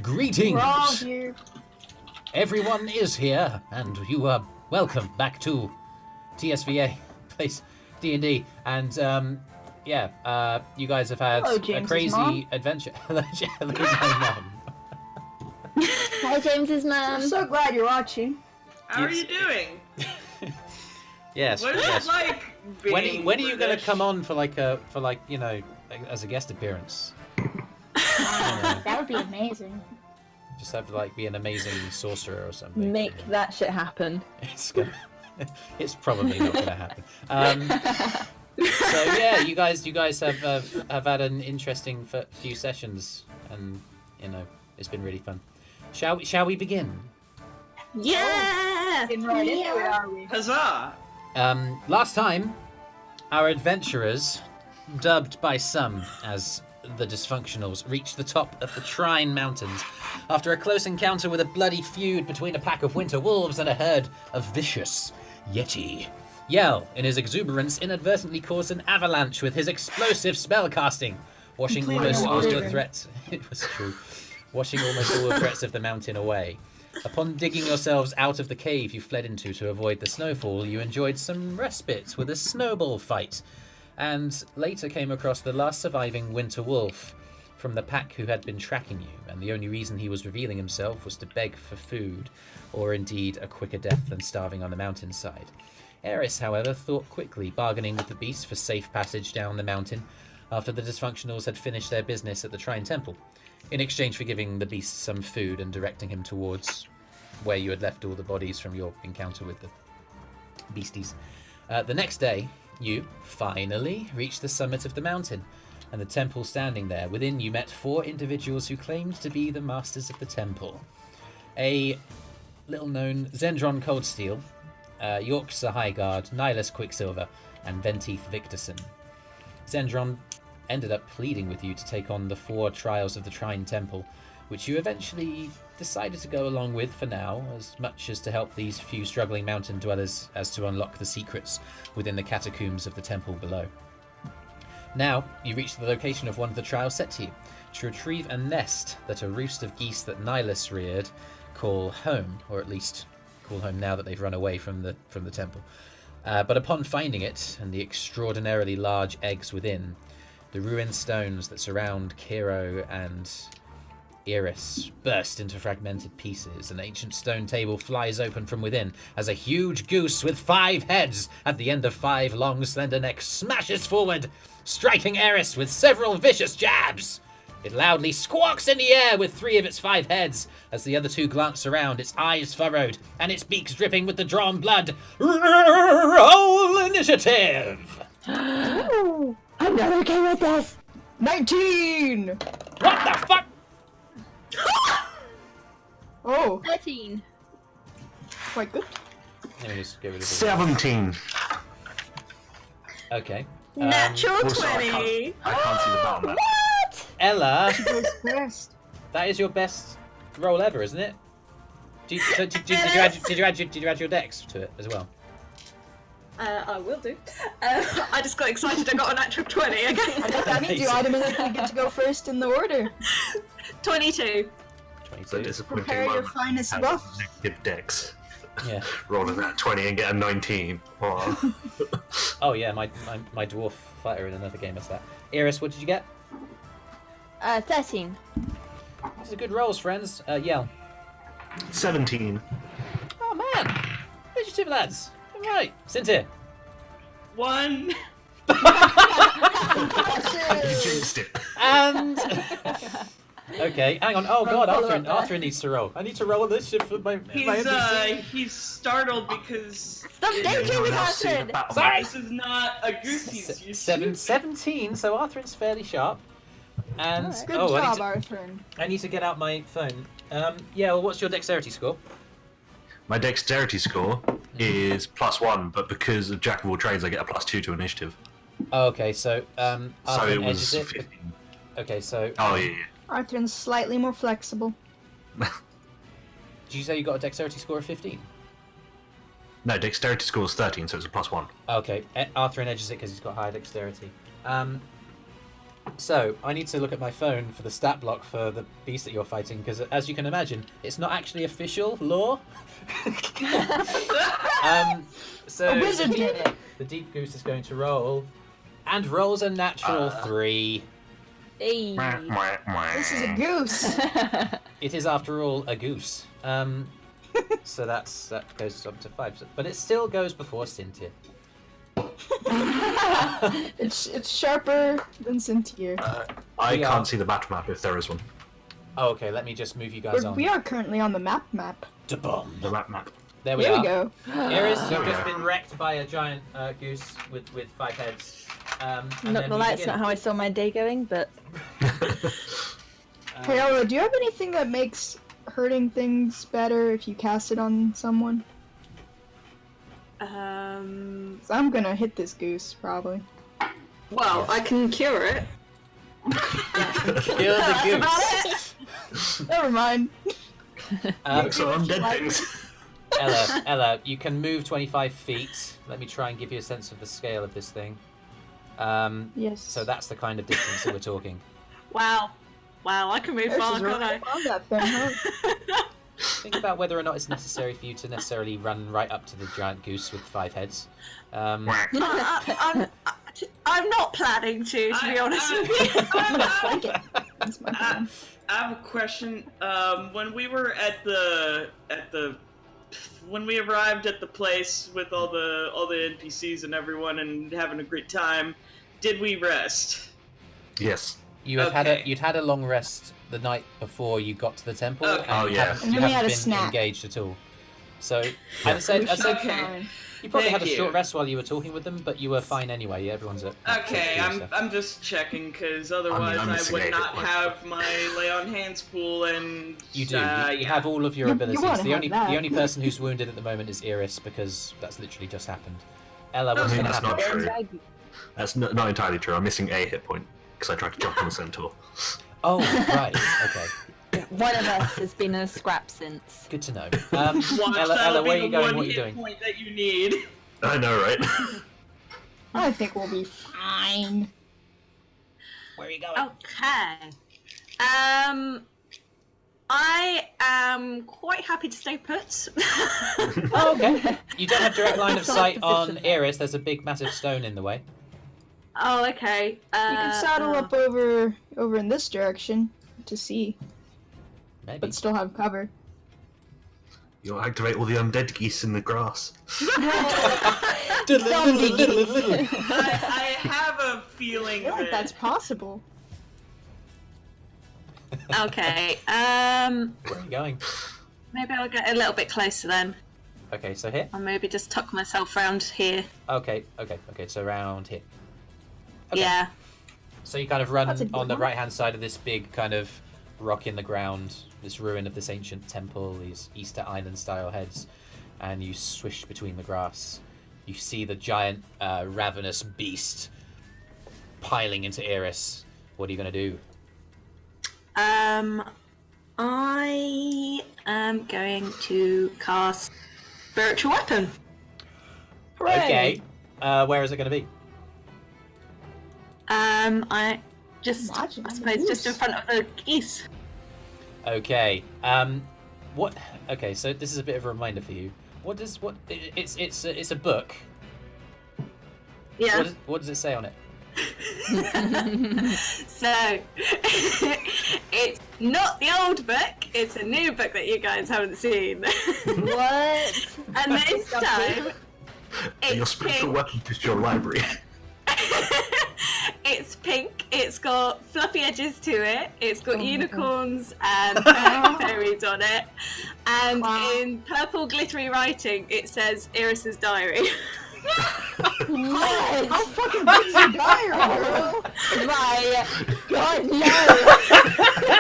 Greetings! We're all here. Everyone is here, and you are welcome back to TSVA, place D&D. And you guys have had Hello, a James's crazy mom. adventure. Hello, my mom. Hi, James's mom. I'm so glad you're watching. How are you doing? Yes. What is yes. it like being When are you going to British? come on for as a guest appearance? That would be amazing. Just have to be an amazing sorcerer or something. Make that shit happen. It's probably not going to happen. So yeah, you guys have had an interesting few sessions, and it's been really fun. Shall we begin? Yeah! Getting right into it, are we? Huzzah! Last time, our adventurers, dubbed by some as the Dysfunctionals, reached the top of the Trine Mountains after a close encounter with a bloody feud between a pack of winter wolves and a herd of vicious yeti. Yell, in his exuberance, inadvertently caused an avalanche with his explosive spellcasting, washing Completely almost all the unbelievable. threats. It was true. Washing almost all the threats of the mountain away. Upon digging yourselves out of the cave you fled into to avoid the snowfall, you enjoyed some respite with a snowball fight, and later came across the last surviving winter wolf from the pack who had been tracking you, and the only reason he was revealing himself was to beg for food, or indeed a quicker death than starving on the mountainside. Eirys, however, thought quickly, bargaining with the beast for safe passage down the mountain after the Dysfunctionals had finished their business at the Trine Temple, in exchange for giving the beast some food and directing him towards where you had left all the bodies from your encounter with the beasties. The next day, you finally reached the summit of the mountain, and the temple standing there. Within you met 4 individuals who claimed to be the masters of the temple. A little-known Zendron Coldsteel, Yorkshire Highguard, Nihilus Quicksilver, and Venteith Victorson. Zendron ended up pleading with you to take on the 4 trials of the Trine Temple, which you eventually decided to go along with for now, as much as to help these few struggling mountain dwellers as to unlock the secrets within the catacombs of the temple below. Now, you reach the location of one of the trials set to you, to retrieve a nest that a roost of geese that Nihilus reared call home, or at least call home now that they've run away from the temple. But upon finding it, and the extraordinarily large eggs within, the ruined stones that surround Kyro and Eirys burst into fragmented pieces. An ancient stone table flies open from within as a huge goose with 5 heads at the end of 5 long slender necks smashes forward, striking Eirys with several vicious jabs. It loudly squawks in the air with 3 of its 5 heads as the other 2 glance around, its eyes furrowed and its beaks dripping with the drawn blood. Roll initiative! Ooh, I'm not okay with this. 19! What the fuck? Oh, 13. quite good. Let me just get rid of it. 17. Okay. Natural Also, 20. I can't see the bottom there. What? Ella, Goes first. that is your best roll ever, isn't it? Did you add your dex to it as well? I will do. I just got excited I got a natural 20 again. That means you automatically get to go first in the order. 22. 22. So disappointing Prepare your moment. finest Has buff. negative dex. Yeah. Rolling that 20 and get a 19. Oh. Oh yeah, my dwarf fighter in another game is that. Eirys, what did you get? 13. These are good rolls, friends. Yell. 17. Oh man, initiative lads. All right, Sintyrr. 1. You jinxed it. And okay, hang on. Oh god, follow up Arthur needs to roll. I need to roll initiative for my NPC. He's startled because Stop Did dating anyone me, else see the Arthur! battle Sorry. map? this is not a goose he's used to. 17. So Arthur's fairly sharp. And Good oh, job, Arthur. I need to get out my phone. Yeah. Well, what's your dexterity score? My dexterity score is +1, but because of Jack of all trades, I get a +2 to initiative. Oh, okay, so So Arthur it was edges it. 15. Okay, so Oh, yeah. Arthur's slightly more flexible. did you say you got a dexterity score of 15? No, dexterity score is 13, so it's a +1. Okay, Arthur edges it because he's got high dexterity. So, I need to look at my phone for the stat block for the beast that you're fighting, because as you can imagine, it's not actually official lore. So A wizard did it. the deep goose is going to roll, and rolls a natural 3. Hey. This is a goose. It is, after all, a goose. So that goes up to 5, but it still goes before Sintyrr. It's sharper than Sintyrr. I We are- can't see the battle map if there is one. Oh, okay, let me just move you guys on. We are currently on the map. Da-bum. The map. There we Here are. we go. Eirys, There you've we just are. been wrecked by a giant goose with 5 heads. And Not then gonna we lie, it's begin. not how I saw my day going, but Hey, Ella, do you have anything that makes hurting things better if you cast it on someone? 'Cause I'm gonna hit this goose, probably. Well, I can cure it. Kill the goose. Never mind. Some undead things. Ella, you can move 25 feet. Let me try and give you a sense of the scale of this thing. Yes. So that's the kind of distance that we're talking. Wow, I can move There's far, just can't I? right on that thing, huh? Think about whether or not it's necessary for you to necessarily run right up to the giant goose with 5 heads. I'm not planning to be honest with you. I'm gonna flank it. That's my plan. I have a question. When we were when we arrived at the place with all the NPCs and everyone and having a great time, did we rest? Yes. You'd had a long rest the night before you got to the temple, Okay. and Oh, you yeah. haven't, And you then we haven't had a been snack. engaged at all. So I'd say Okay. you probably had a Thank short you. rest while you were talking with them, but you were fine anyway. Everyone's at Okay, so. I'm just checking because otherwise I'm I missing would a hit not point. have my lay on hands pool and You do. You yeah. have all of your You abilities. wanna The have only that. the only person who's wounded at the moment is Eirys, because that's literally just happened. Ella, what's I mean, going to that's happen? not true. That's not entirely true. I'm missing a hit point because I tried to jump on the centaur. Oh, right. Okay. one of us has been in a scrap since. Good to know. Watch, Ella, that'll where are be you the going? one What are you hit doing? point that you need. I know, right? I think we'll be fine. Where are you going? Okay. I am quite happy to stay put. Oh, okay. You don't have direct line of Solid sight on position there. Eirys. There's a big, massive stone in the way. Oh, okay. You can saddle up over in this direction to see, Maybe. but still have cover. You'll activate all the undead geese in the grass. I have a feeling I feel like that that's possible. Okay. Where are you going? Maybe I'll get a little bit closer then. Okay, so here. I'll maybe just tuck myself round here. Okay. So around here. Okay. Yeah. So you kind of run That's a good on the one. right-hand side of this big kind of rock in the ground, this ruin of this ancient temple, these Easter Island-style heads, and you swish between the grass. You see the giant, ravenous beast piling into Eirys. What are you going to do? I am going to cast Spiritual Weapon. Okay. Where is it going to be? I Imagine suppose just in front of the geese. Okay. What? Okay. So this is a bit of a reminder for you. It's a book. Yeah. What does it say on it? So, it's not the old book, it's a new book that you guys haven't seen. What? And this time, And your it's spiritual pink. weapon is your library. It's pink, it's got fluffy edges to it, it's got Oh my unicorns and fairies on it, and Wow. in purple glittery writing it says Eirys's diary. What? How fucking big is your diary, girl? Right. God, no.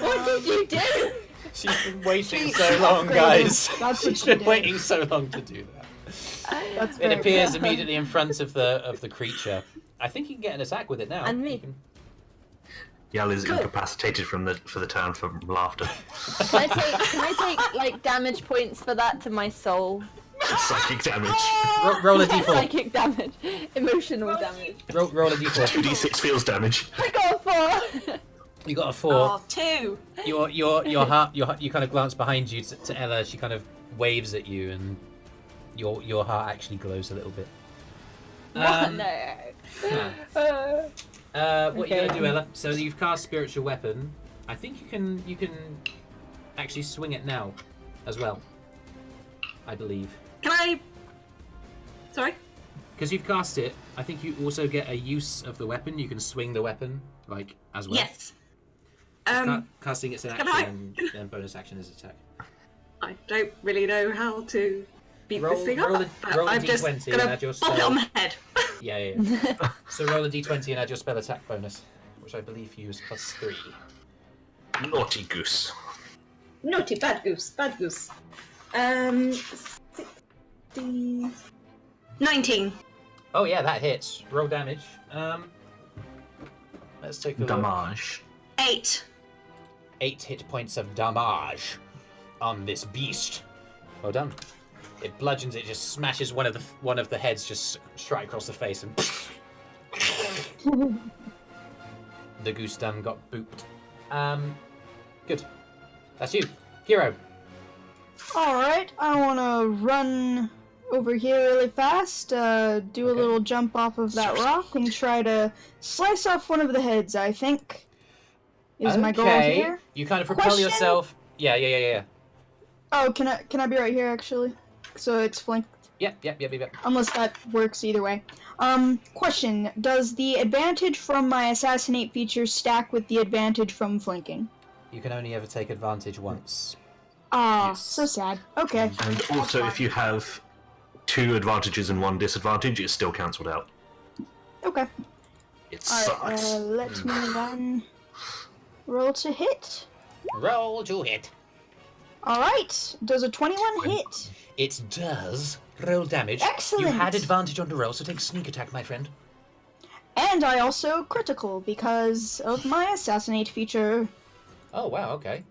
What did you do? She's been waiting She so long, upgraded. guys. That's what She's she been did. waiting so long to do that. That's It very appears fair. immediately in front of the creature. I think you can get an attack with it now. And me. You can- Yal is Good. incapacitated for the turn from laughter. Can I take like damage points for that to my soul? Psychic damage. Roll a d4. Psychic damage. Emotional damage. Roll a d4. 2d6 feels damage. I got a 4. You got a 4. Oh, 2. Your heart. You kind of glance behind you to Ella. She kind of waves at you, and your heart actually glows a little bit. No. What are you gonna do, Ella? So you've cast spiritual weapon. I think you can actually swing it now, as well. I believe. Can I? Sorry. Because you've cast it, I think you also get a use of the weapon. You can swing the weapon like as well. Yes. Casting it's an can action, and then bonus action is attack. I don't really know how to beat Roll- this thing roll up. a- but roll a I'm just D20 gonna and add your pop it spell. on my head. Yeah. So roll a d20 and add your spell attack bonus, which I believe you use +3. Naughty goose. Naughty, bad goose, bad goose. 60... 19. Oh yeah, that hits. Roll damage. Let's take a look. Damage. 8. 8 hit points of damage on this beast. Well done. It bludgeons. It just smashes one of the heads just straight across the face, and the goose done got booped. Good. That's you, Kyro. Alright, I wanna run over here really fast, do a little jump off of that rock, and try to slice off one of the heads, I think. Is my goal here. You kind of propel Question? yourself. Yeah. Oh, can I be right here, actually? So it's flanked. Yep. Unless that works either way. Question. Does the advantage from my assassinate feature stack with the advantage from flanking? You can only ever take advantage once. Ah, Yes. so sad. Okay. And also, if you have 2 advantages and 1 disadvantage, it's still cancelled out. Okay. It Alright, sucks. let me then roll to hit. Roll to hit. Alright, does a 21 hit? It does. Roll damage. Excellent. You had advantage on the roll, so take sneak attack, my friend. And I also critical because of my assassinate feature. Oh wow, okay.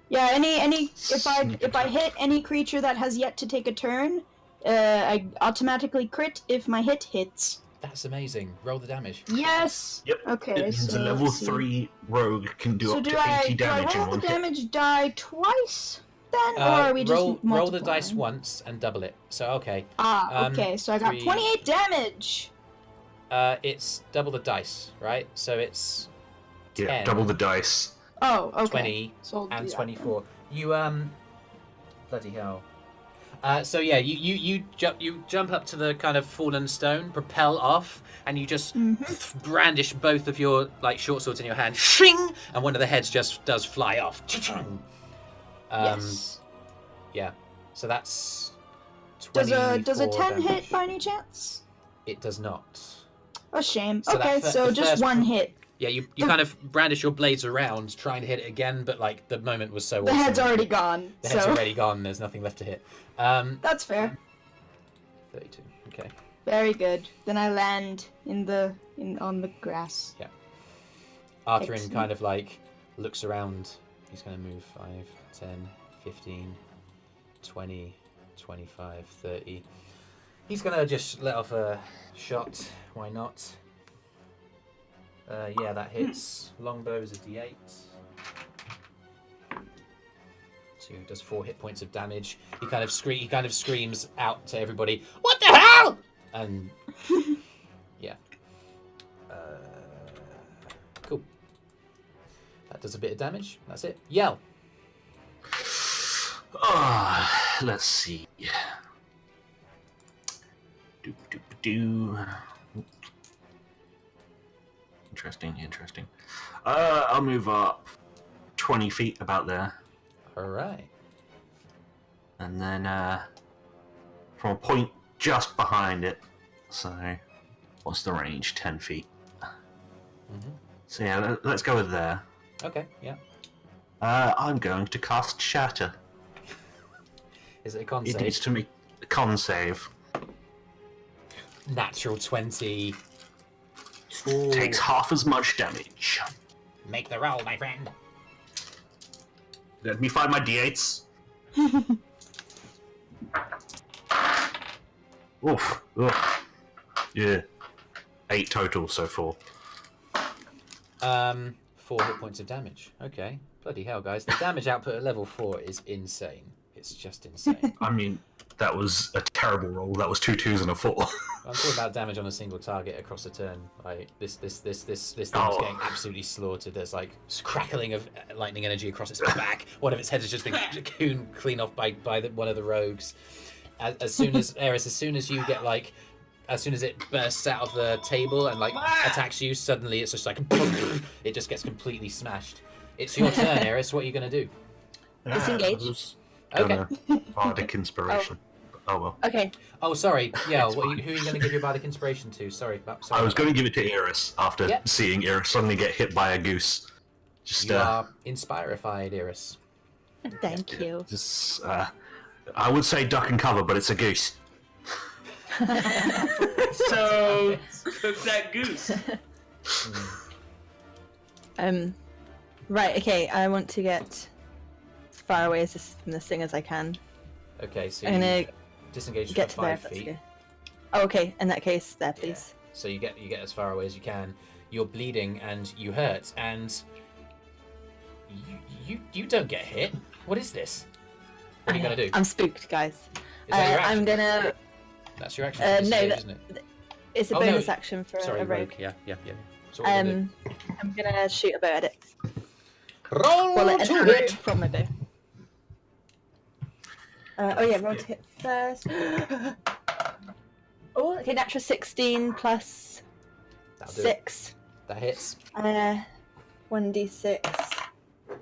Yeah, if I hit any creature that has yet to take a turn, I automatically crit if my hit hits. That's amazing. Roll the damage. Yes. Yep. Okay. The So level let's see. 3 rogue can do So up do to 80 do I damage in roll the one hit. damage die twice then, or are we just roll the multiplying? dice once and double it. So okay. Ah, okay. So I got 3. 28 damage. It's double the dice, right? So it's Yeah, 10. double the dice. Oh, okay. 20 So I'll do and that 24. You bloody hell. So yeah, you jump up to the kind of fallen stone, propel off, and you just brandish both of your like short swords in your hand, shing, and one of the heads just does fly off. Yes. Yeah. So that's Does a 24 10 damage. hit by any chance? It does not. A shame. So Okay, that so the just first one hit. Yeah, you kind of brandish your blades around, trying to hit it again, but like the moment was so The awesome. head's already gone. The head's so already gone. There's nothing left to hit. that's fair. 32. Okay. Very good. Then I land on the grass. Arthur Excellent. kind of like looks around. He's going to move 5, 10, 15, 20, 25, 30. He's going to just let off a shot. Why not? Yeah, that hits. Longbow is a d8. 2 does 4 hit points of damage. He kind of screams out to everybody, "What the hell?" And yeah. Cool. That does a bit of damage. That's it. Yell. Let's see. Do. Interesting. I'll move up 20 feet about there. Alright. And then from a point just behind it. So, what's the range? 10 feet. So yeah, let's go with there. Okay, yeah. I'm going to cast Shatter. Is it a con It save? needs to make a con save. Natural 20. Takes half as much damage. Make the roll, my friend. Let me find my d8s. Oof. Oof. Yeah. 8 total, so 4. 4 hit points of damage. Okay. Bloody hell, guys. The damage output at level 4 is insane. It's just insane. I mean, that was a terrible roll. That was 2 2s and a 4. I'm talking about damage on a single target across a turn. Like this thing is Oh. getting absolutely slaughtered. There's like crackling of lightning energy across its back. One of its heads has just been hewn clean off by one of the rogues. As soon as Eirys, as soon as you get like, as soon as it bursts out of the table and like attacks you, suddenly it's just like it just gets completely smashed. It's your turn, Eirys. What are you gonna do? Disengage. I was Okay. gonna Bardic Inspiration. Oh well. Okay. Oh, sorry. Yeah. It's Who are you going to give your bardic inspiration to? Sorry. I was going to give it to Eirys after Yep. seeing Eirys suddenly get hit by a goose. Just, You are inspirified, Eirys. Thank you. just, I would say duck and cover, but it's a goose. So cook that goose. Right. Okay. I want to get as far away from this thing as I can. Okay, so I'm you gonna disengage get for to there. 5 If that's feet. okay. Oh, okay. In that case, there, please. So you get as far away as you can. You're bleeding and you hurt, and you don't get hit. What is this? What are you gonna do? I'm spooked, guys. Is that your I'm action? gonna. That's your action. no, for disengage, that- isn't it? It's a Oh, no, bonus action for Sorry, a rogue. Yeah. So what are you gonna do? I'm gonna shoot a bow at it. Roll Well, an to arrow hit. from my bow. Oh yeah, roll to hit first. Oh, okay, natural 16 plus That'll do it. 6. That hits. 1d6.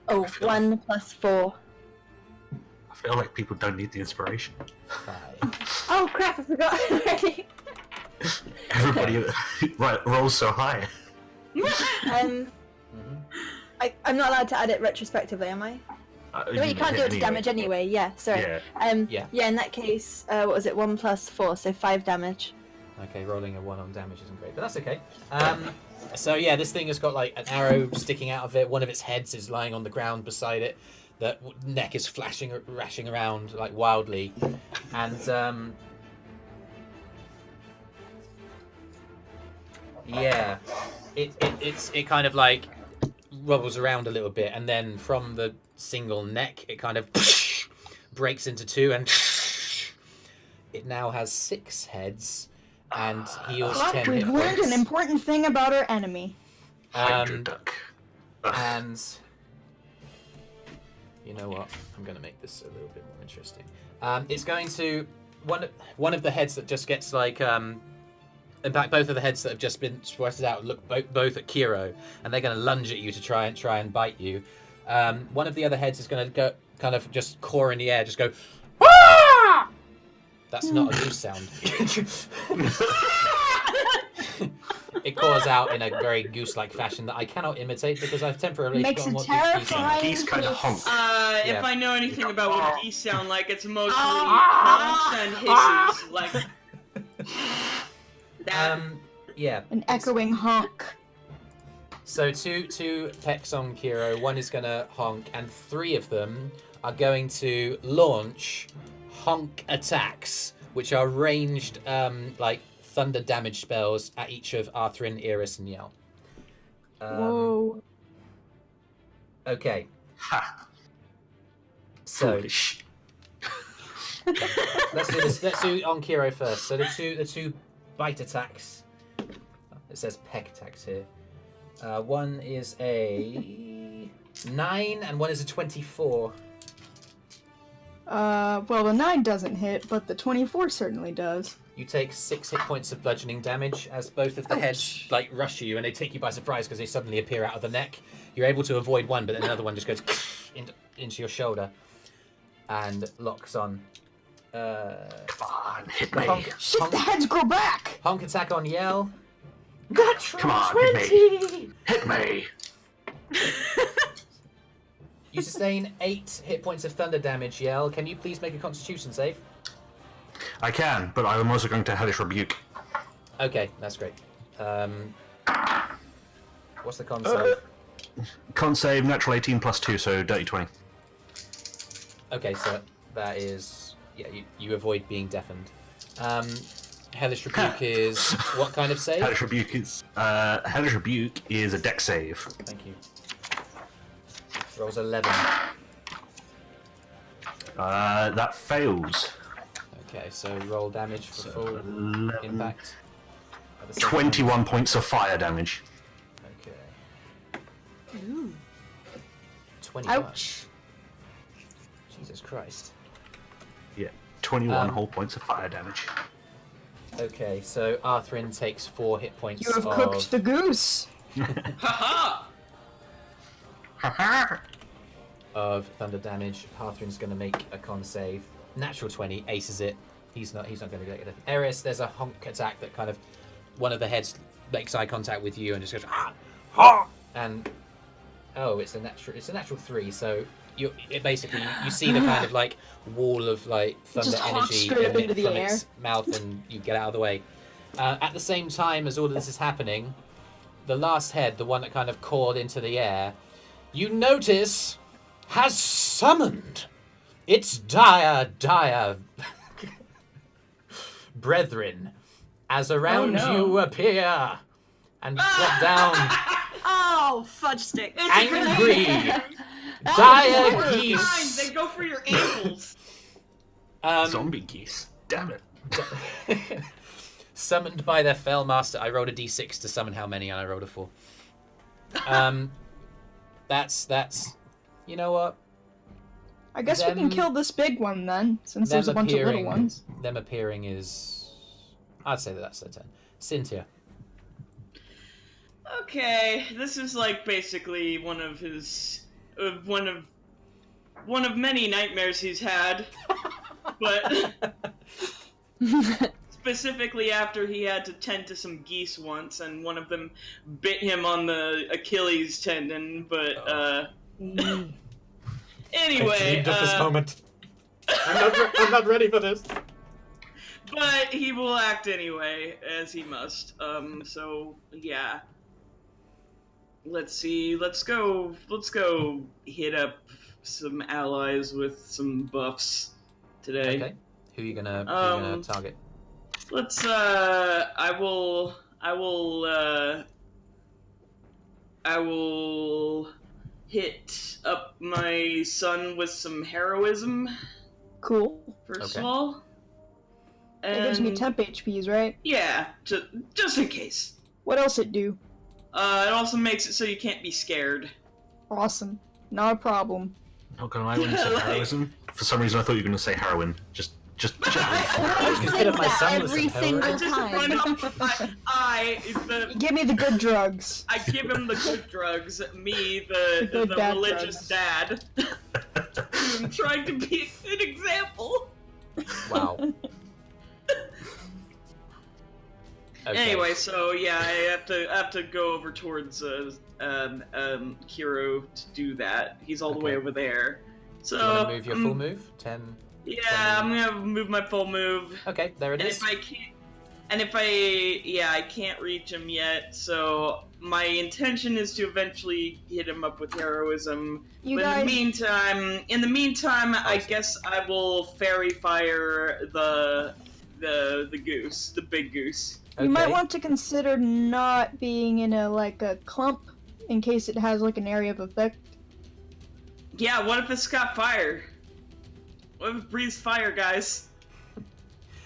Oh, 1 plus 4. I feel like people don't need the inspiration. 5. Oh crap, I forgot already. Everybody rolls so high. Um, I'm not allowed to add it retrospectively, am I? No, you can't do it to damage anyway. Yeah, sorry. Yeah. Yeah. In that case, what was it? 1 plus 4, so 5 damage. Okay, rolling a 1 on damage isn't great, but that's okay. So yeah, this thing has got like an arrow sticking out of it. One of its heads is lying on the ground beside it. The neck is rashing around like wildly, and yeah, it kind of like wobbles around a little bit, and then from the single neck, it kind of breaks into 2, and it now has 6 heads and heals 10 We've hit learned points. an important thing about our enemy. Hydra duck. And you know what? I'm going to make this a little bit more interesting. It's going to one of the heads that just gets like in fact, both of the heads that have just been sweated out look both at Kyro, and they're going to lunge at you to try and bite you. One of the other heads is going to go kind of just caw in the air, just go. Wah! That's not a goose sound. It caws out in a very goose-like fashion that I cannot imitate because I've temporarily Makes forgotten a what goose sounds. terrifying Geese kind of honk. Yeah. If I know anything about what geese sound like, it's mostly honks and hisses. Like that. Yeah. An echoing honk. So two pecks on Kyro. One is going to honk, and 3 of them are going to launch honk attacks, which are ranged like thunder damage spells at each of Arthrin, Eirys, and Yell. Whoa. Okay. Ha! So Foolish. let's do this. Let's do on Kyro first. So the two bite attacks. It says peck attacks here. One is a 9 and one is a 24. Well, the 9 doesn't hit, but the 24 certainly does. You take 6 hit points of bludgeoning damage as both of the heads like rush you, and they take you by surprise because they suddenly appear out of the neck. You're able to avoid one, but then another one just goes into your shoulder and locks on. Come on, hit me. Shit, the heads grow back! Honk attack on Yell. Come on, hit me. Hit me. You sustain 8 hit points of thunder damage, Yell. Can you please make a Constitution save? I can, but I'm also going to Hellish Rebuke. Okay, that's great. What's the con save? Con save, natural 18 plus 2, so dirty 20. Okay, so that is... Yeah, you avoid being deafened. Hellish Rebuke is what kind of save? Hellish Rebuke is a dex save. Thank you. Rolls 11. That fails. Okay, so roll damage for full 11. impact. At the same 21 points of fire damage. time. Okay. Ooh. 21. Ouch. Jesus Christ. Yeah, 21 Um, whole points of fire damage. Okay, so Arthrin takes 4 hit points You have of... cooked the goose. Haha! of thunder damage. Arthrin's going to make a con save. Natural 20, aces it. He's not going to get it. Eirys, there's a honk attack that kind of one of the heads makes eye contact with you and just goes and it's a natural 3. So you see the kind of like wall of like thunder Just honks energy straight up emit into the from air. its mouth, and you get out of the way. At the same time as all of this is happening, the last head, the one that kind of cawed into the air, you notice has summoned its dire brethren as around you appear and drop down Oh, fudge stick. angry dire Fine, geese. they go for your ankles. Zombie geese. Damn it. Summoned by their fell master. I rolled a d6 to summon how many, and I rolled a 4. That's you know what? I guess we can kill this big one then, since there's a bunch of little ones. Them appearing is, I'd say that's a 10. Sintyrr. Okay, this is like basically one of his one of many nightmares he's had, but specifically after he had to tend to some geese once, and one of them bit him on the Achilles tendon. But anyway, moment. I'm not ready for this. but he will act anyway, as he must. So yeah. Let's see. Let's go hit up some allies with some buffs today. Okay. Who are you gonna target? Let's. I will hit up my son with some heroism. Cool. First Okay. of all. That gives me And- temp HPs, right? Yeah, just in case. What else it do? It also makes it so you can't be scared. Awesome. Not a problem. Not gonna lie, when you said Like- heroism, for some reason I thought you were gonna say heroin. Just I Get think my son that with every some heroin. single Just run time. up. Give me the good drugs. I give him the good drugs. Me, the Good bad religious drugs. dad. I'm trying to be an example. Wow. Okay. Anyway, so yeah, I have to go over towards Kyro to do that. He's all the way Okay. over there. So You want to move your full move? 10. yeah, 20. I'm gonna move my full move. Okay, there it And is. if I can't reach him yet, so my intention is to eventually hit him up with heroism. You But guys, in the meantime, I Awesome. guess I will fairy fire the goose, the big goose. you might Okay. want to consider not being in a clump in case it has like an area of effect. Yeah, what if it's got fire? What if it breathes fire, guys?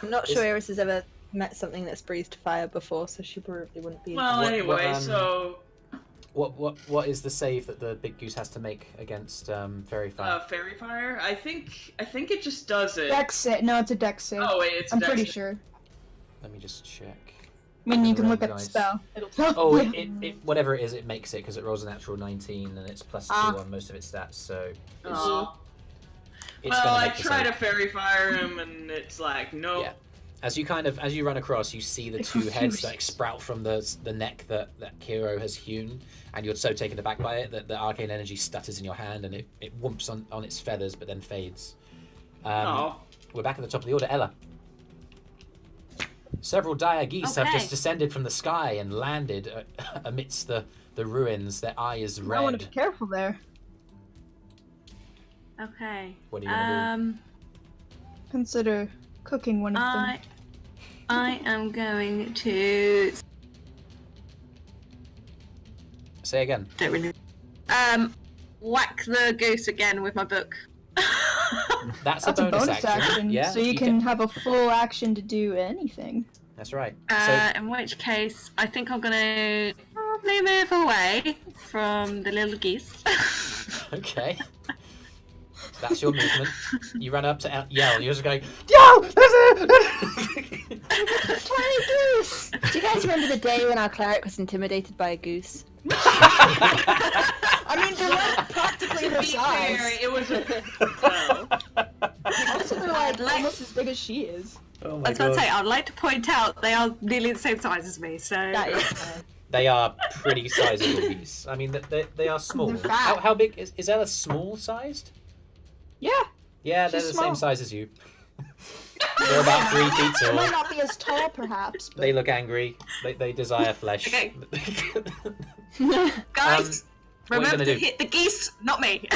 I'm not sure Eirys has ever met something that's breathed fire before, so she probably wouldn't be. Well, What- anyway, what, so What is the save that the big goose has to make against fairy fire? fairy fire. I think it just does it. Dex save. No, it's a dex save. Oh wait, it's a I'm dex pretty save. sure. Let me just check. I mean, you can Roll look at the dice. spell. It'll tell Oh, you. it whatever it is, it makes it because it rolls a natural 19 and it's +2 on most of its stats. So Aw. it's Well, gonna I make the try save. to fairy fire him, and it's like, nope. Yeah. As you run across, you see the two heads that sprout from the neck that Kyro has hewn, and you're so taken aback by it that the arcane energy stutters in your hand and it whoops on its feathers but then fades. Oh. We're back at the top of the order. Ella. Several dire geese have Okay. just descended from the sky and landed amidst the ruins, their eyes I want to red. be careful there. Okay. What are you gonna Consider cooking one of them. I am going to. Say again. Don't really. Whack the goose again with my book. That's a bonus action. action. Yeah, So you can have a full action to do anything. That's right. In which case, I think I'm gonna probably move away from the little geese. Okay. That's your movement. You run up to yell. You're just going, yo! Tiny goose! Do you guys remember the day when our cleric was intimidated by a goose? I mean, they weren't practically her size. It was a Also, they're like almost as big as she is. Oh I my was about god. to say, I'd like to point out they are nearly the same size as me, so. That is fair. They are pretty sizable geese. I mean, they are small. They're fat. How big is Ella? Small sized? Yeah. Yeah, they're She's the small. same size as you. They're about 3 feet They might tall. not be as tall, perhaps. But They look angry. They desire flesh. Okay. what Guys, are you remember gonna to do? hit the geese, not me.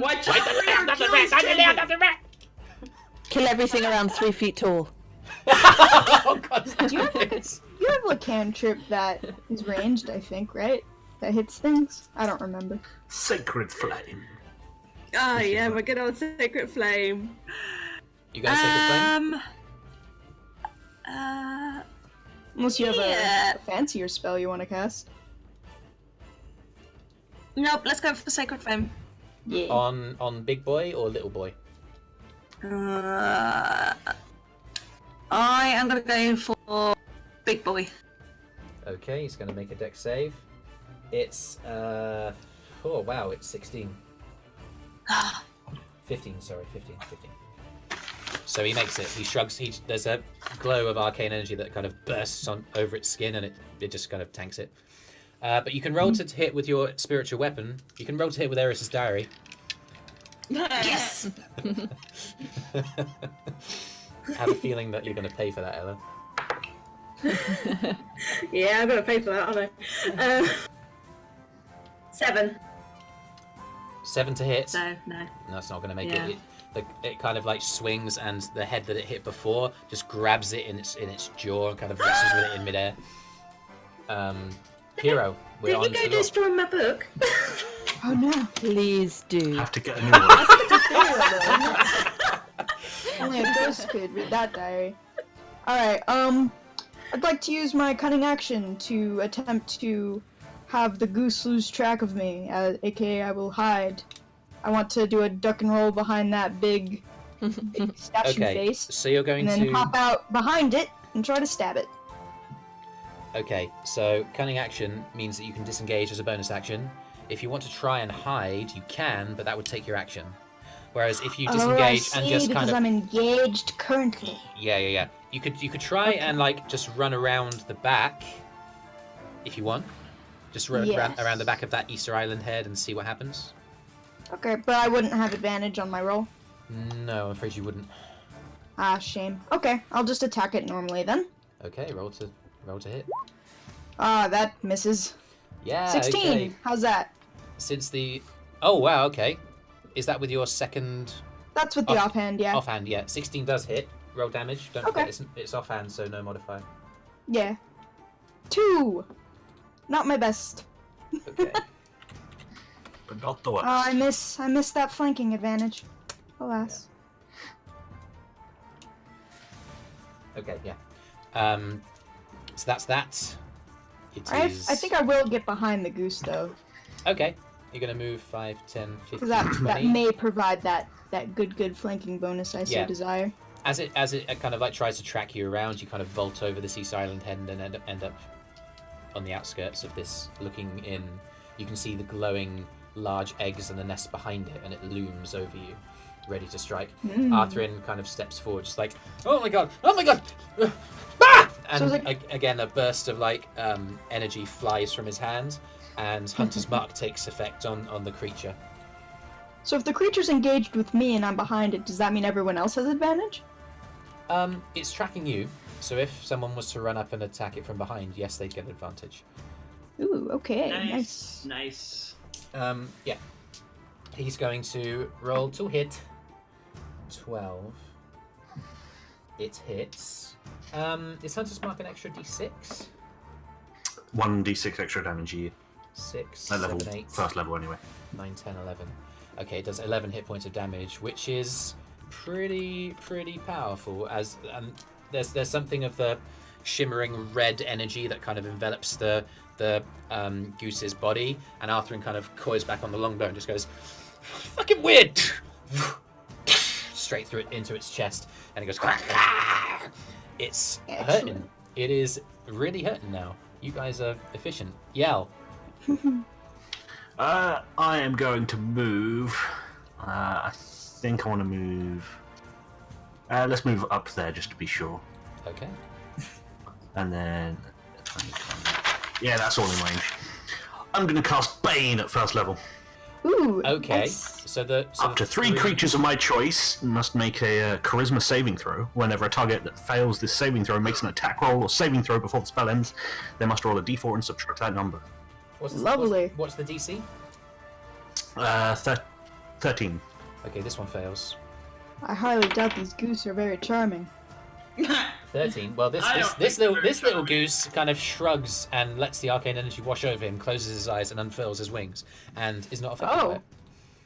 Watch out! Kill everything around 3 feet tall. Oh god. do you have a cantrip that is ranged, I think, right? That hits things? I don't remember. Sacred flame. Oh yeah, my good old sacred flame. You got a sacred flame? Unless you have Yeah. a fancier spell you want to cast. Nope, let's go for the sacred flame. Yeah. On big boy or little boy? I am gonna go for big boy. Okay, he's gonna make a dex save. It's oh wow, it's 16. 15, sorry, 15. So he makes it. He shrugs. There's a glow of arcane energy that kind of bursts on over its skin, and it just kind of tanks it. But you can roll to hit with your spiritual weapon. You can roll to hit with Eirys' diary. Yes. I have a feeling that you're going to pay for that, Ella. Yeah, I'm gonna pay for that, aren't I? 7. 7 to hit. So no. No, it's not going to make Yeah. it. It kind of like swings, and the head that it hit before just grabs it in its jaw and kind of wrestles with it in midair. Hero, we're Did on you go to destroy my book? Oh no. Please do. Have to get a new one. Only a ghost could read that diary. Alright, I'd like to use my cunning action to attempt to have the goose lose track of me, aka I will hide. I want to do a duck and roll behind that big statue Okay, face, so you're going and then to. hop out behind it and try to stab it. Okay, so cunning action means that you can disengage as a bonus action. If you want to try and hide, you can, but that would take your action. Whereas if you disengage and just because kind of I'm engaged currently. yeah, you could try and like just run around the back if you want. Just run Yes. around the back of that Easter Island head and see what happens. Okay, but I wouldn't have advantage on my roll. No, I'm afraid you wouldn't. Ah, shame. Okay, I'll just attack it normally then. Okay, roll to hit. Ah, that misses. Yeah, 16. okay. How's that? Since the oh wow, okay. Is that with your second That's with the Off- offhand, yeah. offhand? Yeah, 16 does hit. Roll damage. Don't Okay. forget it's offhand, so no modifier. Yeah. 2. Not my best. Okay. But not the worst. Oh, I miss that flanking advantage. Alas. Okay, yeah. So that's that. It I is. think I will get behind the goose though, Okay. You're gonna move 5, 10, 15, because that 20. may provide that good flanking bonus I so Yeah. desire. As it kind of like tries to track you around, you kind of vault over this East Island head and then end up on the outskirts of this, looking in. You can see the glowing large eggs and the nest behind it, and it looms over you, ready to strike. Arthrin kind of steps forward, just like, oh my god! Ah! And So it's again, a burst of like energy flies from his hand, and Hunter's Mark takes effect on the creature. So if the creature's engaged with me and I'm behind it, does that mean everyone else has advantage? It's tracking you, so if someone was to run up and attack it from behind, yes, they'd get advantage. Ooh, okay, Nice. nice. Nice. Yeah. He's going to roll to hit. 12. It hits. Is Hunter's Mark an extra d6? 1d6 extra damage a year. 6, At level, 7, 8, first level anyway. 9, 10, 11. Okay, it does 11 hit points of damage, which is pretty powerful. As there's something of the shimmering red energy that kind of envelops the goose's body, and Arthur kind of coils back on the longbow and just goes, "Fucking weird!" Straight through it into its chest, and it goes. It's hurting. It is really hurting now. You guys are efficient. Yell. I am going to move. I think I want to move. Let's move up there just to be sure. Okay. And then, yeah, that's all in range. I'm going to cast Bane at first level. Ooh. Okay. Nice. Up to 3 creatures of my choice must make a Charisma saving throw. Whenever a target that fails this saving throw makes an attack roll or saving throw before the spell ends, they must roll a d4 and subtract that number. Lovely. What's the DC? 13. Okay, this one fails. I highly doubt these goose are very charming. 13. Well, this little goose kind of shrugs and lets the arcane energy wash over him, closes his eyes, and unfurls his wings, and is not affected by it.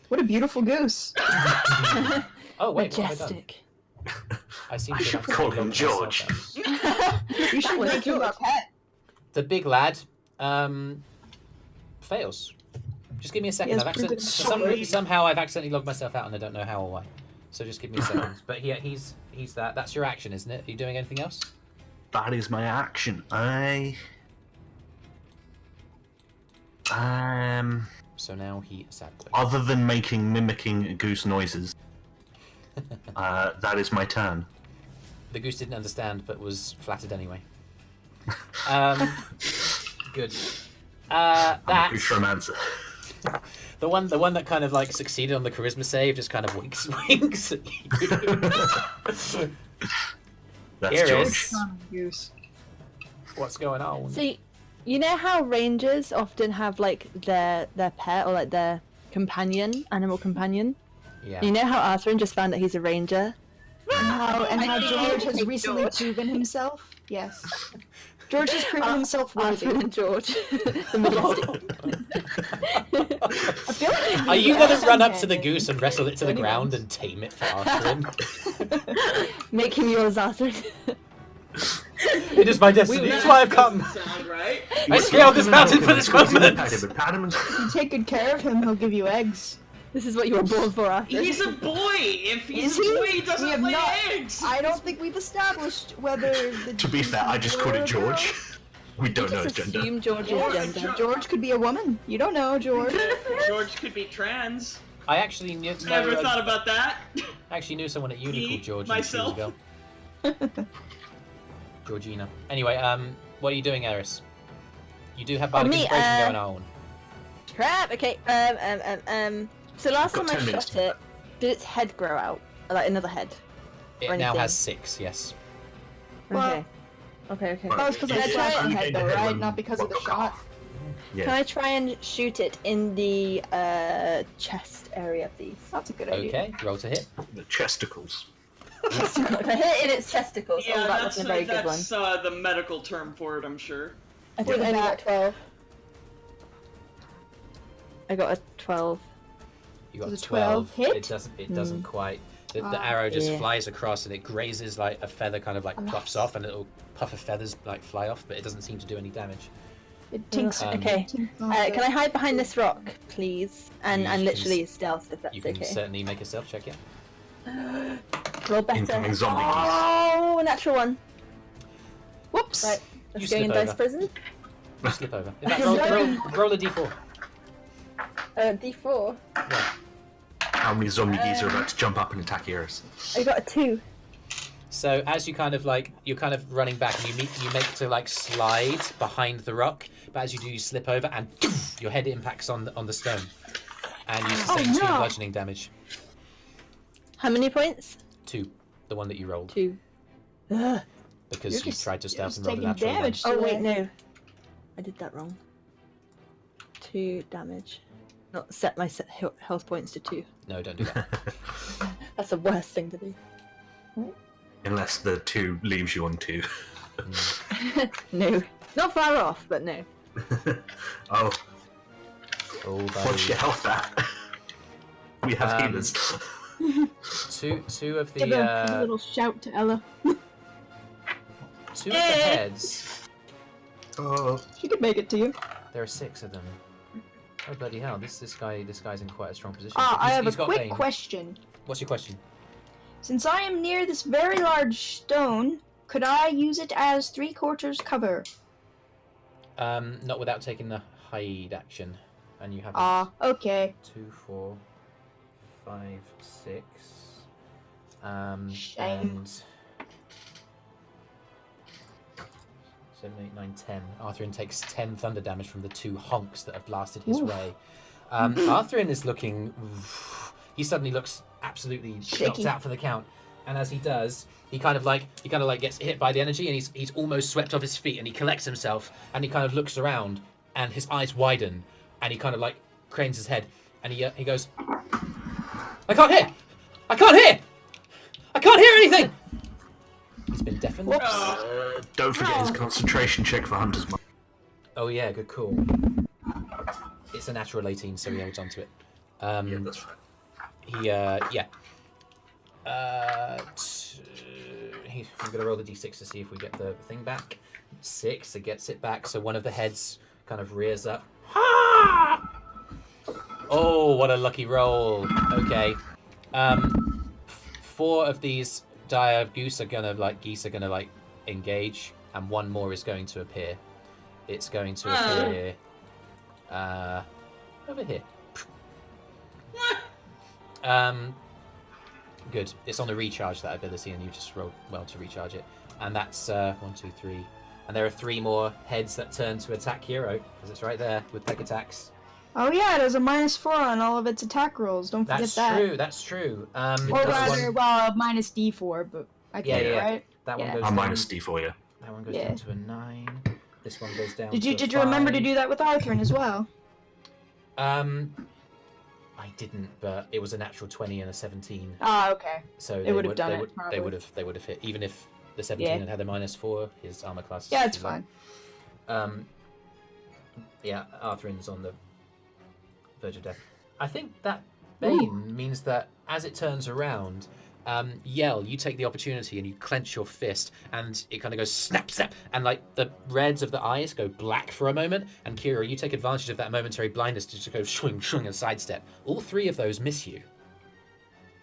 What a beautiful goose. Oh wait, Majestic. what have I done? I seem I to should have call accidentally him logged George. myself out. You should make him a pet. The big lad fails. Just give me a second. Yes, I've accidentally, sorry. somehow I've accidentally logged myself out, and I don't know how or why. So just give me a second. But yeah, he's that. That's your action, isn't it? Are you doing anything else? That is my action. So now he is sad boy. Other than mimicking goose noises, that is my turn. The goose didn't understand, but was flattered anyway. Good. I'm a That goose romancer. the one that kind of like succeeded on the charisma save just kind of winks at you. That's Eirys. George. Goose. What's going on? So, you know how rangers often have like their pet or like their animal companion? Yeah. You know how Arthur just found that he's a ranger? And how I George think has recently George. proven himself? Yes. George has proven himself Arthur worthy. and George, the majestic. I feel like he's Are you gonna really run up to the handed. goose and wrestle it to the Anyone. ground and tame it for Arthur? Make him yours, Arthur. It is my destiny. It's why I've come. Sound right? I scaled this mountain for this moment. If you take good care of him, he'll give you eggs. This is what you were born for, Arthur. He's a boy. If he's Is a he? boy, he We doesn't have lay not- eggs. I don't think we've established whether the To be fair, I just called it George. We You don't know his just gender. assume George's gender. George could be a woman. You don't know, George. George could be trans. I actually knew. Never thought about that. I actually knew someone at uni Me, called George. myself. And she was a girl. Georgina. Anyway, what are you doing, Eirys? You do have bardic me, inspiration going on. Crap. Okay. So last Got time I 10 minutes shot it, did its head grow out? Like another head? It or now anything. has 6. Yes. Well- Okay. That was because I Can I shot try the it? head, though, right? Not because of the shot. Yeah. Can I try and shoot it in the chest area, please? That's a good idea. Okay. Roll to hit. The chesticles. If I hit it in its testicles, Yeah, that that's, wasn't a very good one. that's the medical term for it, I'm sure. I think I only got 12. I got a 12. You got Does a 12. 12 hit? It doesn't quite. The arrow just Yeah. flies across and it grazes like a feather, kind of like puffs off, and a little puff of feathers like fly off, but it doesn't seem to do any damage. It tinks. Okay. tinks off Can I hide behind this rock, please? And You and can literally stealth, if that's You can okay. certainly make a stealth check, yeah. Roll better. Incoming zombie geese. Oh, natural one. Whoops. Right, You let's go in slip dice over. prison. You slip over. In fact, roll a d4. D4. Yeah. How many zombie geese are about to jump up and attack Eirys? I got a 2. So as you kind of like, you're kind of running back, and you make to like slide behind the rock, but as you do, you slip over, and your head impacts on the stone, and you sustain 2 no. bludgeoning damage. How many points? 2, the one that you rolled, 2. Ugh. because You're you just- tried to you're stealth just and roll a taking natural one. damage. Oh So, wait, no. I did that wrong. 2 damage. Not set my health points to 2. No, don't do that. That's the worst thing to do. Unless the 2 leaves you on 2. No. Not far off, but no. Oh, Oh, what's your health at? We have healers. Two of the Give a little shout to Ella. two of the heads. Oh. She could make it to you. There are 6 of them. Oh bloody hell! This guy's in quite a strong position. I have He's a got quick Bane. question. What's your question? Since I am near this very large stone, could I use it as 3/4 cover? Not without taking the hide action, and you have Okay. 2, 4, 5, 6. Shame. And 7, 8, 9, 10. Arthurian takes 10 thunder damage from the 2 honks that have blasted his Oof. way. Arthurian is looking. He suddenly looks absolutely Shaky. knocked out for the count, and as he does, he kind of like gets hit by the energy, and he's almost swept off his feet, and he collects himself, and he kind of looks around, and his eyes widen, and he kind of like cranes his head, and he goes, "I can't hear! I can't hear! I can't hear anything!" He's been deafened. Don't forget his concentration check for Hunter's Mark. Oh yeah, good call. It's a natural 18, so he holds on to it. Yeah, that's fine. I'm gonna roll the d6 to see if we get the thing back. 6, it gets it back. So one of the heads kind of rears up. Oh, what a lucky roll. Okay. 4 of these dire geese are gonna engage, and 1 more is going to appear. It's going to appear over here. Good. It's on the recharge, that ability, and you just rolled well to recharge it. And that's 1, 2, 3. And there are 3 more heads that turn to attack Kyro, because it's right there with peck attacks. Oh yeah, it has a -4 on all of its attack rolls. Don't forget That's that. true. That's true. Or this rather, one, well, -D4, but I think Yeah. right. that one yeah. goes I'm down. minus D4, yeah. That one goes Yeah. down to a 9. This one goes down. Did to a you remember to 5. do that with Arthurian as well? I didn't, but it was a natural 20 and a 17. Ah, okay. So It would have done they it, would, probably. they would have hit, even if the 17 Yeah. had had a -4. His armor class. is Yeah, it's too low. fine. Yeah, Arthurian's on the verge of death. I think that Bane means that as it turns around, Yell, you take the opportunity and you clench your fist, and it kind of goes snap, snap, and like the reds of the eyes go black for a moment. And Kyro, you take advantage of that momentary blindness to just go swing, swing, and sidestep. All 3 of those miss you.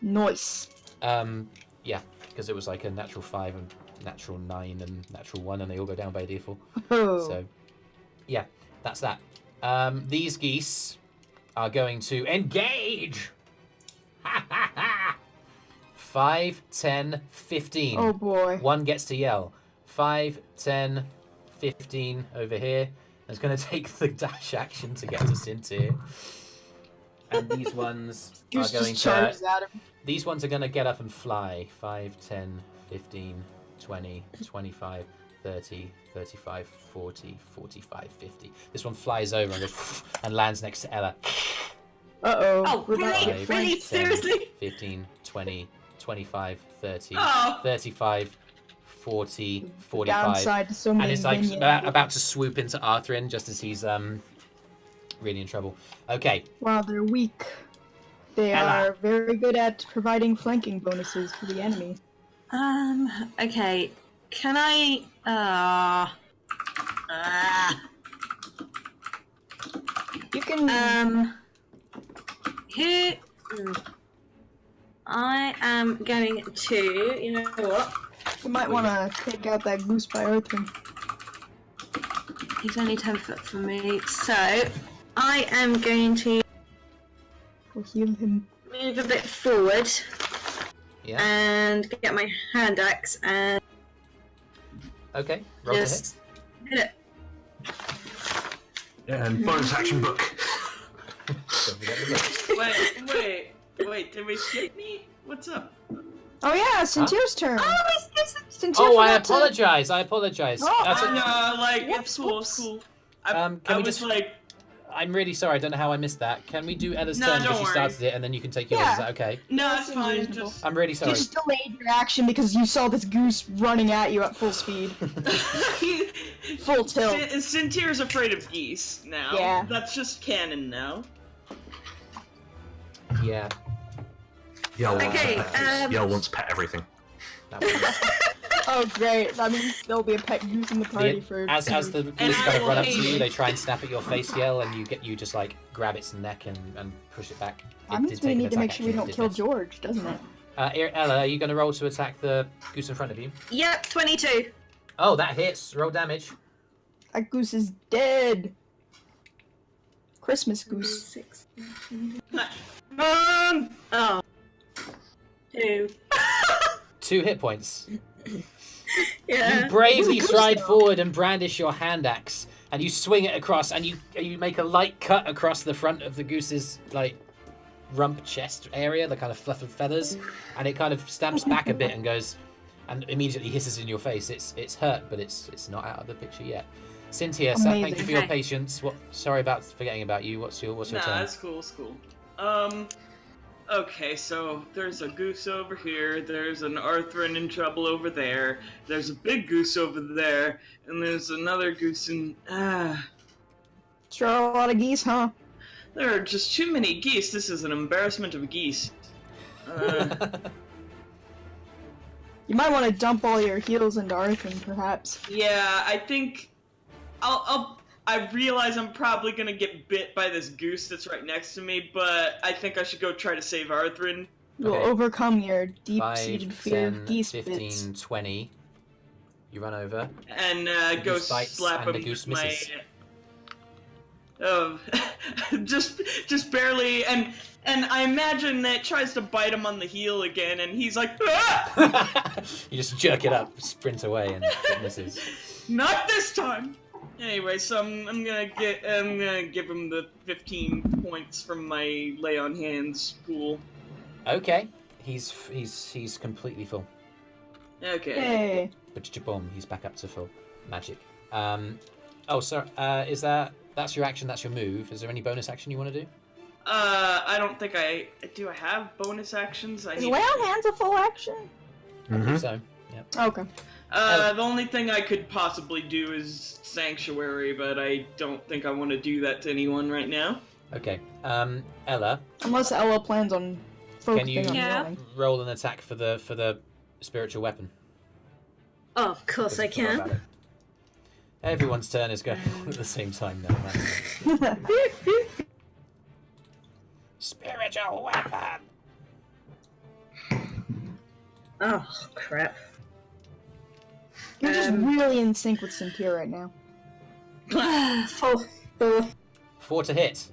Nice. Yeah, because it was like a natural 5 and natural 9 and natural 1, and they all go down by default. Oh. So, yeah, that's that. These geese are going to engage. Ha ha ha! 5, 10, 15. Oh boy. 1 gets to Yell. 5, 10, 15 over here. And it's going to take the dash action to get to Sintyrr. And these ones are Goose going just charges to... at him. These ones are going to get up and fly. 5, 10, 15, 20, 25, 30, 35, 40, 45, 50. This one flies over and goes and lands next to Ella. Uh-oh. Oh, We're about to really? get Really? flanked. seriously? 15, 20, 25, 30, Oh. 35, 40, 45. Downside to so And many it's like minions. about to swoop into Arthurian just as he's really in trouble. Okay, Wow, they're weak. They Ella. are very good at providing flanking bonuses for the enemy. Okay. Can I, You can... here, I am going to, you know what? You might want to take out that Goose by Arthurian. He's only 10 foot from me, so I am going to We'll heal him. move a bit forward yeah, and get my hand axe and okay, roll to hit. just hit it. And bonus action book. Don't forget the book. Wait, did we skip me? What's up? Oh yeah, Sintyr's turn. Oh, it's Sintyrr Oh, I forgot to- apologize. I apologize. Oh, That's No, like, Whoops, it's cool, whoops. it's cool. Can I we was just- like, I'm really sorry. I don't know how I missed that. Can we do Ella's No, turn don't because she worry. started it, and then you can take yours? Yeah. Is that okay? No, That it's seems fine. reasonable. Just I'm really sorry. You just delayed your action because you saw this goose running at you at full speed. Full tilt. Sintyr's afraid of geese now. Yeah. That's just canon now. Yeah. Yo wants Okay, to pet. Yo wants to pet everything. That was... Oh great, that means there'll be a pet goose in the party for... As the goose And kind I of run up will to you, aim. they try and snap at your face, Yell, and you just like grab its neck and push it back. That It means did we take an need to make attack sure we action, don't it did kill miss. George, doesn't it? Ella, are you going to roll to attack the goose in front of you? Yep, 22. Oh, that hits. Roll damage. That goose is dead. Christmas goose. 6. Oh. 2. 2 hit points. Yeah. You bravely Goose stride now. forward and brandish your hand axe, and you swing it across, and you make a light cut across the front of the goose's like rump chest area, the kind of fluff of feathers, and it kind of stamps back a bit and goes, and immediately hisses in your face. It's hurt, but it's not out of the picture yet. Cynthia, so thank you for your Okay. patience. Sorry about forgetting about you. What's your Nah, turn? it's cool, it's cool. Okay, so there's a goose over here, there's an Arthrin in trouble over there, there's a big goose over there, and there's another goose in... Sure, a lot of geese, huh? There are just too many geese. This is an embarrassment of geese. You might want to dump all your heals into Arthur, perhaps. Yeah, I think... I realize I'm probably gonna get bit by this goose that's right next to me, but I think I should go try to save Arthrin. You'll Okay. overcome your 5, deep-seated fear 10, of geese 15, bits. 20. You run over. And The go goose bites slap and him the goose with my... misses. just barely, and I imagine that it tries to bite him on the heel again, and he's like, ah! You just jerk it up, sprint away, and it misses. Not this time. Anyway, so I'm gonna give him the 15 points from my lay on hands pool. Okay, he's completely full. Okay. Hey. But boom, he's back up to full magic. Oh, sorry. That's your action? That's your move? Is there any bonus action you want to do? I don't think I have bonus actions. Is lay on hands a full action? I believe so. Yeah. Okay. The only thing I could possibly do is Sanctuary, but I don't think I want to do that to anyone right now. Okay. Ella, Unless Ella plans on focusing on Yeah. healing. roll an attack for the spiritual weapon. Oh, of course I Because forgot can. about it. Everyone's turn is going at the same time now. Man. Spiritual weapon. Oh, crap. You're just really in sync with Sintyrr right now. 4. 4 to hit.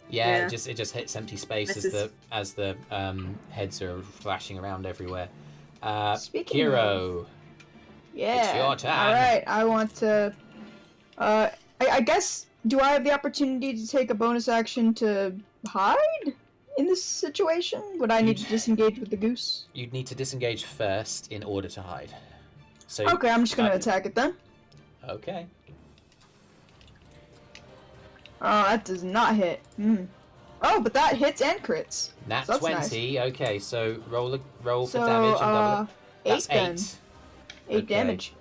Yeah, Yeah. it just hits empty space Misses. as the heads are flashing around everywhere. Speaking Kyro, Yeah. It's your turn. Alright, I want to... I guess, do I have the opportunity to take a bonus action to hide in this situation? Would I need to disengage with the goose? you'd need to disengage first in order to hide. So Okay, I'm just gonna uh, attack it then. Okay. Oh, that does not hit. Oh, but that hits and crits. Nat So that's 20. nice. Okay, so roll for So, damage and double it. 8 That's then. 8. 8 Okay. damage.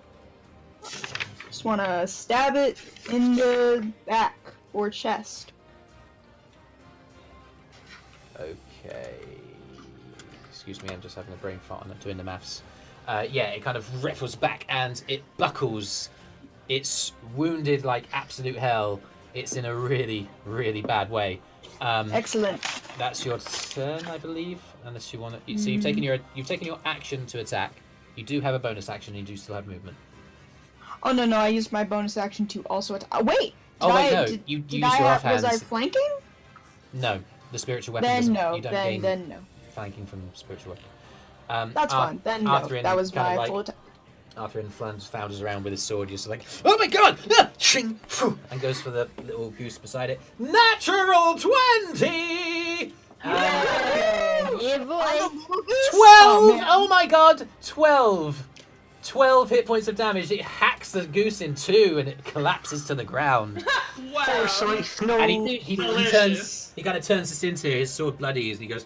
Just wanna stab it in the back or chest. Okay. Excuse me, I'm just having a brain fart on doing the maths. Yeah, it kind of ripples back and it buckles. It's wounded like absolute hell. It's in a really, really bad way. Excellent. That's your turn, I believe. Unless you want to. So you've taken your action to attack. You do have a bonus action. And you do still have movement. Oh no, I used my bonus action to also attack. Wait! Oh wait, no. Did, You did use I your have, was I offhands. flanking? No, the spiritual weapon Then doesn't. no, You don't gain then no. flanking from spiritual weapon. That's fine. Then no. Arthur That was kinda my like, full attack. Arthur flounders around with his sword, just like, oh my god! Ah! Shing! Phew! And goes for the little goose beside it. Natural 20! Yeah, boy. 12! Oh, man. Oh my god! 12! 12 hit points of damage. It hacks the goose in two, and it collapses to the ground. Wow. Forsyth, no. And he Delicious. kind of turns to Sintyrr, his sword bloodies, and he goes,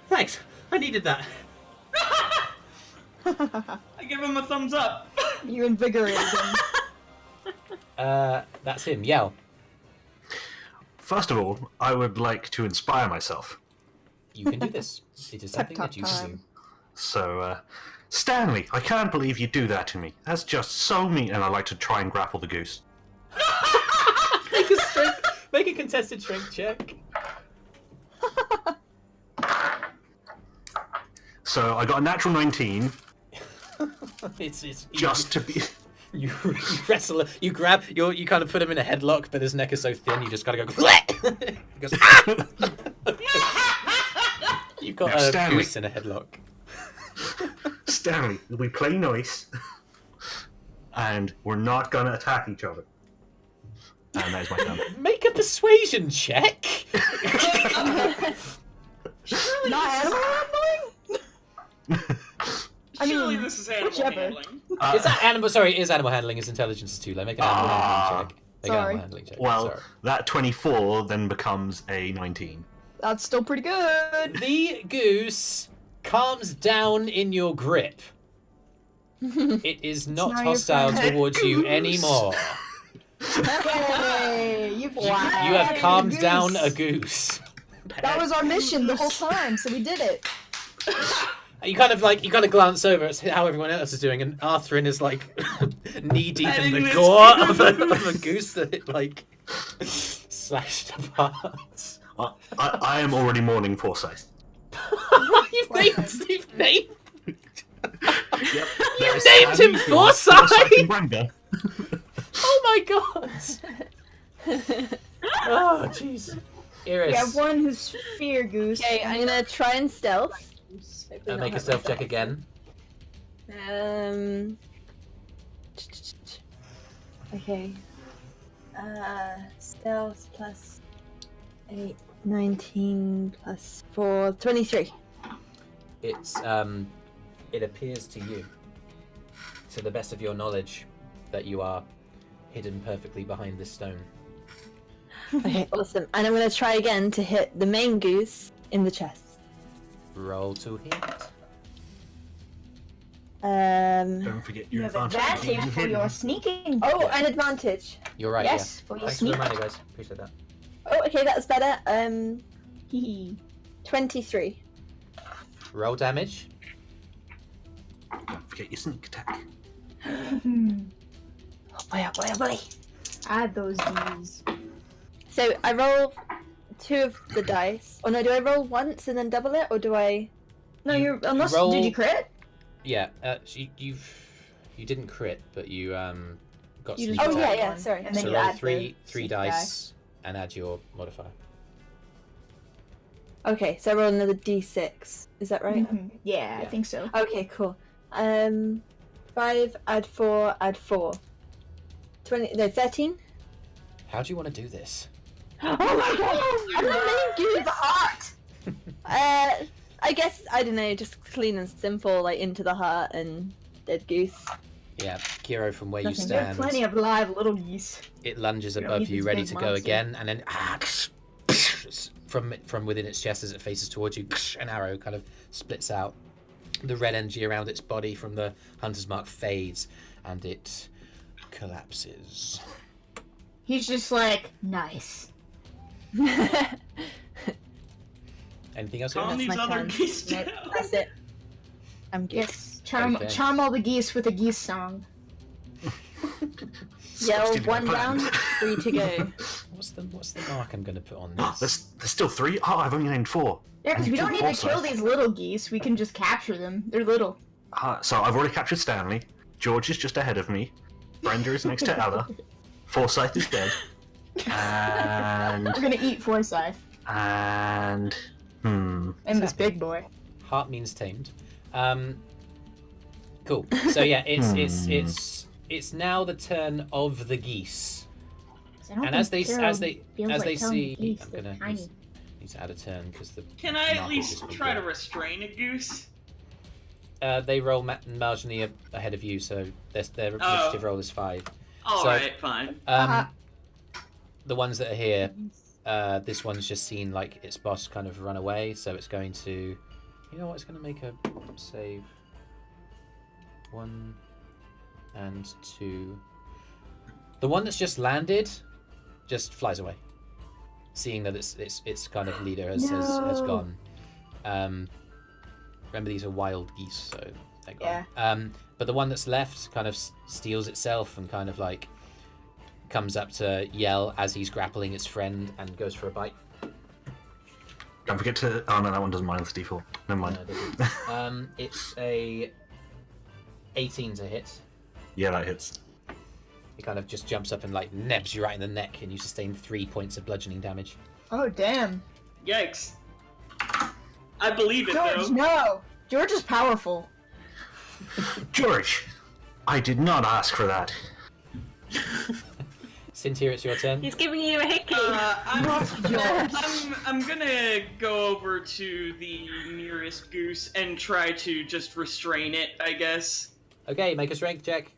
"Thanks, I needed that." I give him a thumbs up. You invigorated him. That's him. Yell. First of all, I would like to inspire myself. You can do this. It is something that you can do. time. So, Stanley, I can't believe you do that to me. That's just so mean. And I'd like to try and grapple the goose. Make a contested strength check. So I got a natural 19, It's just to be... you wrestle. You grab. You kind of put him in a headlock, but his neck is so thin. You just gotta go. He goes, "Ah!" You've got Now, a Stanley. goose in a headlock. Stanley, we play nice, and we're not gonna attack each other. And there's my turn. Make a persuasion check. Not animal handling? I Surely mean, this is animal whichever. handling. Is that animal? Sorry, it is animal handling. His intelligence is 2. Like, make an animal handling check. Make an Sorry. animal handling check. Well, Sorry. that 24 then becomes a 19. That's still pretty good. The goose calms down in your grip. It is not now your hostile friend. towards you anymore. Hey, you You have calmed down a goose. That was our mission the whole time, so we did it. You kind of glance over at how everyone else is doing, and Arthurine is like knee deep in Petting the this gore of a goose that it like slashed apart. I am already mourning Forsyth. You've named Yep. You named him Forsyth! and Brenda. Oh my god! Oh jeez. Eirys, We have one who's fear goose. Okay, I'm gonna try and stealth. make a stealth check again. Okay. Stealth plus 8, 19 plus 4, 23. It's it appears to you, to the best of your knowledge, that you are hidden perfectly behind this stone. Okay, awesome. And I'm gonna try again to hit the main goose in the chest. Roll to hit. Don't forget You your have advantage. advantage for your sneaking. Oh, an advantage. You're right. Yes, Yeah. for your Thanks for the sneak. reminder, guys. Appreciate that. Oh, okay, that's better. Hee 23. Roll damage. Don't forget your sneak attack. hee. Oh boy, oh boy, oh boy. Add those D's. So I roll 2 of the dice. Oh no, do I roll once and then double it, or do I? No, You- you're unless roll- did you crit? Yeah. You didn't crit, but you got You sneak just Oh attack. yeah, yeah. Sorry. And then So you roll add three the three sneak dice and add your modifier. Okay, so I roll another d6. Is that right? Mhm. Yeah, I Yeah. think so. Okay, cool. 5 add 4 add 4. 20. No, 13. How do you want to do this? Oh my god! I'm the main goose. Hot. I guess I don't know, just clean and simple, like into the heart and dead goose. Yeah, Kyro, from where you Nothing. There are stand, plenty of live little geese. it lunges We don't above need you, these ready big to go monsters. again, and then from within its chest as it faces towards you, an arrow kind of splits out. The red energy around its body from the hunter's mark fades, and it collapses. He's just like nice. Anything else? Calm Eirys? these my other turn. geese down. That's it. I'm good. Yes, charm Okay. charm all the geese with a geese song. Yell Stealing my 1 plan. down, 3 to go. What's the mark I'm going to put on Oh, this? there's still 3? Oh, I've only named 4. Yeah, because we don't need to Also- kill these little geese. We can just capture them. They're little. So I've already captured Stanley. George is just ahead of me. Brenda is next to Ella. Forsyth is dead. And... We're gonna eat Forsyth And... and this big boy. Heart means tamed. Cool. So yeah, it's now the turn of the geese. And as they see, I'm gonna need to add a turn because the Can I at mark has least just been try to built. restrain a goose? They roll marginally ahead of you, so their initiative roll is 5. Alright, fine. The ones that are here, this one's just seen like its boss kind of run away, so it's going to... You know what? It's going to make a save. 1 and 2. The one that's just landed just flies away, seeing that its kind of leader has gone. Remember, these are wild geese, so they're gone. Yeah. But the one that's left kind of steals itself and kind of like comes up to yell as he's grappling its friend and goes for a bite. Don't forget to... Oh no, that one doesn't minus D4. Never mind. No, it's a 18 to hit. Yeah, that hits. He kind of just jumps up and like nebs you right in the neck, and you sustain 3 points of bludgeoning damage. Oh, damn. Yikes. I believe it, George, though. no! George is powerful. George, I did not ask for that. Sintyrr, it's your turn. He's giving you a hickey. I'm gonna go over to the nearest goose and try to just restrain it, I guess. Okay, make a strength check.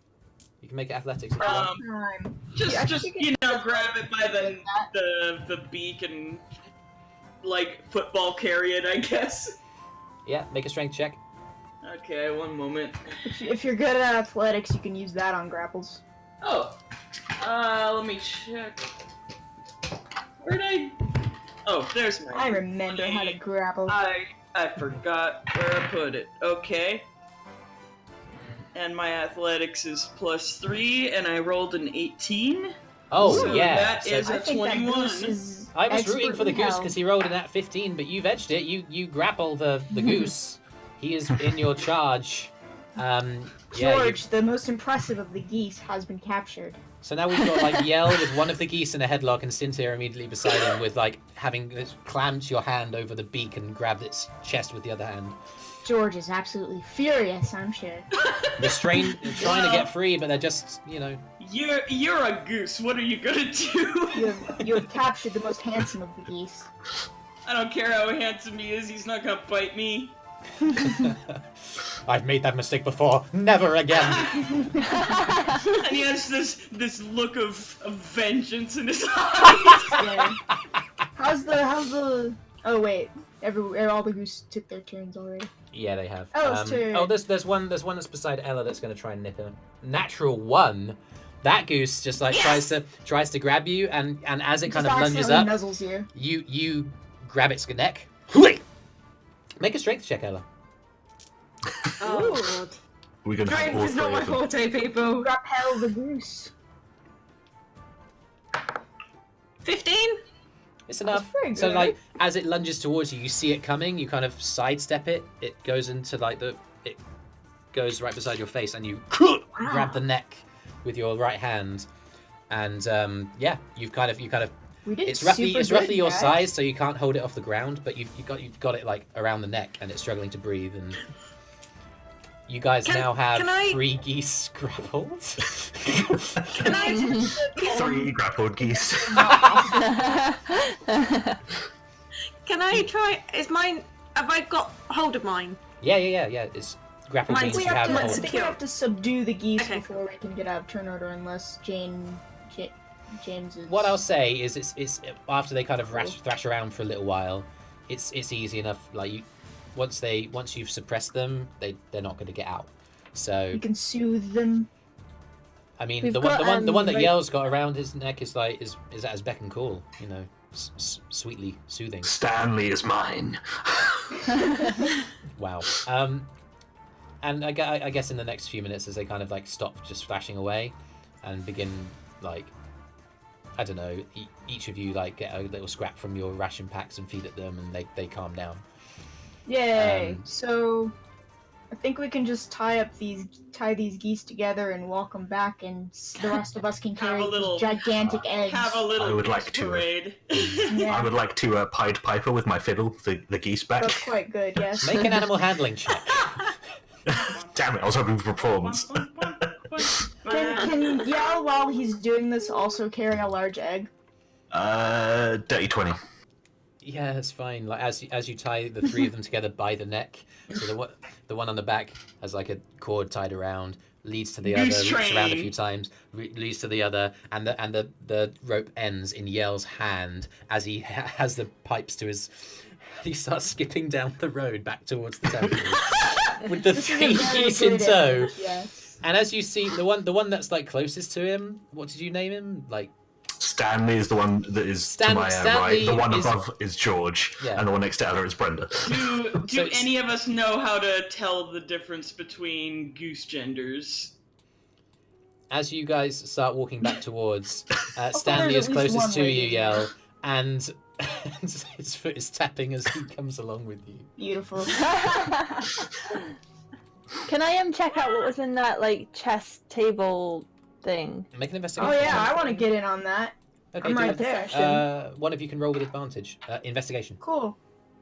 You can make it athletics if you want. Just you know, grab it by the beak and like football carry it, I guess. Yeah, make a strength check. Okay, one moment. If you're good at athletics, you can use that on grapples. Oh, let me check. Where'd I? Oh, there's my. I remember how to grapple. I forgot where I put it. Okay. And my athletics is +3, and I rolled an 18. Oh, so yeah. That is I a think 21. that goose is I was rooting for the goose expert because he rolled an at 15, but you've edged it. You grapple the goose. He is in your charge. George, the most impressive of the geese, has been captured. So now we've got like Yell with one of the geese in a headlock and Sintyrr immediately beside him with like having clamped your hand over the beak and grabbed its chest with the other hand. George is absolutely furious, I'm sure. They're trying to get free, but they're just, you know. You're a goose. What are you gonna do? You have captured the most handsome of the geese. I don't care how handsome he is. He's not gonna bite me. I've made that mistake before. Never again. And he has this look of vengeance in his eyes. Yeah. How's the? Oh wait, all the goose took their turns already. Yeah, they have. Ella's turn. Oh, there's one that's beside Ella that's going to try and nip him. Natural 1. That goose just like tries to grab you, and as it kind of lunges up, nuzzles you. You grab its neck. Make a strength check, Ella. Oh, God. We're gonna have all Strength is not three my of them. forte, people. Rappel the goose. 15? It's enough. pretty So good. like as it lunges towards you, you see it coming. You kind of sidestep it. It goes into like it goes right beside your face, and you grab the neck with your right hand, and yeah, you've kind of. We did It's roughly super good, your guys. size, so you can't hold it off the ground, but you've got it like around the neck, and it's struggling to breathe. And you guys now have can I- 3 geese grappled. Can I... 3 grappled geese. Can I try... Is mine... Have I got hold of mine? Yeah. It's grappled Mine's means We you have, have to, hold. we have to subdue the geese Okay. before we can get out of turn order, unless James is. What I'll say is, it's after they kind of thrash around for a little while, it's easy enough. Like once you've suppressed them, they're not going to get out. So We can soothe them. I mean, We've the got, one that like- Yell's got around his neck is at his beck and call, you know, sweetly soothing. Stanley is mine. Wow. And I guess in the next few minutes, as they kind of like stop just flashing away, and begin like, I don't know, each of you like get a little scrap from your ration packs and feed it them, and they calm down. Yay! So, I think we can just tie these geese together and walk them back, and the rest of us can Have carry a little- these gigantic eggs. Have a little I would goose like to. parade. Yeah, I would like to Pied Piper with my fiddle, the geese back. that's quite good. Yes. Make an animal handling check. Damn it, I was hoping for performance. Can Yell, while he's doing this, also carry a large egg? Dirty 20. Yeah, it's fine. Like as you tie the three of them together by the neck, so the one on the back has like a cord tied around, leads to the other, Goose loops around a train. few times, leads to the other, and the rope ends in Yell's hand as he has the pipes to his. He starts skipping down the road back towards the temple with the three geese in tow. Yes. And as you see, the one that's like closest to him, what did you name him? Like. Stanley is the one that is to my right. The one above is George, and the one next to Ella is Brenda. Do any of us know how to tell the difference between goose genders? As you guys start walking back towards, Stanley is closest to you, Yell, and his foot is tapping as he comes along with you. Beautiful. Can I check out what was in that like chess table thing? Make an investigation. Oh yeah, I want to get in on that. Okay, I'm do right it. there. One of you can roll with advantage. Investigation. Cool.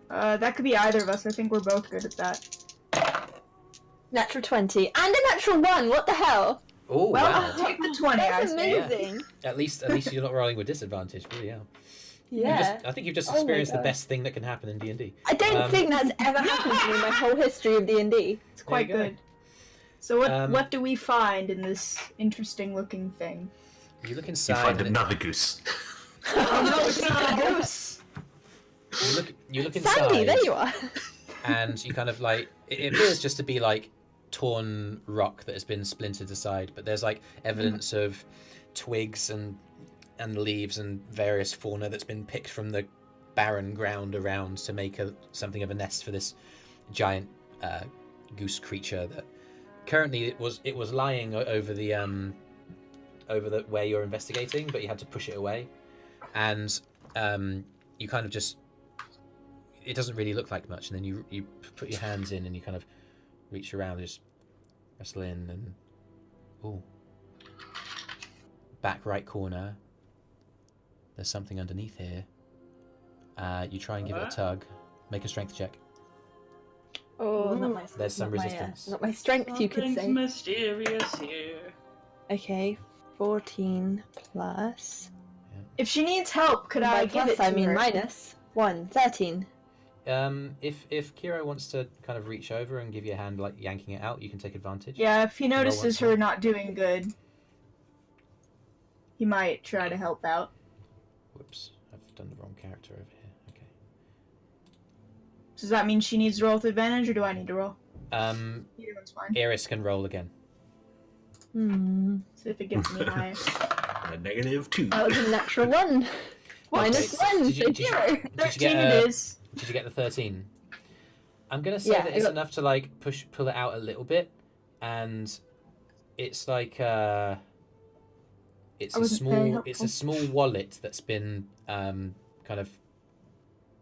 That could be either of us. I think we're both good at that. Natural 20 and a natural 1. What the hell? Oh Well, wow! take the 20. That's I say. amazing. At least you're not rolling with disadvantage. Really, yeah. Yeah. I think you've just Oh my experienced the God. best thing that can happen in D&D. I don't think that's ever happened to me in my whole history of D&D. It's quite There you go. good. So what do we find in this interesting looking thing? You look You inside. find and another goose. Oh no, it's not a goose. you look inside. Sandy, there you are. And you kind of like it appears just to be like torn rock that has been splintered aside, but there's like evidence of twigs and leaves and various fauna that's been picked from the barren ground around to make something of a nest for this giant goose creature that currently it was lying over the where you're investigating, but you had to push it away, and you kind of just it doesn't really look like much, and then you put your hands in and you kind of reach around, just wrestle in, and ooh, back right corner. There's something underneath here. You try and give it a tug. Make a strength check. Oh, not my. There's some not my, resistance. not my strength, you could Something's say. mysterious here. Okay, 14 plus. If she needs help, could I By give plus, it to I mean her? minus 1, 13. If Kyro wants to kind of reach over and give you a hand, like yanking it out, you can take advantage. Yeah, if he Roll notices one her not doing good, he might try to help out. Whoops, I've done the wrong character over here. Okay. Does that mean she needs to roll with advantage, or do I need to roll? Either one's fine. Eirys can roll again. See if it gives me higher. A -2. That was a natural 1. Minus Okay. 1, Did you- so did you- 0. Did you 13 get it is. Did you get the 13? I'm gonna say Yeah, that I it's got- enough to like pull it out a little bit, and it's like it's I a wasn't very small helpful. wallet that's been kind of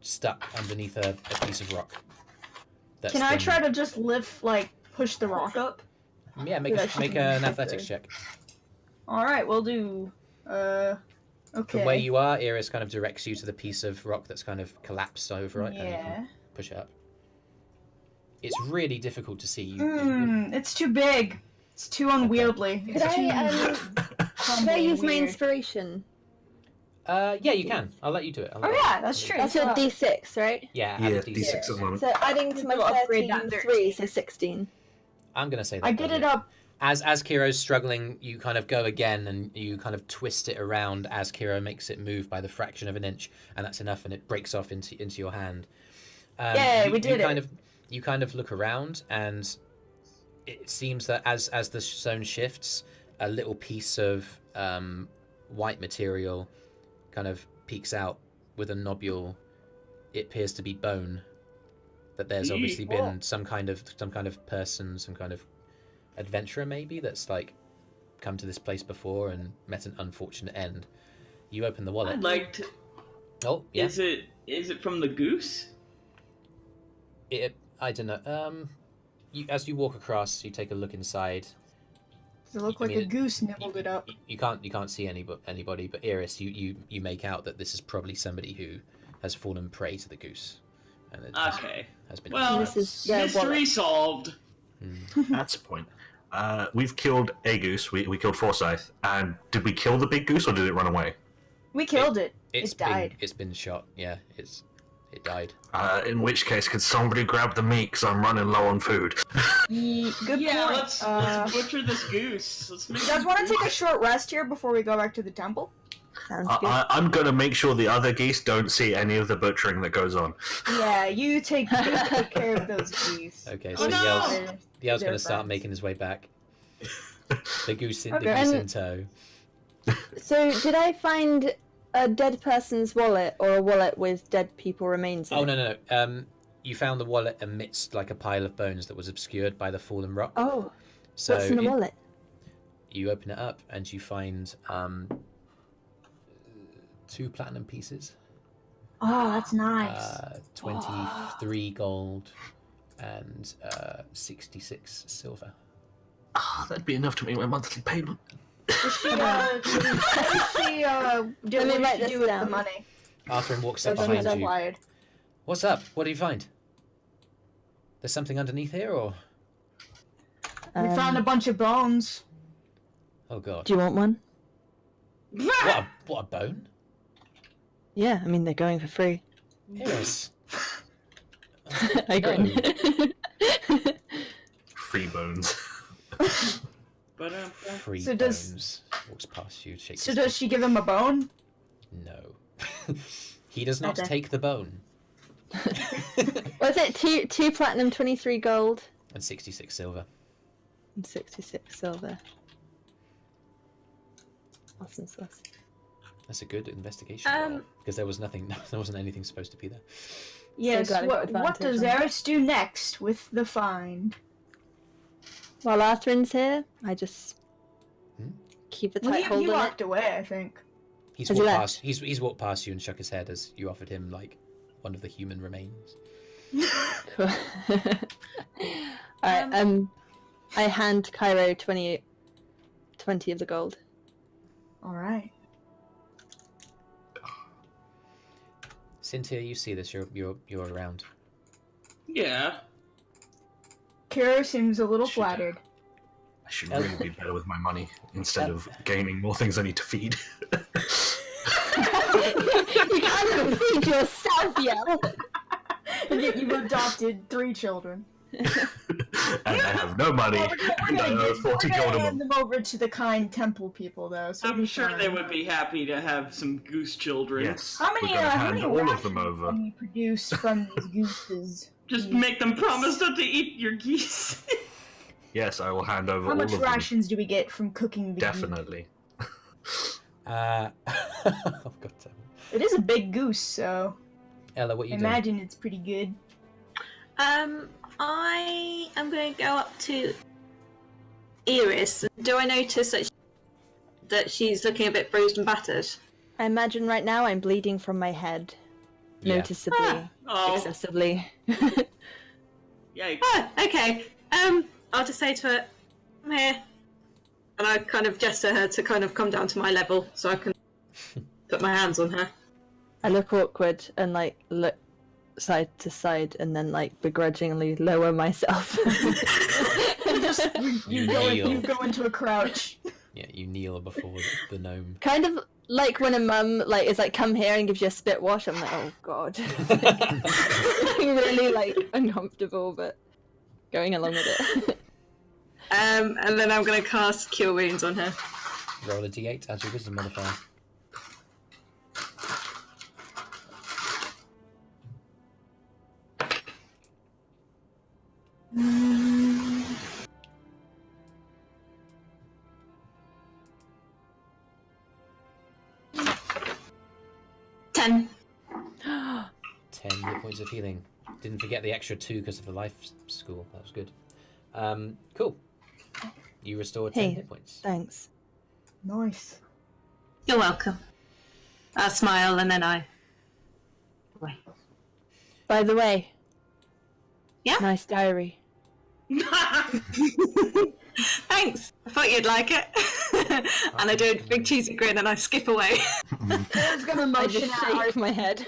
stuck underneath a piece of rock. That's Can I been- try to just lift, like, push the rock up? Yeah, make Dude, I should make do an that athletics there. check. Alright, we'll do. Okay. From where you are, Eirys kind of directs you to the piece of rock that's kind of collapsed over it, and you Yeah. can push it up. It's really difficult to see. You It's too big. It's too unwieldy. Could It's too I use my weird. inspiration? Yeah, you can. I'll let you do it. Oh yeah, that's true. That's a D6, right? Yeah, add Yeah, a D6 at the moment. So adding to my We'll upgrade 13, that 3, so 16. I'm gonna say that. I get does it up. As Kyro's struggling, you kind of go again and you kind of twist it around as Kyro makes it move by the fraction of an inch, and that's enough, and it breaks off into your hand. Yay, we did it. You kind of look around, and it seems that as the zone shifts, a little piece of white material kind of peeks out with a nobule. It appears to be bone. That there's obviously been some kind of person, some kind of adventurer maybe that's like come to this place before and met an unfortunate end. You open the wallet. I'd like to. Oh, yeah. Is it from the goose? I don't know. As you walk across, you take a look inside. Does it look I like mean, a goose nibbled it up? You can't see anybody, but Eirys, you make out that this is probably somebody who has fallen prey to the goose, and it Okay. has been. Well, This is- yeah, mystery wallet. solved. That's the point. We've killed a goose. We killed Forsyth. And did we kill the big goose or did it run away? We killed it. It's It died. It's been shot. Yeah, it's. It died. In which case, could somebody grab the meat? Because I'm running low on food. Good Yeah, point. let's butcher this goose. Let's make You guys want to take a short rest here before we go back to the temple? Sounds good. I'm going to make sure the other geese don't see any of the butchering that goes on. Yeah, you take care of those geese. Okay, Oh, so no! Yell's They're going to start friends. making his way back. The goose in tow. So, did I find a dead person's wallet or a wallet with dead people remains in Oh, it? no. You found the wallet amidst like a pile of bones that was obscured by the fallen rock. Oh, So what's in the wallet? you open it up and you find 2 platinum pieces, Oh, that's nice. 23 gold, and 66 silver. That'd be enough to make my monthly payment. Does she, what does she do Let me write this with the down. money? Arthur walks So up she's behind you. acquired. What's up? What do you find? There's something underneath here, or? We found a bunch of bones. Oh god. Do you want one? What a bone? Yeah, I mean they're going for free. Yes. I grin. Free bones. But Free So does- bones. Walks past you, shakes So his does head. she give him a bone? No. He does not Okay. take the bone. Was it two platinum, 23 gold, And 66 silver. and 66 silver? Awesome sauce. That's a good investigation roll, because there was nothing. There wasn't anything supposed to be there. Yes. glad I got What does advantage on Eirys do next with the find? While Arthur's here, I just keep a Well, tight he hold on walked away, I think. He's Has he walked left? past. He's walked past you and shook his head as you offered him like one of the human remains. it. Cool. Alright, I hand Kyro 20 of the gold. All right. Sintyrr, you see this? You're around. yeah. Kyro seems a little Should, flattered. I should really be better with my money instead of gaining more things I need to feed. You can't even feed yourself yet! And yet you've adopted 3 children. And I have no money, and I owe 40 We're gold gonna a hand month. them over to the kind temple people, though. So I'm sure they would be happy to have some goose children. Yes, How many? we're gonna How hand many all of them rations over. can you produce from these gooses? Just make them promise not to eat your geese. Yes, I will hand over How all much of them. rations do we get from cooking the goose? Definitely. Oh god damn it. It is a big goose, so Ella, what I you doing? imagine it's pretty good. I am going to go up to Eirys. Do I notice that she's looking a bit bruised and battered? I imagine right now I'm bleeding from my head. Yeah. Noticeably. Oh, Excessively. yikes. Oh, okay. I'll just say to her, "Come here," and I kind of gesture her to kind of come down to my level so I can put my hands on her. I look awkward and like look side to side and then like begrudgingly lower myself. You You kneel. go into a crouch. Yeah, you kneel before the gnome. Kind of like when a mum like is like come here and gives you a spit wash. I'm like, oh god. Really like uncomfortable, but going along with it. And then I'm going to cast Cure Wounds on her. Roll a d8 as your wisdom modifier. Ten. 10 hit points of healing. Didn't forget the extra 2 because of the life school. That was good. Cool. You restored 10 Hey. hit points. Thanks. Nice. You're welcome. I smile and then I. Wait. By the way. Yeah? Nice diary. Thanks. I thought you'd like it. And I do a big cheesy grin and I skip away. Kyro's gonna I motion just at shake Arthur. my head.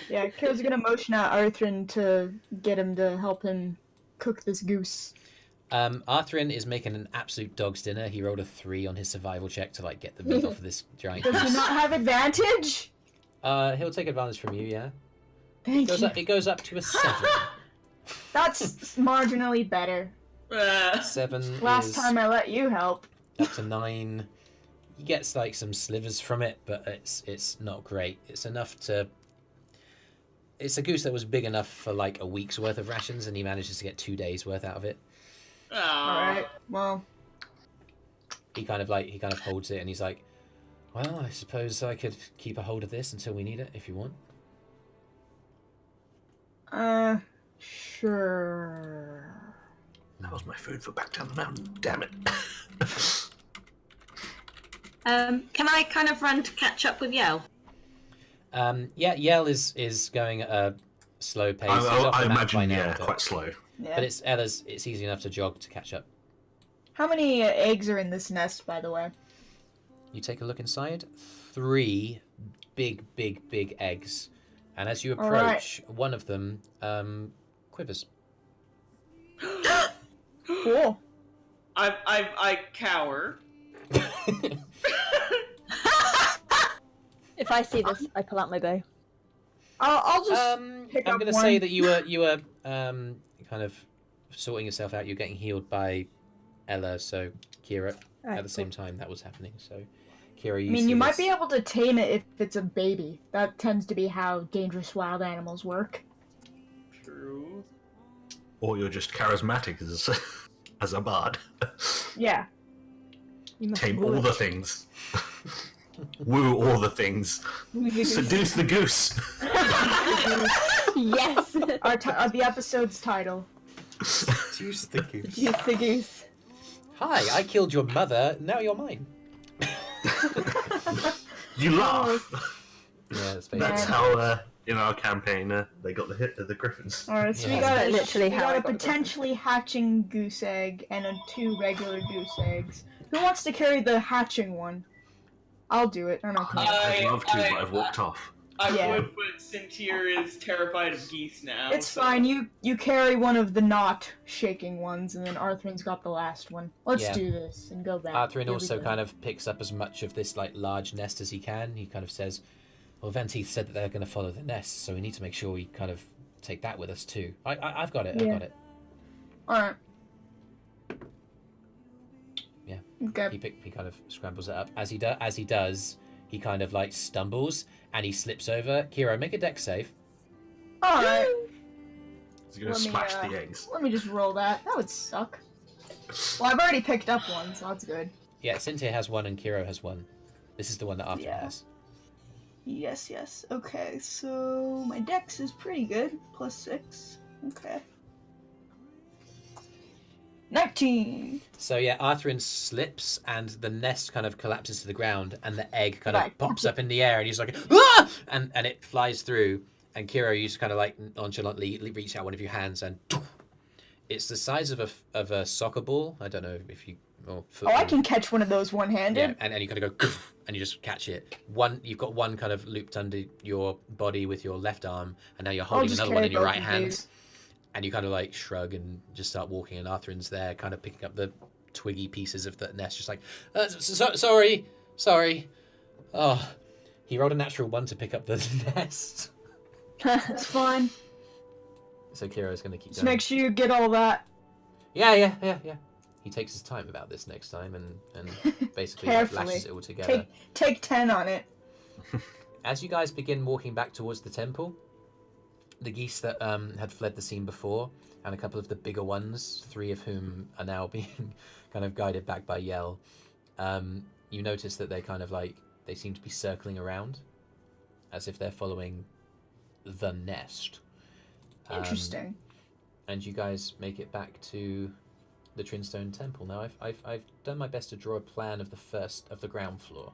Yeah, Kyro's gonna motion at Arthur to get him to help him cook this goose. Arthrin is making an absolute dog's dinner. He rolled a 3 on his survival check to like get the meat off of this giant Does he goose. not have advantage? He'll take advantage from you, yeah. Thank you. It goes up to a 7. That's marginally better. 7 Last is time I let you help. up to 9. He gets like some slivers from it, but it's not great. It's enough to. It's a goose that was big enough for like a week's worth of rations, and he manages to get 2 days worth out of it. Alright, well. He kind of holds it, and he's like, "Well, I suppose I could keep a hold of this until we need it, if you want." Sure. That was my food for back down the mountain. Damn it. Can I kind of run to catch up with Yell? Yeah, Yell is going at a slow pace. He's off I the map imagine, by now, yeah, but, quite slow. Yeah. but it's easy enough to jog to catch up. How many eggs are in this nest, by the way? You take a look inside. 3 big eggs, and as you approach, one of them quivers. Cool. I cower. If I see this, I pull out my bow. I'll just pick I'm up going to one. say that you were kind of sorting yourself out. You're getting healed by Ella, so Kira Alright, at the same time that was happening. So Kira, I mean, you might be able to tame it if it's a baby. That tends to be how dangerous wild animals work. True. Or you're just charismatic as a bard. Yeah. You must Tame woo all it. the things. Woo all the things. Seduce the goose. Yes! The episode's title. Use the goose. Use the goose. Hi, I killed your mother. Now you're mine. You laugh. Yeah, that's basically. That's how in our campaign they got the hit of the griffins. Alright, so Yeah. we got That's literally how I a got the potentially hatching goose egg and 2 regular goose eggs. Who wants to carry the hatching one? I'll do it. I'm not gonna. I'd love to, but I've walked off. I Yeah. would, but Sintyrr is terrified of geese now. It's so- fine. You carry one of the not shaking ones, and then Arthur's got the last one. Let's Yeah. do this and go back. Arthur Here we also go. kind of picks up as much of this like large nest as he can. He kind of says, "Well, Venteith said that they're going to follow the nest, so we need to make sure we kind of take that with us too." I've got it. I've Yeah. got it. All right. Yeah. Okay. He kind of scrambles it up. As he does, he kind of like stumbles and he slips over. Kiro, make a dex save. All right. He's gonna Let me, smash the eggs. Let me just roll that. That would suck. Well, I've already picked up one, so that's good. Yeah, Sintyrr has 1 and Kiro has 1. This is the one that Arthur Yeah. has. Yes, yes. Okay, so my dex is pretty good. +6. Okay. 19. So yeah, Arthur slips and the nest kind of collapses to the ground and the egg kind of Right. pops up in the air and he's like, "Ah!" and it flies through. And Kiro, you just kind of like nonchalantly reach out one of your hands and it's the size of a soccer ball. I don't know if you or Oh, football. I can catch one of those one-handed. Yeah, and you kind of go and you just catch it. You've got one kind of looped under your body with your left arm, and now you're I'll holding just another one carry in your both right of hand. these. And you kind of like shrug and just start walking, and Arthur's there, kind of picking up the twiggy pieces of the nest, just like, sorry. Oh, he rolled a natural 1 to pick up the nest. It's fine. So Kiro's going to keep Just going. make sure you get all that. Yeah. He takes his time about this next time and basically like, Carefully. lashes it all together. Take 10 on it. As you guys begin walking back towards the temple, the geese that had fled the scene before, and a couple of the bigger ones, 3 of whom are now being kind of guided back by Yell, you notice that they kind of like, they seem to be circling around, as if they're following the nest. Interesting. And you guys make it back to the Trinstone Temple. Now, I've done my best to draw a plan of the ground floor.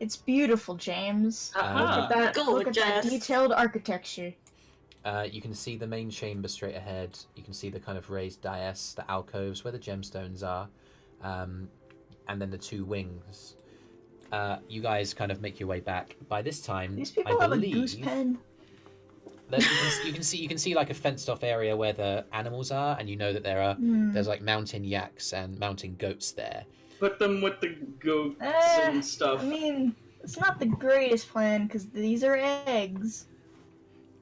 It's beautiful, James. Uh-huh. Look at that Gorgeous. detailed architecture. You can see the main chamber straight ahead. You can see the kind of raised dais, the alcoves where the gemstones are, and then the 2 wings. You guys kind of make your way back. By this time, These people I have believe a goose pen. that you can see like a fenced off area where the animals are, and you know that there's like mountain yaks and mountain goats there. Put them with the goats Eh, and stuff. I mean, it's not the greatest plan because these are eggs.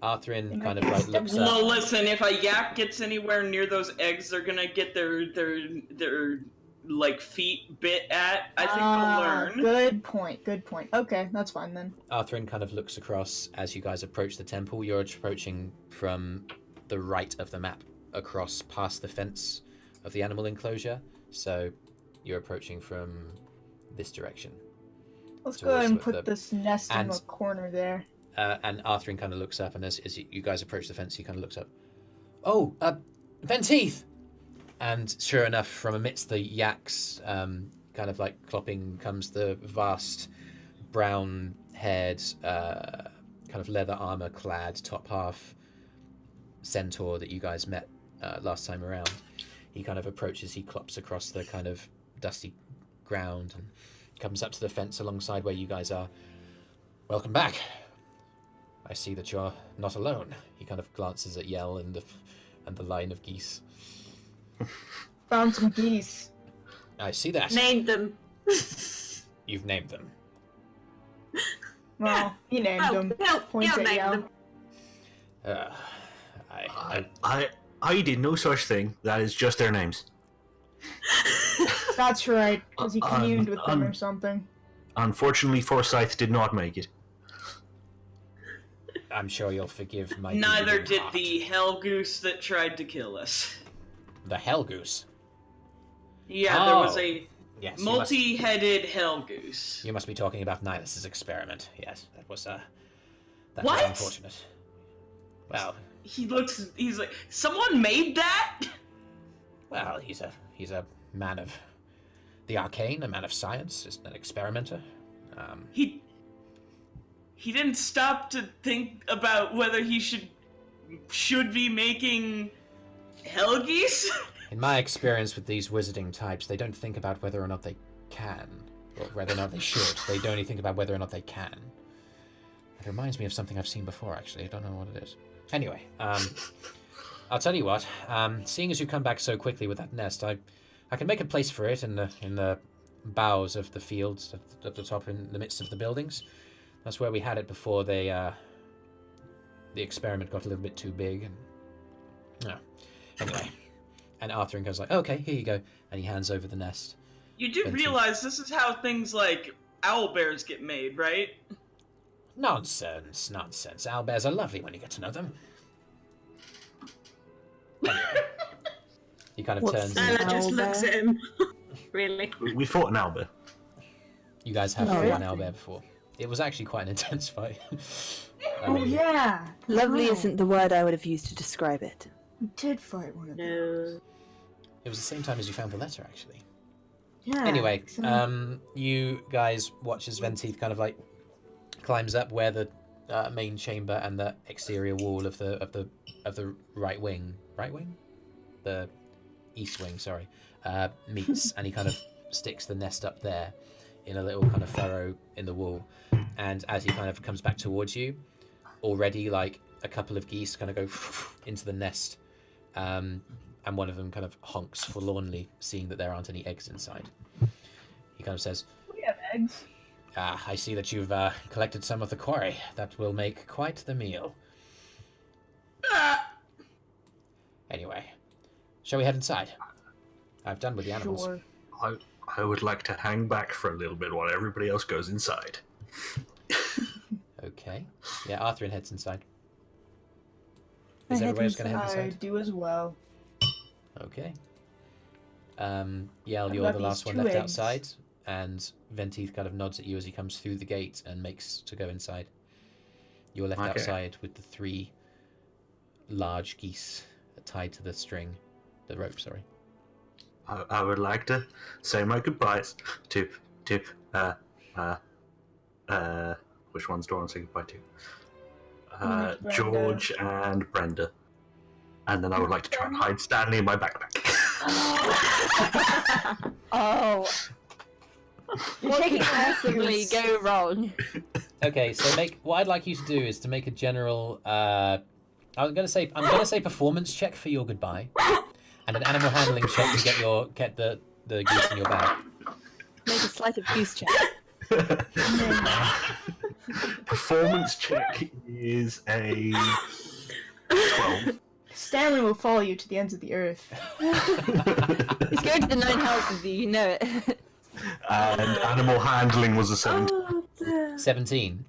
Arthrin kind of like looks up. Well, listen, if a yak gets anywhere near those eggs, they're gonna get their like feet bit at. I think they'll learn. Good point. Good point. Okay, that's fine then. Arthrin kind of looks across as you guys approach the temple. You're approaching from the right of the map, across past the fence of the animal enclosure. So you're approaching from this direction. Let's go ahead and put this nest in the corner there. And Arthrin kind of looks up, and as you guys approach the fence, he kind of looks up. Oh, Venteeth! And sure enough, from amidst the yaks, kind of like clopping, comes the vast, brown-haired, kind of leather armor-clad top half centaur that you guys met last time around. He kind of approaches, he clops across the kind of dusty ground and comes up to the fence alongside where you guys are. Welcome back. I see that you're not alone. He kind of glances at Yell and the line of geese. Found some geese. I see that. Named them. You've named them. Well, he named them. Points at Yell. I did no such thing. That is just their names. That's right, because he communed with them or something. Unfortunately, Forsyth did not make it. I'm sure you'll forgive my... Neither did the hell goose that tried to kill us. The hell goose? Yeah, there was a yes, multi-headed hell goose. You must be talking about Nihilus' experiment. Yes, that was What? was unfortunate. Well... He's like, someone made that? Well, he's a man of the arcane, a man of science, just an experimenter. He didn't stop to think about whether he should be making hell geese? In my experience with these wizarding types, they don't think about whether or not they can, or whether or not they should. They only think about whether or not they can. It reminds me of something I've seen before, actually. I don't know what it is. Anyway, I'll tell you what. Seeing as you come back so quickly with that nest, I can make a place for it in the boughs of the fields at the top, in the midst of the buildings. That's where we had it before the experiment got a little bit too big. And anyway, and Arthur goes like, "Okay, here you go," and he hands over the nest. You do realize this is how things like owlbears get made, right? Nonsense. Owlbears are lovely when you get to know them. Anyway, he kind of turns. Ella just looks at him. Really? We fought an owlbear. You guys have fought an owlbear before. It was actually quite an intense fight. Yeah. Lovely isn't the word I would have used to describe it. We did fight one of them. No. It was the same time as you found the letter, actually. Yeah. Anyway, you guys watch as Venteeth kind of like climbs up where the main chamber and the exterior wall of the right wing, the east wing, sorry, meets, and he kind of sticks the nest up there in a little kind of furrow in the wall. And as he kind of comes back towards you, already like a couple of geese kind of go into the nest, and one of them kind of honks forlornly, seeing that there aren't any eggs inside. He kind of says, We have eggs. I see that you've collected some of the quarry. That will make quite the meal. Anyway, shall we head inside? I've done with the animals. Sure. I would like to hang back for a little bit while everybody else goes inside. Okay. Yeah, Arthur heads inside. Is everybody else going to head I inside? do as well. Okay. Yell, I've you're got the these last one 2 left eggs. outside, and Venteeth kind of nods at you as he comes through the gate and makes to go inside. You're left outside with the 3 large geese tied to the string, the rope, sorry. I would like to say my goodbyes to which ones do I want to say goodbye to? Brenda. George and Brenda. And then I would like to try and hide Stanley in my backpack. Oh. You're taking Possibly go wrong. Okay, so what I'd like you to do is to make a general. I'm gonna say performance check for your goodbye, and an animal handling check to get the goose in your bag. Make a sleight of goose check. Performance check is a 12. Stanley will follow you to the ends of the earth. He's going to the 9 houses, you know it. And animal handling was a 7. 17.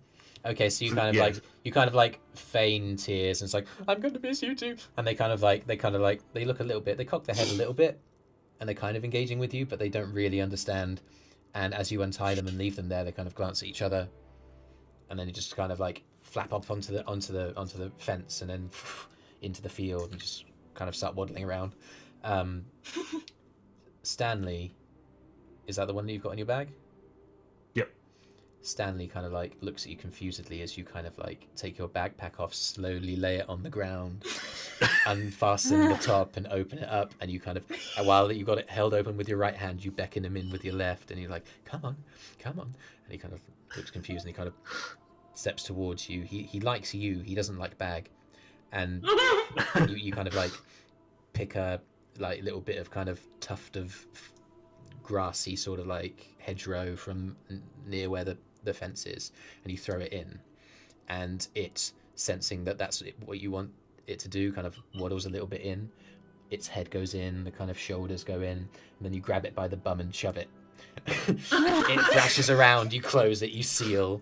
Okay, so you kind of like feign tears, and it's like, I'm going to miss you too. And they look a little bit, they cock their head a little bit, and they're kind of engaging with you, but they don't really understand. And as you untie them and leave them there, they kind of glance at each other, and then you just kind of like flap up onto the fence, and then into the field, and just kind of start waddling around. Stanley, is that the one that you've got in your bag? Yep. Stanley kind of like looks at you confusedly as you kind of like take your backpack off, slowly lay it on the ground, unfasten the top and open it up, and you kind of, while you got it held open with your right hand, you beckon him in with your left, and you're like, come on. And he kind of looks confused, and he kind of steps towards you. He likes you, he doesn't like bag. And you kind of like pick a like little bit of kind of tuft of grassy sort of like hedgerow from near where the fence is, and you throw it in, and it, sensing that that's what you want it to do, kind of waddles a little bit in. Its head goes in, the kind of shoulders go in, and then you grab it by the bum and shove it. It thrashes around, you close it, you seal.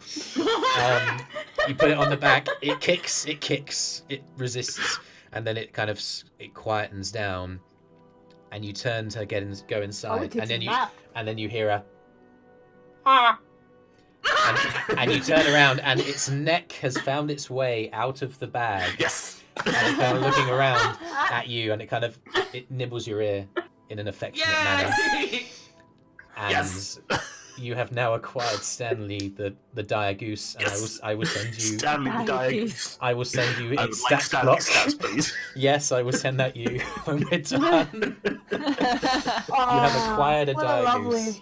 You put it on the back, it kicks, it resists, and then it kind of quietens down, and you turn to go inside, and then you hear a ah, and you turn around, and its neck has found its way out of the bag. Yes. And it's kind of looking around at you, and it nibbles your ear in an affectionate manner. And yes. You have now acquired Stanley the dire goose, and yes. I will send you Stanley the dire goose. I will send you its stats like block. Stats, please. Yes, I will send that you when we're done. You have acquired a dire goose.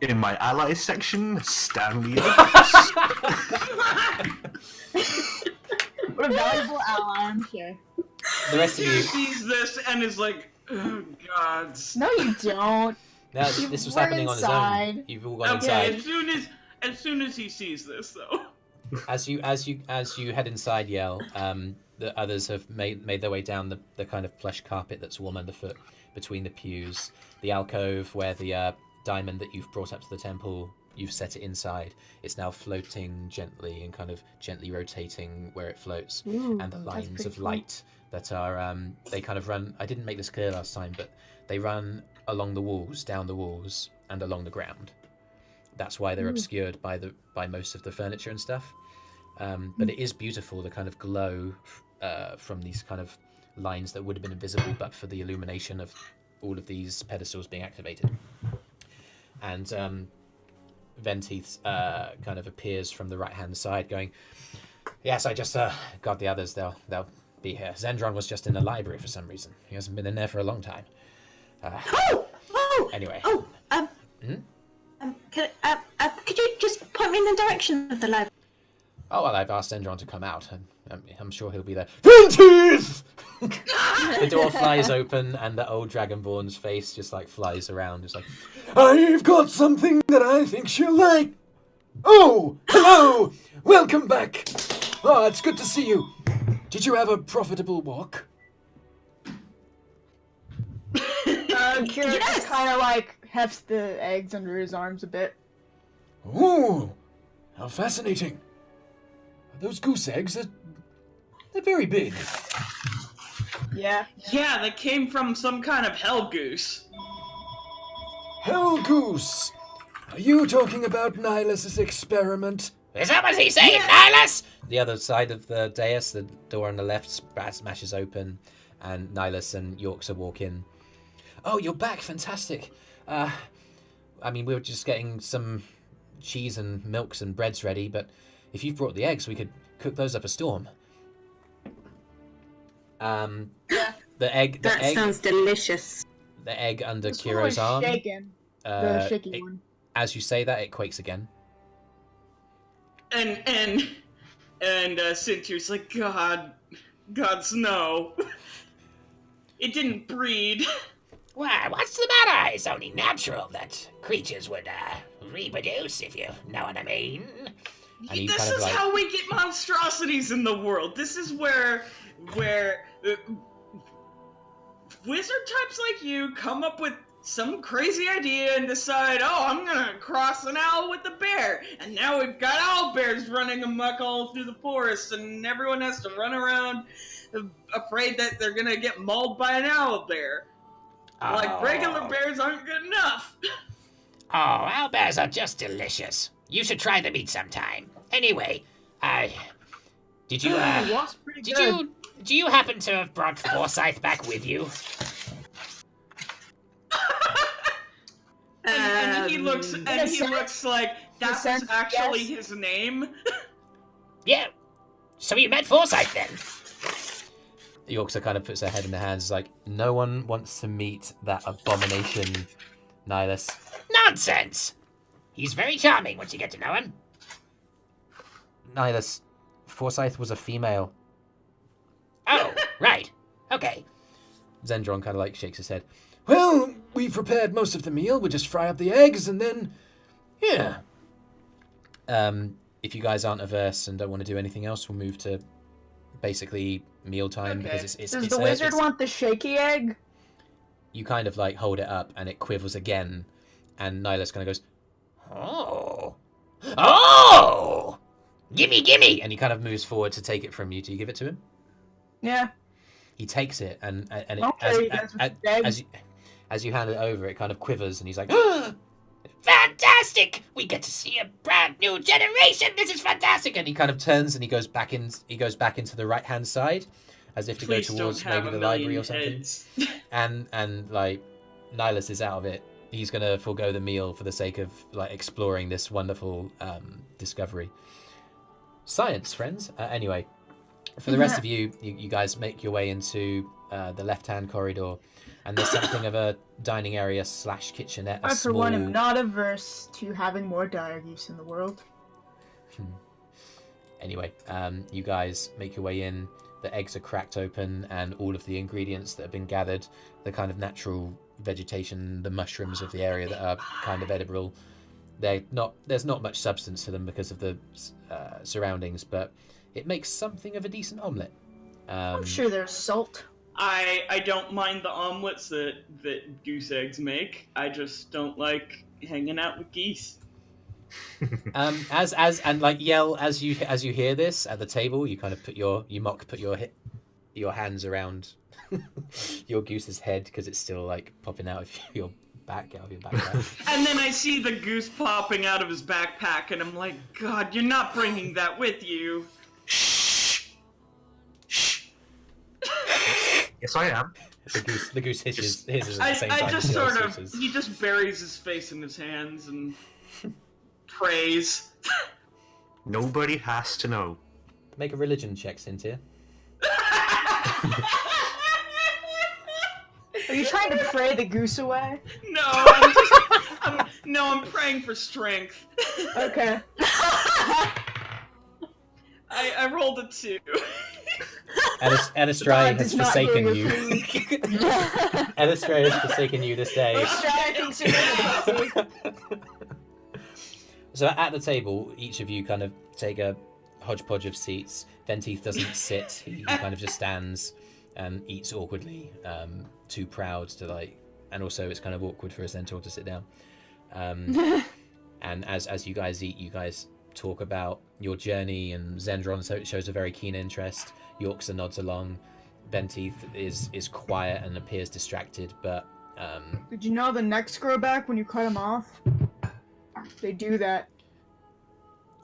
In my allies section, Stanley the goose. What a valuable ally, I'm sure. The rest of you sees this and is like, oh gods. No, you don't. Now, this was happening on his own. You've all gone inside. As soon as he sees this, though. As you head inside, Yell, the others have made their way down the kind of plush carpet that's warm underfoot between the pews, the alcove where the diamond that you've brought up to the temple, you've set it inside. It's now floating gently and kind of gently rotating where it floats. Ooh, and the lines of light that are they kind of run. I didn't make this clear last time, but they run along the walls, down the walls, and along the ground. That's why they're obscured by most of the furniture and stuff. But it is beautiful, the kind of glow from these kind of lines that would have been invisible but for the illumination of all of these pedestals being activated. And Venteith kind of appears from the right-hand side going, yes, I just got the others, they'll be here. Zendron was just in the library for some reason. He hasn't been in there for a long time. Anyway. Could you just point me in the direction of the library? Oh, well, I've asked Zendron to come out, and I'm sure he'll be there. Venteith! The door flies open, and the old Dragonborn's face just like flies around. It's like, I've got something that I think she'll like. Oh, hello! Welcome back. Oh, it's good to see you. Did you have a profitable walk? Curious kind of like hefts the eggs under his arms a bit. Ooh, how fascinating. Those goose eggs, they're very big. Yeah. Yeah, they came from some kind of hell goose. Hell goose? Are you talking about Nihilus' experiment? Is that what he's saying, Nihilus? The other side of the dais, the door on the left smashes open, and Nihilus and Yorksa walk in. Oh, you're back, fantastic. I mean, we were just getting some cheese and milks and breads ready, but if you've brought the eggs, we could cook those up a storm. The egg sounds delicious. The egg under This one Kyro's was arm. shaken. The shaky one. As you say that, it quakes again. And Sintyr's like, God's no. It didn't breed. Well, what's the matter? It's only natural that creatures would reproduce, if you know what I mean. And this is how we get monstrosities in the world. This is where wizard types like you come up with some crazy idea and decide, oh, I'm gonna cross an owl with a bear. And now we've got owl bears running amok all through the forest, and everyone has to run around afraid that they're gonna get mauled by an owl bear. Like, regular bears aren't good enough. Oh, owlbears are just delicious. You should try the meat sometime. Anyway, do you happen to have brought Forsyth back with you? And he looks like that was actually his name. Yeah. So you met Forsyth then? The Yorkshire kind of puts her head in her hands, like, no one wants to meet that abomination, Nihilus. Nonsense! He's very charming once you get to know him. Nihilus, Forsyth was a female. Oh, right. Okay. Zendron kind of like shakes his head. Well, we've prepared most of the meal. We'll just fry up the eggs and then, yeah. If you guys aren't averse and don't want to do anything else, we'll move to basically mealtime because it's. Does the wizard want the shaky egg? You kind of like hold it up and it quivers again, and Nihilus kind of goes, Oh! Gimme! and he kind of moves forward to take it from you. Do you give it to him? Yeah. He takes it and it, Okay, as you hand it over, it kind of quivers and he's like, Fantastic! We get to see a brand new generation. This is fantastic. and he kind of turns and he goes back into the right hand side, as if to Please go towards don't have maybe a the library or million something. heads. and like Nihilus is out of it. He's gonna forego the meal for the sake of like exploring this wonderful discovery. Science, friends. Anyway, for the rest of you guys make your way into the left-hand corridor, and there's something of a dining area / kitchenette. I, for one, am not averse to having more dire geese in the world. Anyway, you guys make your way in. The eggs are cracked open, and all of the ingredients that have been gathered, the kind of natural vegetation, the mushrooms of the area that are kind of edible. There's not much substance to them because of the surroundings, but it makes something of a decent omelette. I'm sure there's salt. I don't mind the omelets that goose eggs make. I just don't like hanging out with geese. And like yell as you hear this at the table, you kind of put your hands around your goose's head because it's still like popping out of your backpack. And then I see the goose popping out of his backpack, and I'm like, God, you're not bringing that with you. Shh. Yes, I am. The goose hisses at the same time. I just sort of, he just buries his face in his hands and prays. Nobody has to know. Make a religion check, Sintyrr. Are you trying to pray the goose away? No, I'm praying for strength. Okay. I rolled a 2. Edistrai has forsaken you. Edistrai has forsaken you this day. So at the table, each of you kind of take a hodgepodge of seats. Venteeth doesn't sit; he kind of just stands and eats awkwardly, too proud to like. And also, it's kind of awkward for a centaur to sit down. And as you guys eat, you guys talk about your journey, and Zendron shows a very keen interest. Yorkshire nods along. Venteeth is quiet and appears distracted, but Did you know the necks grow back when you cut them off? They do that.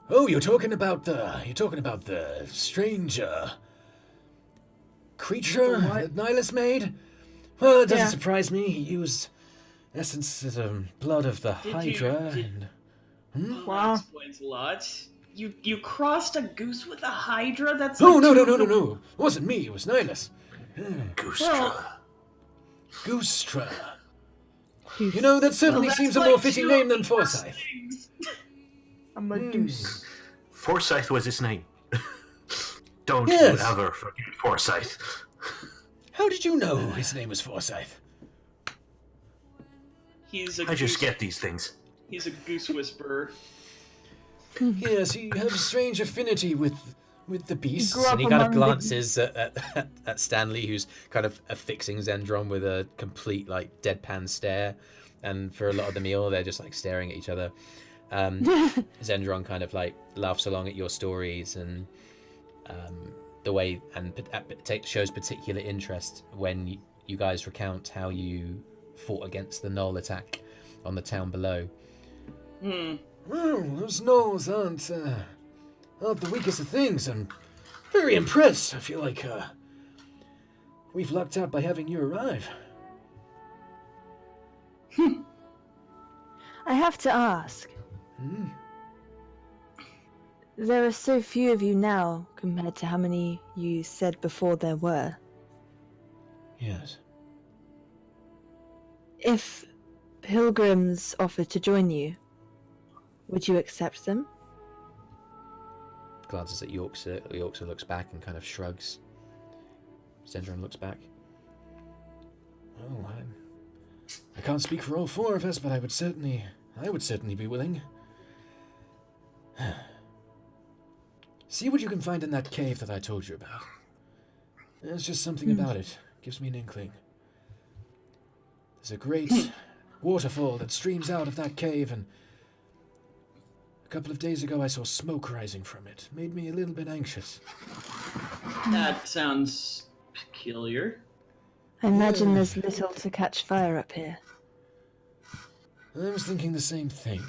Oh, you're talking about the strange creature that Nihilus made? Well, it doesn't surprise me. He used essence of blood of the Hydra. Wow. That explains a lot. You crossed a goose with a Hydra? That's Oh, like no. It wasn't me. It was Nihilus. Goostra. You know, that certainly seems a more fitting name than Forsyth. I'm a deuce. Forsyth was his name. Don't you ever forget Forsyth. How did you know his name was Forsyth? I just get these things. He's a goose whisperer. Yes, you have a strange affinity with the beasts. Grew up And he kind of among the- glances at Stanley, who's kind of affixing Zendron with a complete like deadpan stare. And for a lot of the meal, they're just like staring at each other. Zendron kind of like laughs along at your stories and the way, and shows particular interest when you guys recount how you fought against the Gnoll attack on the town below. Well, those gnolls aren't the weakest of things. I'm very impressed. I feel like we've lucked out by having you arrive. I have to ask. There are so few of you now compared to how many you said before there were. Yes. If pilgrims offered to join you, would you accept them? Glances at Yorkshire. Yorkshire looks back and kind of shrugs. Zendron looks back. Oh, I can't speak for all four of us, but I would certainly be willing. See what you can find in that cave that I told you about. There's just something about it. Gives me an inkling. There's a great waterfall that streams out of that cave, and a couple of days ago I saw smoke rising from it. Made me a little bit anxious. That sounds peculiar. I imagine there's little to catch fire up here. I was thinking the same thing.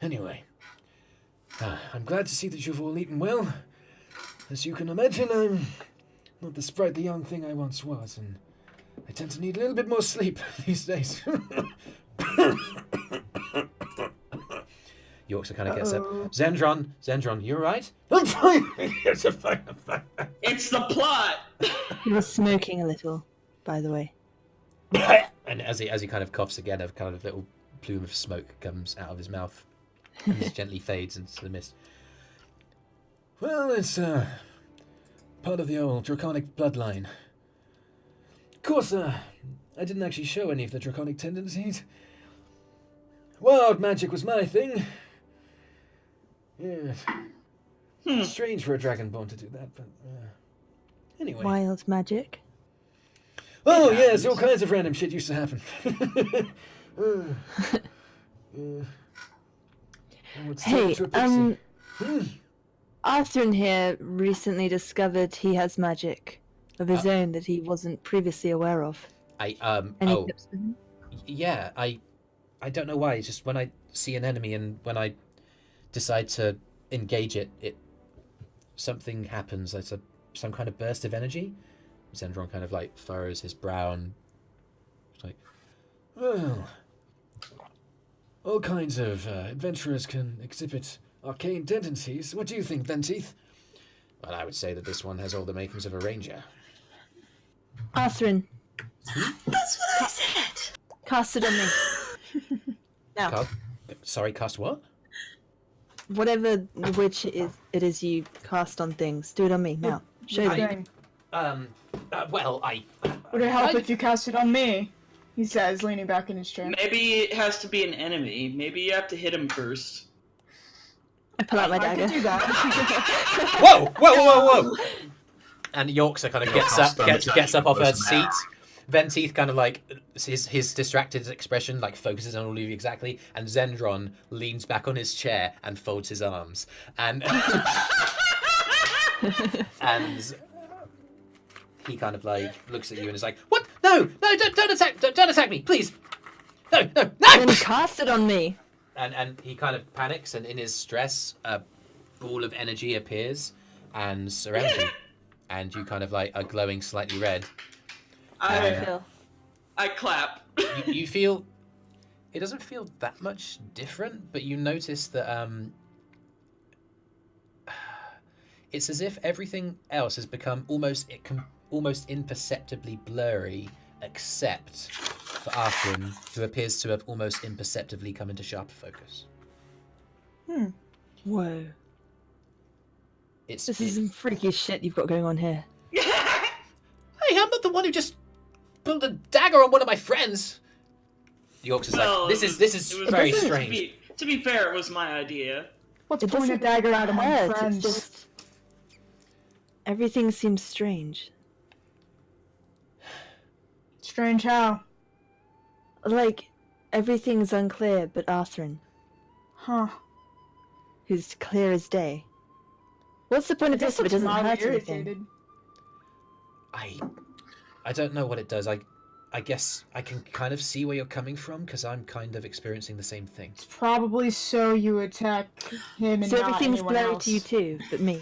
Anyway, I'm glad to see that you've all eaten well. As you can imagine, I'm not the sprightly young thing I once was, and I tend to need a little bit more sleep these days. Yorkshire kind of gets up. Zendron, you alright? I'm fine. Yes, I'm fine. It's the plot. He was smoking a little, by the way. And as he kind of coughs again, a kind of little plume of smoke comes out of his mouth and just gently fades into the mist. Well, it's part of the old draconic bloodline. Of course, I didn't actually show any of the draconic tendencies. Wild magic was my thing. Yes. Strange for a dragonborn to do that, but anyway. Wild magic? Oh, yes, all kinds of random shit used to happen. Hey, Arthur in here recently discovered he has magic of his own that he wasn't previously aware of. Any tips for him? Yeah, I don't know why. It's just when I see an enemy and when I decide to engage it, something happens. It's some kind of burst of energy. Zendron kind of like furrows his brow and it's like, well, all kinds of adventurers can exhibit arcane tendencies. What do you think, Venteeth? well, I would say that this one has all the makings of a ranger. Arthur, That's what I said. cast it on me. Now, Cast what? whatever witch it is you cast on things, do it on me now. Show me. Well, Would it help if you cast it on me? He says, leaning back in his chair. Maybe it has to be an enemy. Maybe you have to hit him first. I pull out my I dagger. could do that. Whoa! And Yorkshire kind of gets up off her seat. Venteeth kind of like his distracted expression like focuses on all of you exactly, and Zendron leans back on his chair and folds his arms, and and he kind of like looks at you and is like, "What? No! Don't attack me, please! No! Then cast it on me. And he kind of panics, and in his stress, a ball of energy appears and surrounds you, and you kind of like are glowing slightly red. I clap. You feel it doesn't feel that much different, but you notice that it's as if everything else has become almost imperceptibly blurry, except for Arthur, who appears to have almost imperceptibly come into sharper focus. Whoa. This is some freaky shit you've got going on here. Hey, I'm not the one who just pulled a dagger on one of my friends. York's is Well, like, this is very strange. To be fair, it was my idea. What's point a dagger out of my hurt, friends? it's just... Everything seems strange. Strange how? Like, everything's unclear but Arthrin, Huh. who's clear as day. What's the point of this if it doesn't hurt anything? I don't know what it does. I guess I can kind of see where you're coming from, because I'm kind of experiencing the same thing. It's probably so you attack him and So not everything's anyone blurry else. to you too, but me.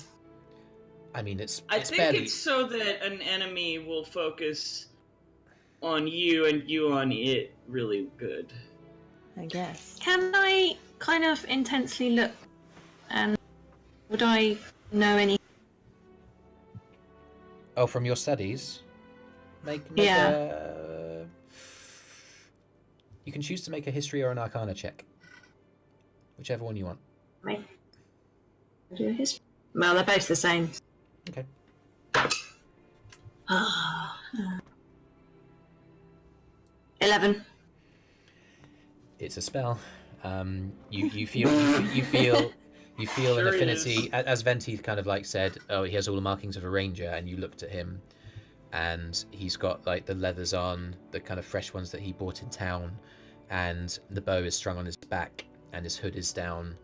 I mean, it's I think barely... it's so that an enemy will focus on you and you on it really good. I guess. Can I kind of intensely look, and would I know any? Oh, from your studies? Make Yeah. You can choose to make a history or an arcana check. Whichever one you want. Do his? Well, they're both the same. Okay. 11. It's a spell. You feel an Sure affinity, is. as Venti kind of like said. Oh, he has all the markings of a ranger, and you looked at him, and he's got like the leathers on, the kind of fresh ones that he bought in town, and the bow is strung on his back, and his hood is down.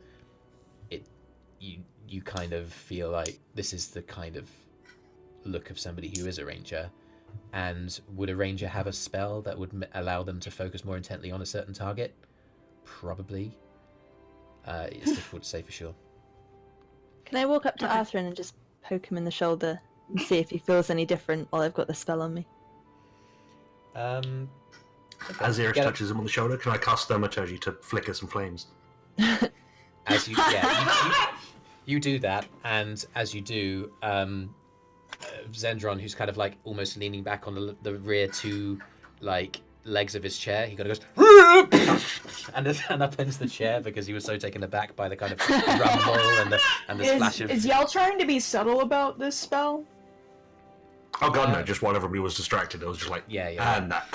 You kind of feel like this is the kind of look of somebody who is a ranger. And would a ranger have a spell that would allow them to focus more intently on a certain target? Probably. It's difficult to say for sure. Can I walk up to Arthrin and just poke him in the shoulder and see if he feels any different while I've got the spell on me? Okay. As Eirys Get touches him on the shoulder, can I cast Thaumaturgy to flicker some flames? As you, you do that, and as you do, Zendron, who's kind of like almost leaning back on the rear two like legs of his chair, he kind of goes and upends the chair because he was so taken aback by the kind of rumble and the splash of. Is y'all trying to be subtle about this spell? Oh god, no! Just while everybody was distracted, it was just like, Yeah. and that.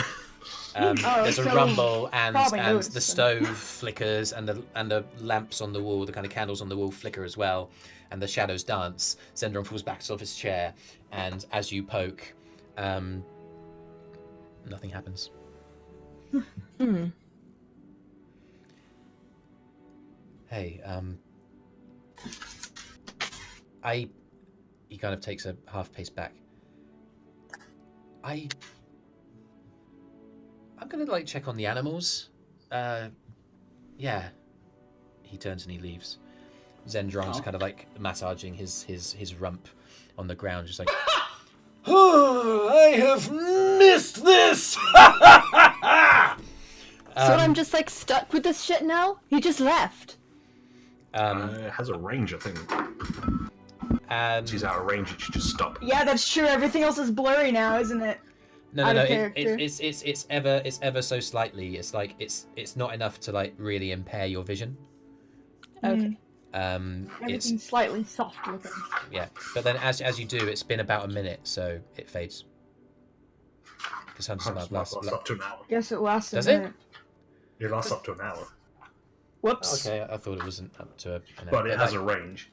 There's a so rumble, and probably the noticed them. stove flickers, and the lamps on the wall, the kind of candles on the wall flicker as well, and the shadows dance. Zendron falls back off his chair, and as you poke, nothing happens. Hey, he kind of takes a half pace back. I'm gonna like check on the animals. Yeah. He turns and he leaves. Zendron's kind of like massaging his rump on the ground, just like, Oh, I have missed this! So I'm just like stuck with this shit now? He just left. It has a range, I think. Once he's out of range, it should just stop. Yeah, that's true. Everything else is blurry now, isn't it? No. Out of It's character. it's ever so slightly. It's like it's not enough to like really impair your vision. Okay. Everything's It's slightly soft looking. yeah, but then as you do, it's been about a minute, so it fades. Because Hunter's Mark lasts. Lasts up to an hour. Guess it lasts Does a it? minute. It lasts up to an hour. Whoops. Okay, I thought it wasn't up to an hour. But it has a range.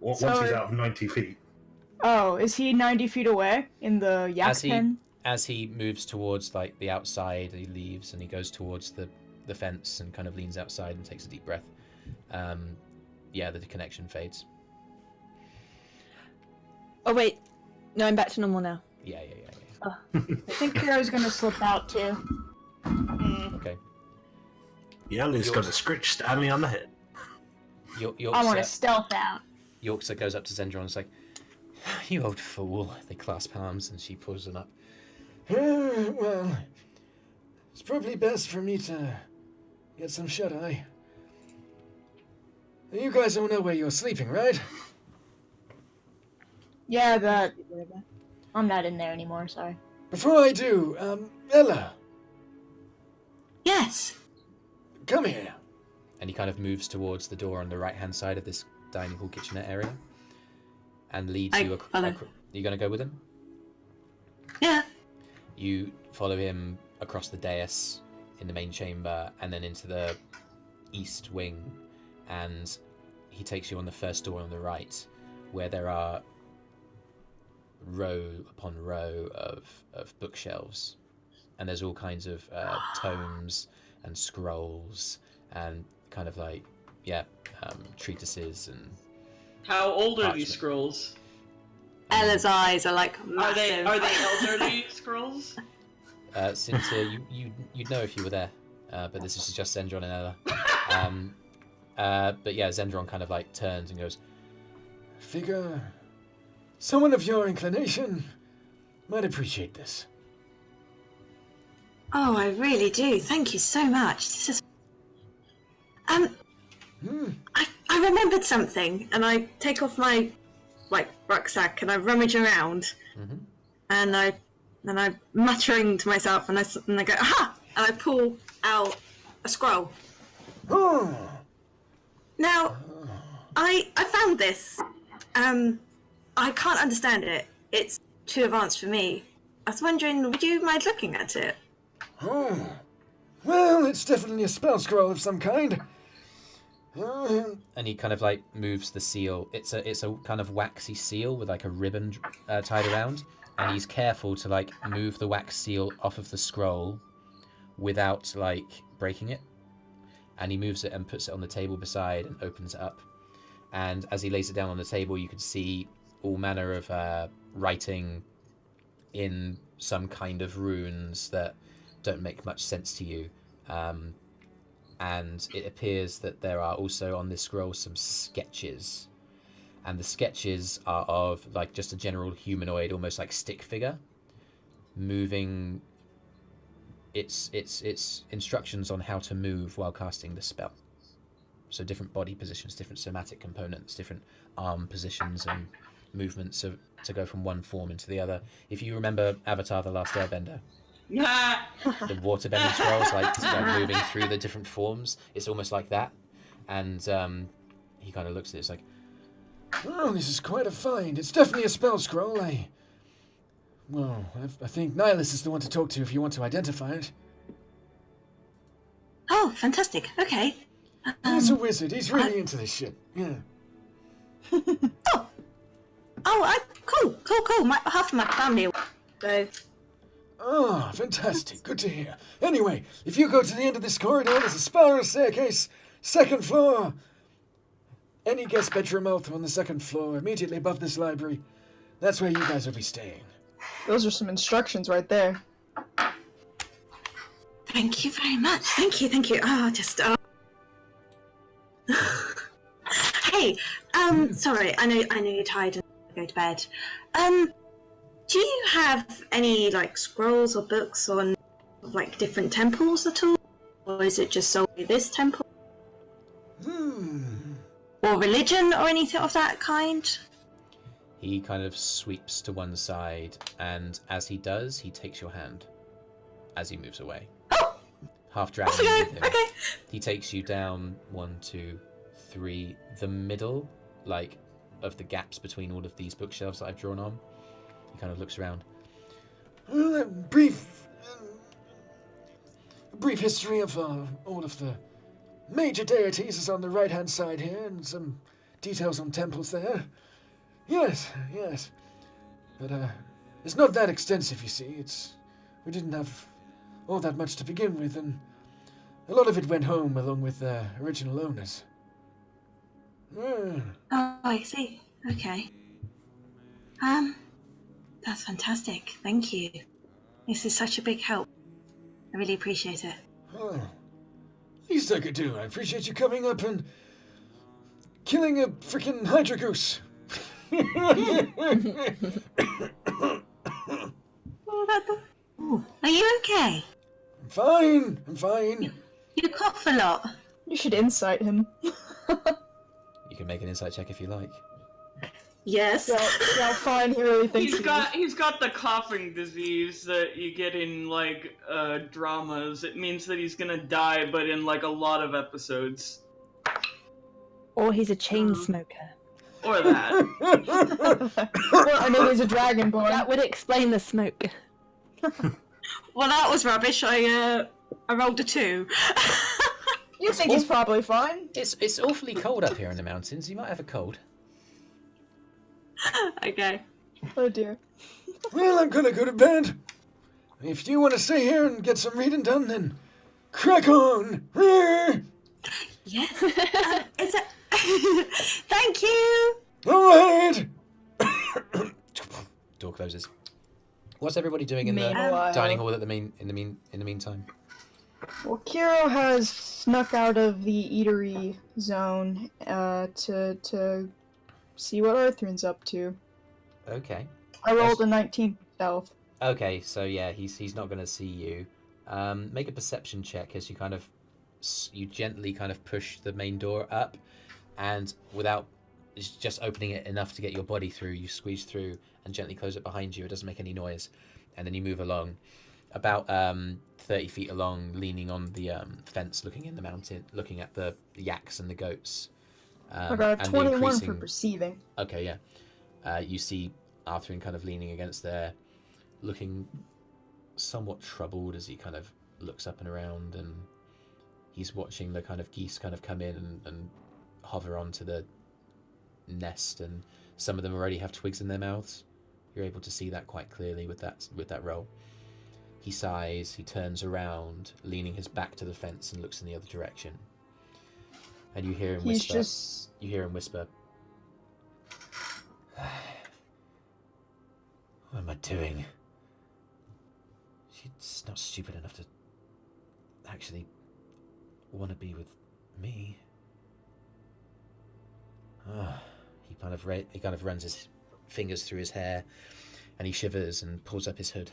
Once So he's out of 90 feet. Oh, is he 90 feet away in the yak pen? As he moves towards like the outside, he leaves and he goes towards the fence and kind of leans outside and takes a deep breath. Yeah, the connection fades. Oh wait, no, I'm back to normal now. Yeah. I think Kyro's gonna slip out too. Okay. Yeah, Liz got a scritch Stanley on the head. I want to stealth out. Yorksa goes up to Zendron and is like, "You old fool." They clasp arms and she pulls them up. Well, it's probably best for me to get some shut-eye. You guys don't know where you're sleeping, right? Yeah, but I'm not in there anymore. Sorry. Before I do, Ella, Yes. come here. And he kind of moves towards the door on the right-hand side of this dining hall kitchenette area, and leads you. You gonna go with him? Yeah. You follow him across the dais in the main chamber, and then into the east wing, and he takes you on the first door on the right, where there are row upon row of bookshelves, and there's all kinds of tomes and scrolls and kind of like treatises and. How old are parchment. these scrolls? Ella's eyes are like massive. Are they elderly scrolls? Sintyrr, you'd know if you were there, but this is just Zendron and Ella. But yeah, Zendron kind of like turns and goes, Figure someone of your inclination might appreciate this. Oh, I really do. Thank you so much. This is. I remembered something, and I take off my rucksack and I rummage around, and I'm muttering to myself, and I go, aha! And I pull out a scroll. Oh. Now, I found this. I can't understand it. It's too advanced for me. I was wondering, would you mind looking at it? Oh. Well, it's definitely a spell scroll of some kind. and he kind of like moves the seal. It's a kind of waxy seal with like a ribbon tied around, and he's careful to like move the wax seal off of the scroll without like breaking it. And he moves it and puts it on the table beside and opens it up. And as he lays it down on the table, you can see all manner of writing in some kind of runes that don't make much sense to you. And it appears that there are also on this scroll some sketches. And the sketches are of like just a general humanoid, almost like stick figure, moving its instructions on how to move while casting the spell. So different body positions, different somatic components, different arm positions and movements to go from one form into the other. If you remember Avatar: The Last Airbender, the waterbending scrolls, like moving through the different forms, it's almost like that. And he kind of looks at it, it's like, oh, this is quite a find. It's definitely a spell scroll. I think Nihilus is the one to talk to if you want to identify it. Oh, fantastic. Okay. He's a wizard. He's really into this shit. Yeah. Cool. Half of my family. So. Oh, fantastic. Good to hear. Anyway, if you go to the end of this corridor, there's a spiral staircase, second floor. Any guest bedroom out on the second floor, immediately above this library. That's where you guys will be staying. Those are some instructions right there. Thank you very much. Thank you. Hey, sorry, I know you're tired and go to bed. Do you have any like scrolls or books on like different temples at all? Or is it just solely this temple? Or religion or anything of that kind? he kind of sweeps to one side, and as he does, he takes your hand as he moves away. Oh! Half dragging you you go. with him. Okay. He takes you down 1, 2, 3, the middle, like, of the gaps between all of these bookshelves that I've drawn on. He kind of looks around. Well, a brief history of all of the major deities is on the right-hand side here, and some details on temples there. Yes. But it's not that extensive, you see. We didn't have all that much to begin with, and a lot of it went home along with the original owners. Oh, I see. Okay. That's fantastic. Thank you. This is such a big help. I really appreciate it. Oh, least I could do. I appreciate you coming up and killing a freaking Hydra Goose. Are you okay? I'm fine. You cough a lot. You should insight him. You can make an insight check if you like. Yes. Yeah, fine. He really thinks he's got the coughing disease that you get in like dramas. It means that he's gonna die, but in like a lot of episodes. Or he's a chain smoker. Or that. Well, I know he's a dragonborn. That would explain the smoke. Well, that was rubbish. I I rolled a 2. You think he's probably fine? It's awfully cold up here in the mountains. You might have a cold. Okay. Oh dear. Well, I'm gonna go to bed. If you want to stay here and get some reading done, then crack on. Yes. Is it? Thank you. All right. Door closes. What's everybody doing in the Meanwhile- dining hall in the meantime? Well, Kyro has snuck out of the eatery zone to see what Arthur's up to. Okay. I rolled a 19 stealth. Okay, so yeah, he's not going to see you. Make a perception check as you gently kind of push the main door up, and without just opening it enough to get your body through, you squeeze through and gently close it behind you. It doesn't make any noise, and then you move along, about 30 feet along, leaning on the fence, looking in the mountain, looking at the yaks and the goats. I got and the 21 for increasing- perceiving. Okay, yeah. You see Arthur kind of leaning against there, looking somewhat troubled as he kind of looks up and around, and he's watching the kind of geese kind of come in and hover onto the nest, and some of them already have twigs in their mouths. You're able to see that quite clearly with that roll. He sighs, he turns around, leaning his back to the fence, and looks in the other direction. And you hear him whisper. You hear him whisper. What am I doing? She's not stupid enough to actually want to be with me. He kind of runs his fingers through his hair, and he shivers and pulls up his hood.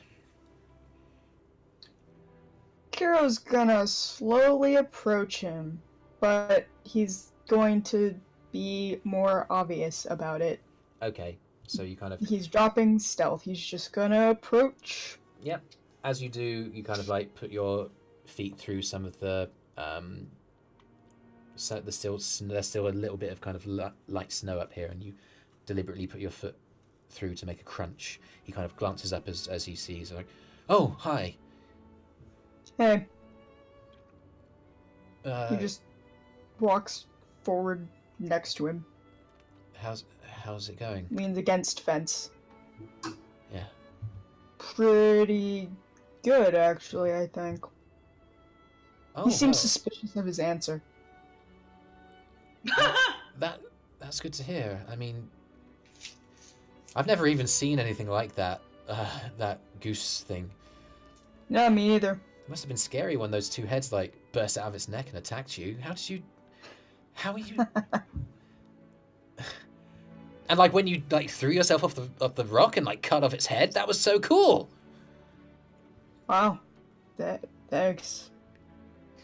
Kyro's gonna slowly approach him, but he's going to be more obvious about it. Okay, so you kind of... He's dropping stealth. He's just gonna approach. Yep. As you do, you kind of like put your feet through some of the... so there's still a little bit of kind of light snow up here, and you deliberately put your foot through to make a crunch. He kind of glances up as he sees, like, "Oh, hi." Hey. Uh, He just walks forward next to him. how's it going? Leans against fence. Yeah. Pretty good, actually, I think. Oh, He seems well, suspicious of his answer. that's good to hear. I mean, I've never even seen anything like that. That goose thing. No, me neither. It must have been scary when those two heads like burst out of its neck and attacked you. How are you? And like when you like threw yourself off the rock and like cut off its head, that was so cool. Wow. Thanks.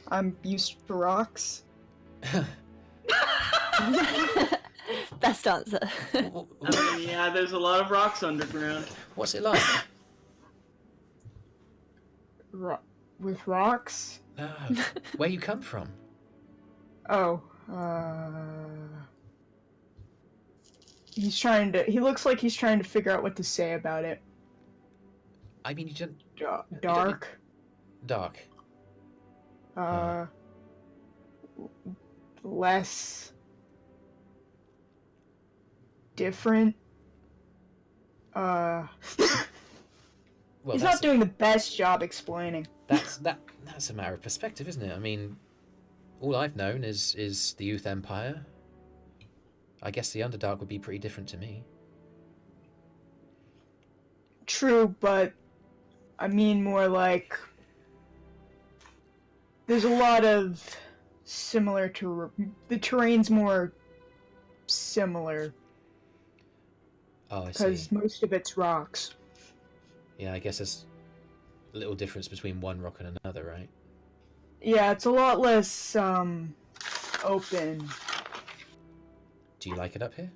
I'm used to rocks. Best answer. Yeah, there's a lot of rocks underground. What's it like? With rocks? Where you come from? Oh, he looks like he's trying to figure out what to say about it. I mean, you don't... Dark. Dark. Less different. Well, he's not doing the best job explaining. That's a matter of perspective, isn't it? I mean, all I've known is the Youth Empire. I guess the Underdark would be pretty different to me. True, but I mean more like there's a lot of similar to the terrain's more similar. Oh, I see. Because most of it's rocks. Yeah, I guess there's a little difference between one rock and another, right? Yeah, it's a lot less open. Do you like it up here?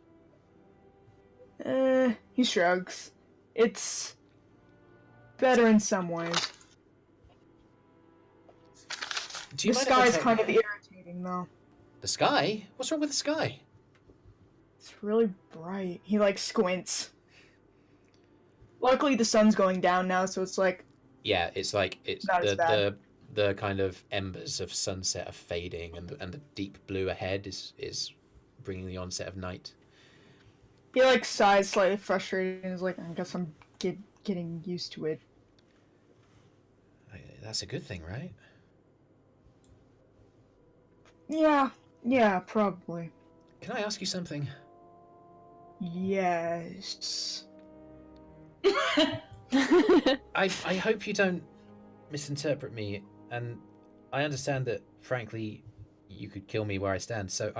He shrugs. It's better in some ways. Do you The mind if I sky's take- kind of irritating, though. The sky? What's wrong with the sky? It's really bright. He, like, squints. Luckily, the sun's going down now, so it's like... Yeah, it's like Not as bad. the the kind of embers of sunset are fading, and the deep blue ahead is bringing the onset of night. He like sighs slightly frustrated and is like, I guess I'm getting used to it. That's a good thing, right? Yeah, probably. Can I ask you something? Yes. I hope you don't misinterpret me, and I understand that, frankly, you could kill me where I stand, so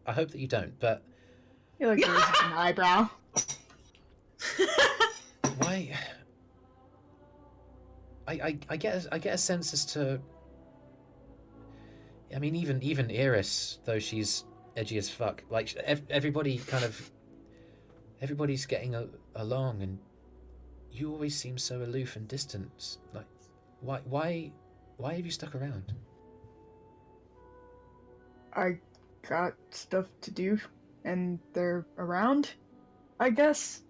I hope that you don't, but... He like raises an eyebrow. Why... I get a sense as to... I mean, even Eirys, though she's edgy as fuck, like, everybody kind of... Everybody's getting along, and you always seem so aloof and distant. Like, why have you stuck around? I got stuff to do, and they're around, I guess.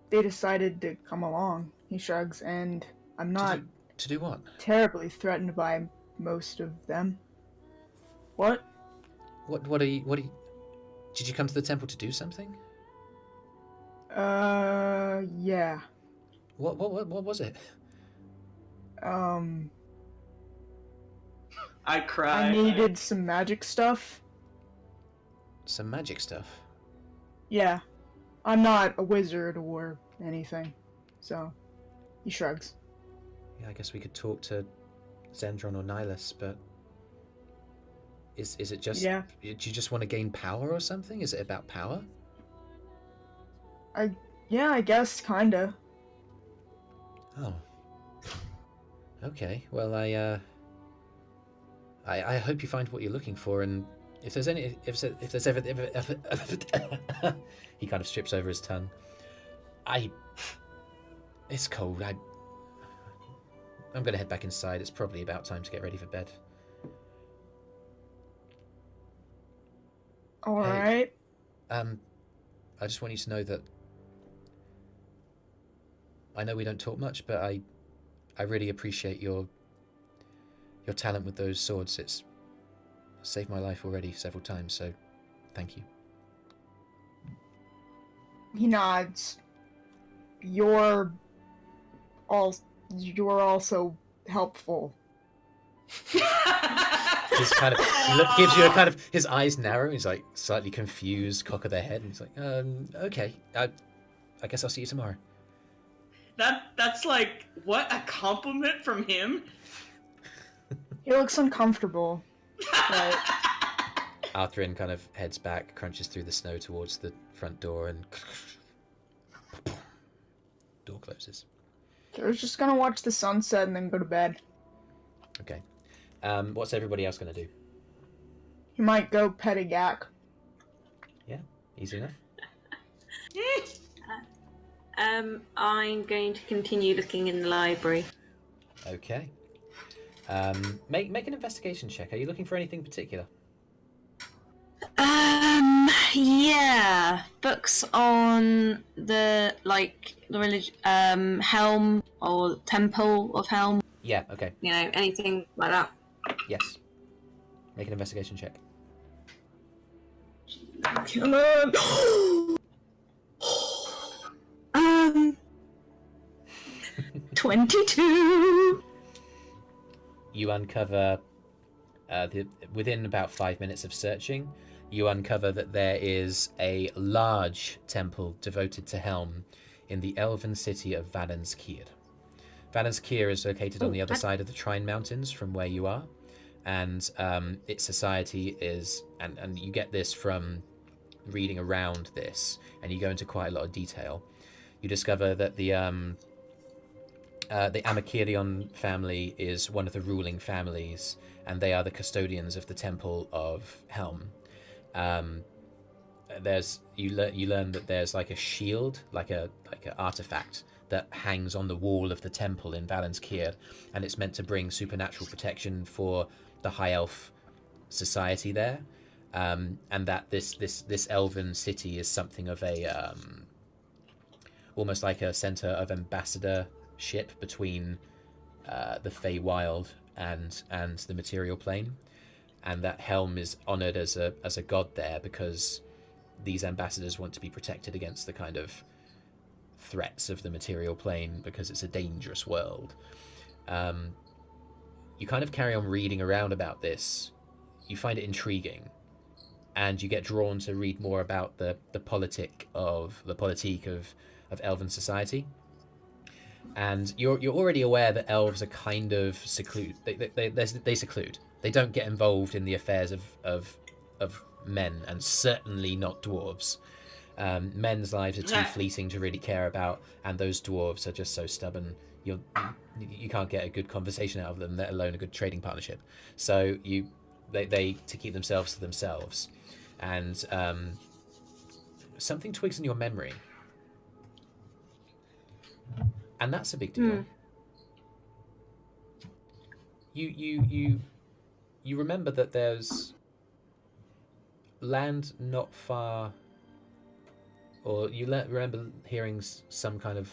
They decided to come along, he shrugs, and I'm not... To do what? Terribly threatened by most of them. What? What are you... Did you come to the temple to do something? Yeah. What was it? I cried. I needed some magic stuff. Some magic stuff? Yeah. I'm not a wizard or anything, so he shrugs. Yeah, I guess we could talk to Zendron or Nihilus, but is it just... Yeah. Do you just want to gain power or something? Is it about power? Yeah, I guess, kinda. Oh. Okay, well, I hope you find what you're looking for, and if there's ever he kind of strips over his tongue. It's cold. I'm gonna head back inside. It's probably about time to get ready for bed. Alright. I just want you to know that I know we don't talk much, but I really appreciate your talent with those swords. It's saved my life already several times, so thank you. He nods. You're also helpful. Just kind of gives you a kind of, his eyes narrow. He's like slightly confused, cock of the head, and he's like, okay, I guess I'll see you tomorrow. That's like, what, a compliment from him? He looks uncomfortable. But... Arthrin kind of heads back, crunches through the snow towards the front door, and door closes. I was just gonna watch the sunset and then go to bed. Okay. What's everybody else gonna do? He might go pet a yak. Yeah, easy enough. I'm going to continue looking in the library. Okay. Make an investigation check. Are you looking for anything particular? Yeah, books on the Helm or Temple of Helm. Yeah. Okay. You know, anything like that. Yes. Make an investigation check. Come on. 22. You uncover, within about 5 minutes of searching, you uncover that there is a large temple devoted to Helm in the elven city of Valenskir. Valenskir is located on the other side of the Trine Mountains from where you are, and its society is, and you get this from reading around this, and you go into quite a lot of detail. You discover that the Amakirion family is one of the ruling families, and they are the custodians of the Temple of Helm. You learn that there's like a shield, like a artifact that hangs on the wall of the temple in Valenskir, and it's meant to bring supernatural protection for the High Elf society there, and that this elven city is something of a almost like a center of ambassadorship between the Feywild and the material plane, and that Helm is honoured as a god there because these ambassadors want to be protected against the kind of threats of the material plane because it's a dangerous world. You kind of carry on reading around about this. You find it intriguing, and you get drawn to read more about the politique of elven society. And you're already aware that elves are kind of seclude. They seclude. They don't get involved in the affairs of men, and certainly not dwarves. Men's lives are too fleeting to really care about, and those dwarves are just so stubborn. You can't get a good conversation out of them, let alone a good trading partnership. So they to keep themselves to themselves. And something twigs in your memory, and that's a big deal. You remember that there's land not far, or you remember hearing some kind of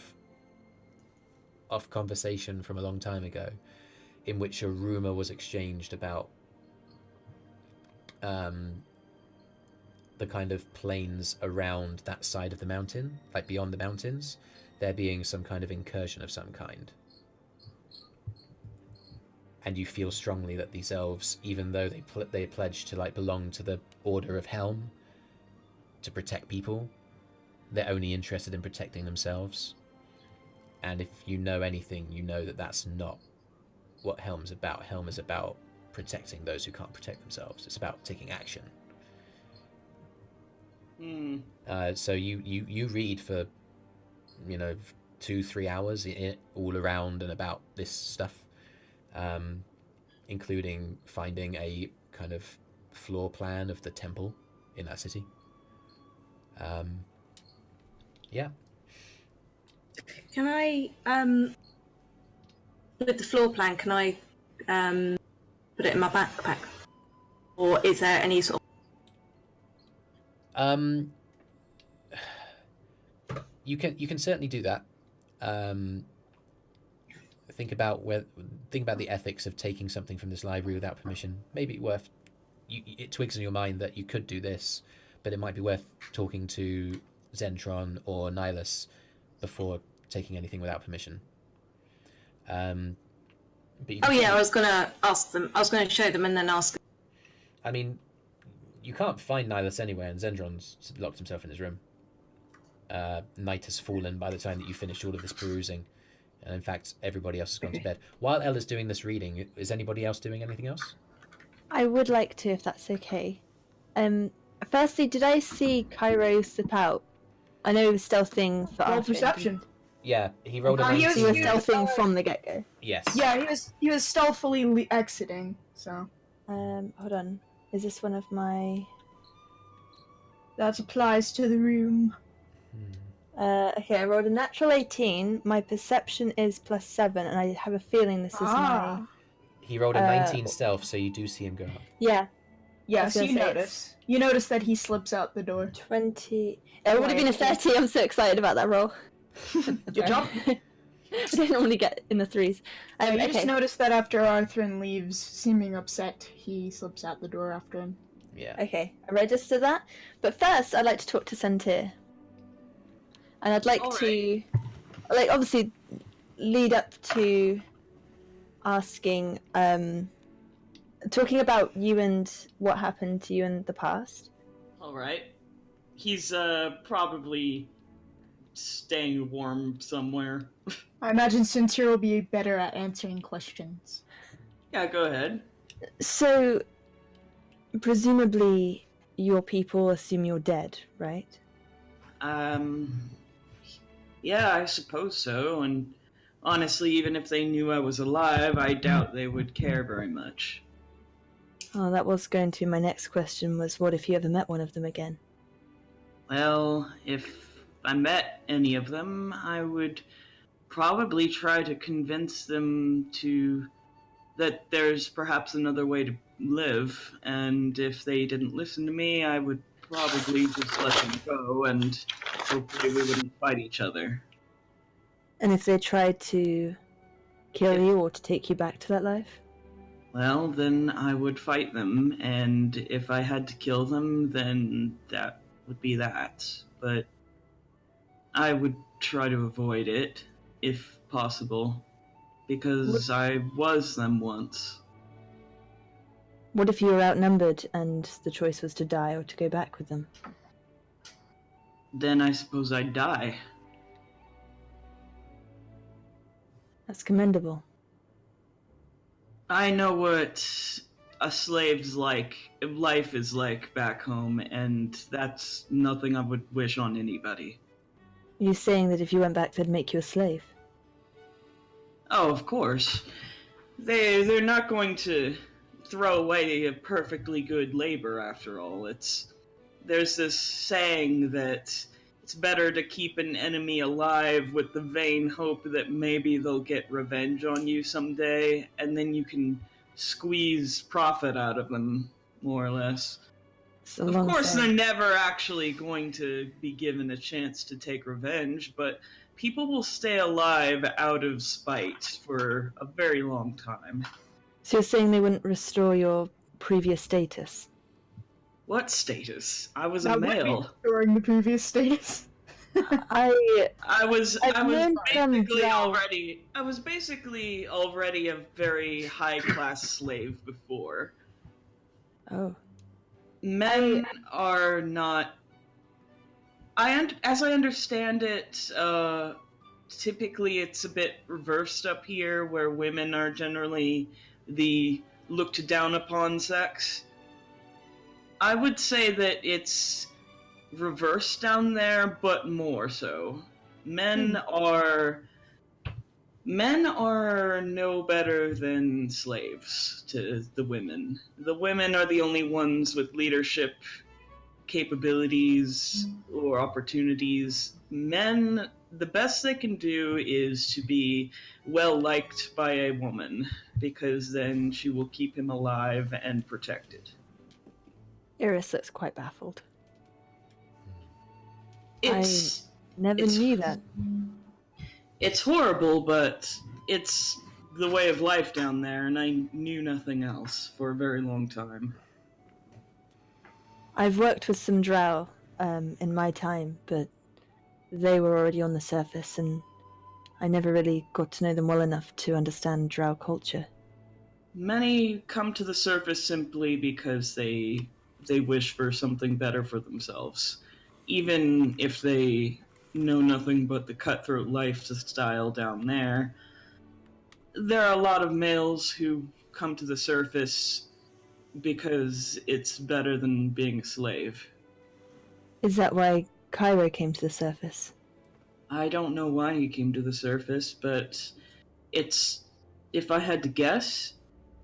off conversation from a long time ago in which a rumor was exchanged about the kind of plains around that side of the mountain, like beyond the mountains, there being some kind of incursion of some kind. And you feel strongly that these elves, even though they pledge to like belong to the Order of Helm to protect people, they're only interested in protecting themselves. And if you know anything, you know that that's not what Helm's about. Helm is about protecting those who can't protect themselves. It's about taking action. So you read for 2-3 hours all around and about this stuff, including finding a kind of floor plan of the temple in that city. Yeah. Can I, with the floor plan, can I put it in my backpack? Or is there any sort of... You can certainly do that. Think about the ethics of taking something from this library without permission. Maybe it twigs in your mind that you could do this, but it might be worth talking to Zentron or Nihilus before taking anything without permission. I was going to ask them. I was going to show them and then ask. I mean, you can't find Nihilus anywhere, and Zendron's locked himself in his room. Night has fallen by the time that you finished all of this perusing, and in fact, everybody else has gone to bed. While Ella's doing this reading, is anybody else doing anything else? I would like to, if that's okay. Firstly, did I see Kyro slip out? I know he was stealthing for Roll perception. Yeah, he rolled a 19. He was stealthing from the get-go. Yes. Yeah, he was stealthily exiting. So. Hold on. Is this one of my? That applies to the room. Okay, I rolled a natural 18. My perception is +7, and I have a feeling this is my. He rolled a 19 stealth, so you do see him go up. Yeah. Yes, you notice. You notice that he slips out the door. 20. It would have been a 30. I'm so excited about that roll. Good job. I don't normally get in the 3s. You just notice that after Arthrin leaves, seeming upset, he slips out the door after him. Yeah. Okay, I register that. But first, I'd like to talk to Sintyrr. And I'd like to, obviously, lead up to asking, talking about you and what happened to you in the past. Alright. He's, probably staying warm somewhere. I imagine Sintyrr will be better at answering questions. Yeah, go ahead. So, presumably, your people assume you're dead, right? Yeah, I suppose so, and honestly, even if they knew I was alive, I doubt they would care very much. Oh, that was going to be my next question, was what if you ever met one of them again? Well, if I met any of them, I would probably try to convince them that there's perhaps another way to live, and if they didn't listen to me, I would probably just let them go, and hopefully we wouldn't fight each other. And if they tried to kill you or to take you back to that life? Well, then I would fight them, and if I had to kill them, then that would be that. But I would try to avoid it, if possible, because I was them once. What if you were outnumbered and the choice was to die or to go back with them? Then I suppose I'd die. That's commendable. I know what a slave's life is like back home, and that's nothing I would wish on anybody. Are you saying that if you went back, they'd make you a slave? Oh, of course. They're not going to throw away a perfectly good labor after all. There's this saying that it's better to keep an enemy alive with the vain hope that maybe they'll get revenge on you someday, and then you can squeeze profit out of them, more or less. Of course, they're never actually going to be given a chance to take revenge, but people will stay alive out of spite for a very long time. So you're saying they wouldn't restore your previous status? What status? I was a male. During the previous status. I was basically already a very high class slave before. Oh. Men are not. As I understand it, typically it's a bit reversed up here, where women are generally the looked down upon sex. I would say that it's reversed down there, but more so. Men are no better than slaves to the women. The women are the only ones with leadership capabilities or opportunities. Men, the best they can do is to be well liked by a woman, because then she will keep him alive and protected. Eirys looks quite baffled. I never knew that. It's horrible, but it's the way of life down there, and I knew nothing else for a very long time. I've worked with some Drow in my time, but they were already on the surface, and I never really got to know them well enough to understand Drow culture. Many come to the surface simply because they wish for something better for themselves. Even if they know nothing but the cutthroat lifestyle down there, there are a lot of males who come to the surface because it's better than being a slave. Is that why Kyro came to the surface? I don't know why he came to the surface, but if I had to guess,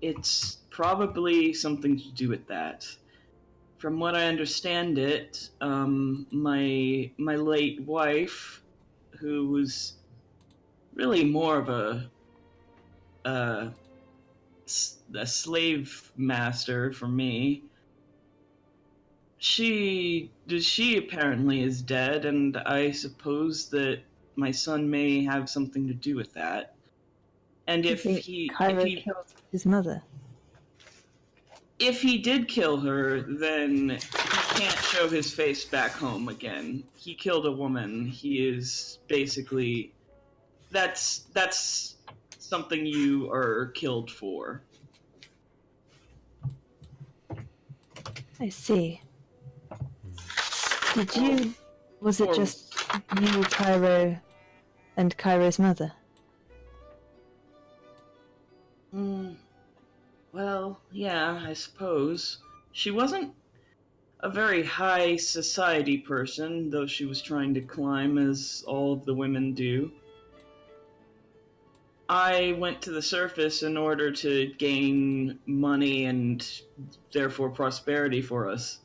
it's probably something to do with that. From what I understand it, my late wife, who was really more of a slave master for me, she apparently is dead, and I suppose that my son may have something to do with that. And if he killed his mother. If he did kill her, then he can't show his face back home again. He killed a woman. He is basically... That's something you are killed for. I see. Was it just you, Kyro, and Kyro's mother? Well, yeah, I suppose. She wasn't a very high society person, though she was trying to climb as all of the women do. I went to the surface in order to gain money and therefore prosperity for us.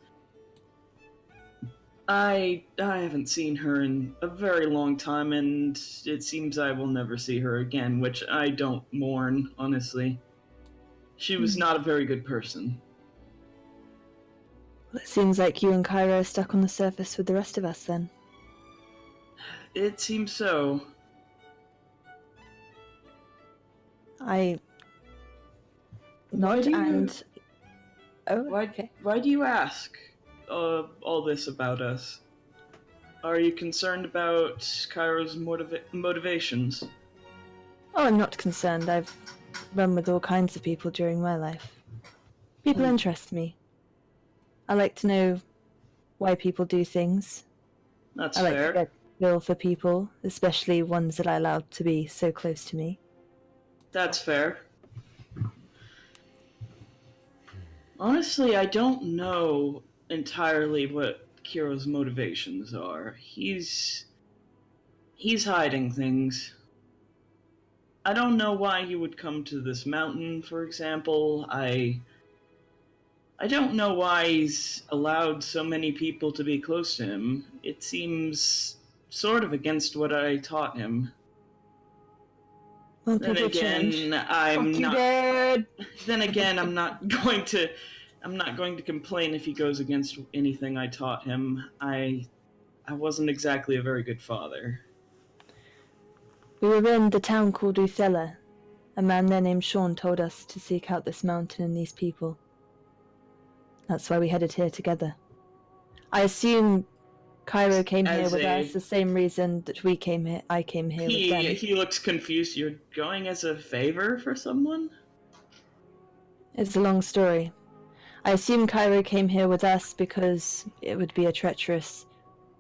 I haven't seen her in a very long time, and it seems I will never see her again, which I don't mourn, honestly. She was not a very good person. Well, it seems like you and Kyro are stuck on the surface with the rest of us, then. It seems so. nod do you- and. Oh, Why, okay. why do you ask all this about us? Are you concerned about Kyro's motivations? Oh, I'm not concerned. I've run with all kinds of people during my life. People interest me. I like to know why people do things. That's I like fair. to get feel for people, especially ones that I allow to be so close to me. That's fair. Honestly, I don't know entirely what Kiro's motivations are. He's hiding things. I don't know why he would come to this mountain, for example. I don't know why he's allowed so many people to be close to him. It seems sort of against what I taught him. Well, Then people again, change. I'm Fuck you, not. Dad. Then again, I'm not going to complain if he goes against anything I taught him. I wasn't exactly a very good father. We were in the town called Uthella. A man there named Sean told us to seek out this mountain and these people. That's why we headed here together. I assume Kyro came here As with a- us the same reason that we came here. I came here with them. He looks confused. You're going as a favor for someone? It's a long story. I assume Kyro came here with us because it would be a treacherous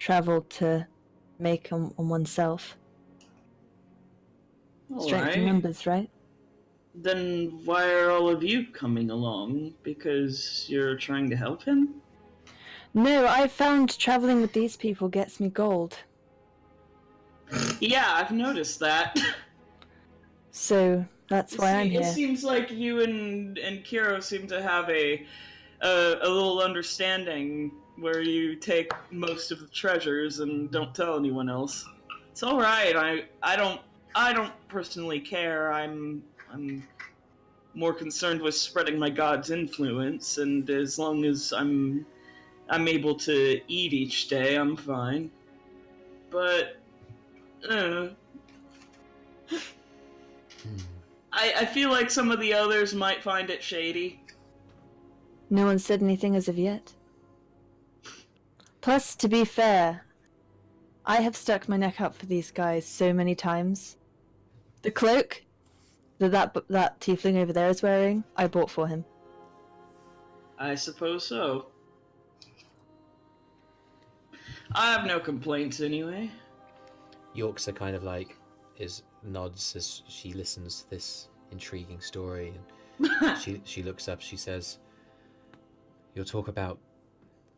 travel to make on oneself. Strength in Alright. numbers, right? Then why are all of you coming along? Because you're trying to help him? No, I found traveling with these people gets me gold. Yeah, I've noticed that. So that's why I'm It here. seems like you and Kiro seem to have a little understanding where you take most of the treasures and don't tell anyone else. It's all right. I don't personally care. I'm more concerned with spreading my god's influence, and as long as I'm able to eat each day, I'm fine. But I feel like some of the others might find it shady. No one said anything as of yet. Plus, to be fair, I have stuck my neck out for these guys so many times. The cloak that tiefling over there is wearing, I bought for him. I suppose so. I have no complaints anyway. Yorksa kind of like nods as she listens to this intriguing story, and she looks up. She says, "Your talk about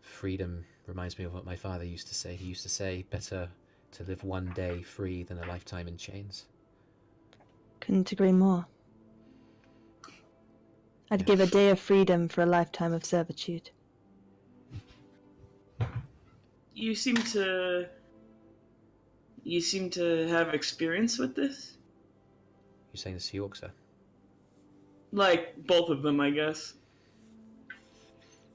freedom reminds me of what my father used to say. He used to say, better to live one day free than a lifetime in chains." Couldn't agree more. I'd give a day of freedom for a lifetime of servitude. You seem to have experience with this? You're saying this to Yorksa? Like, both of them, I guess.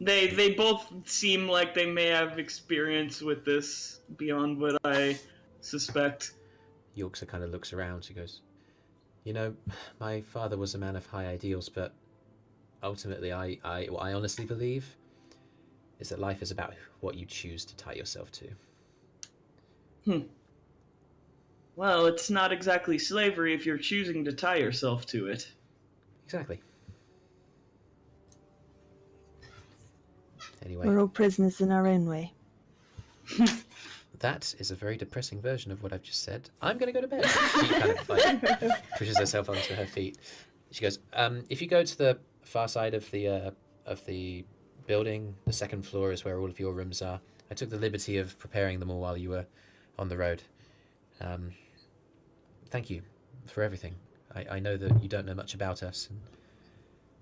They both seem like they may have experience with this beyond what I suspect. Yorksa kind of looks around. She goes, "You know, my father was a man of high ideals, but ultimately what I honestly believe is that life is about what you choose to tie yourself to." Well, it's not exactly slavery if you're choosing to tie yourself to it. Exactly. Anyway, We're all prisoners in our own way. that is a very depressing version of what I've just said. I'm going to go to bed. She kind of like pushes herself onto her feet. She goes, if you go to the far side of the building, the second floor is where all of your rooms are. I took the liberty of preparing them all while you were on the road. Thank you for everything. I know that you don't know much about us, and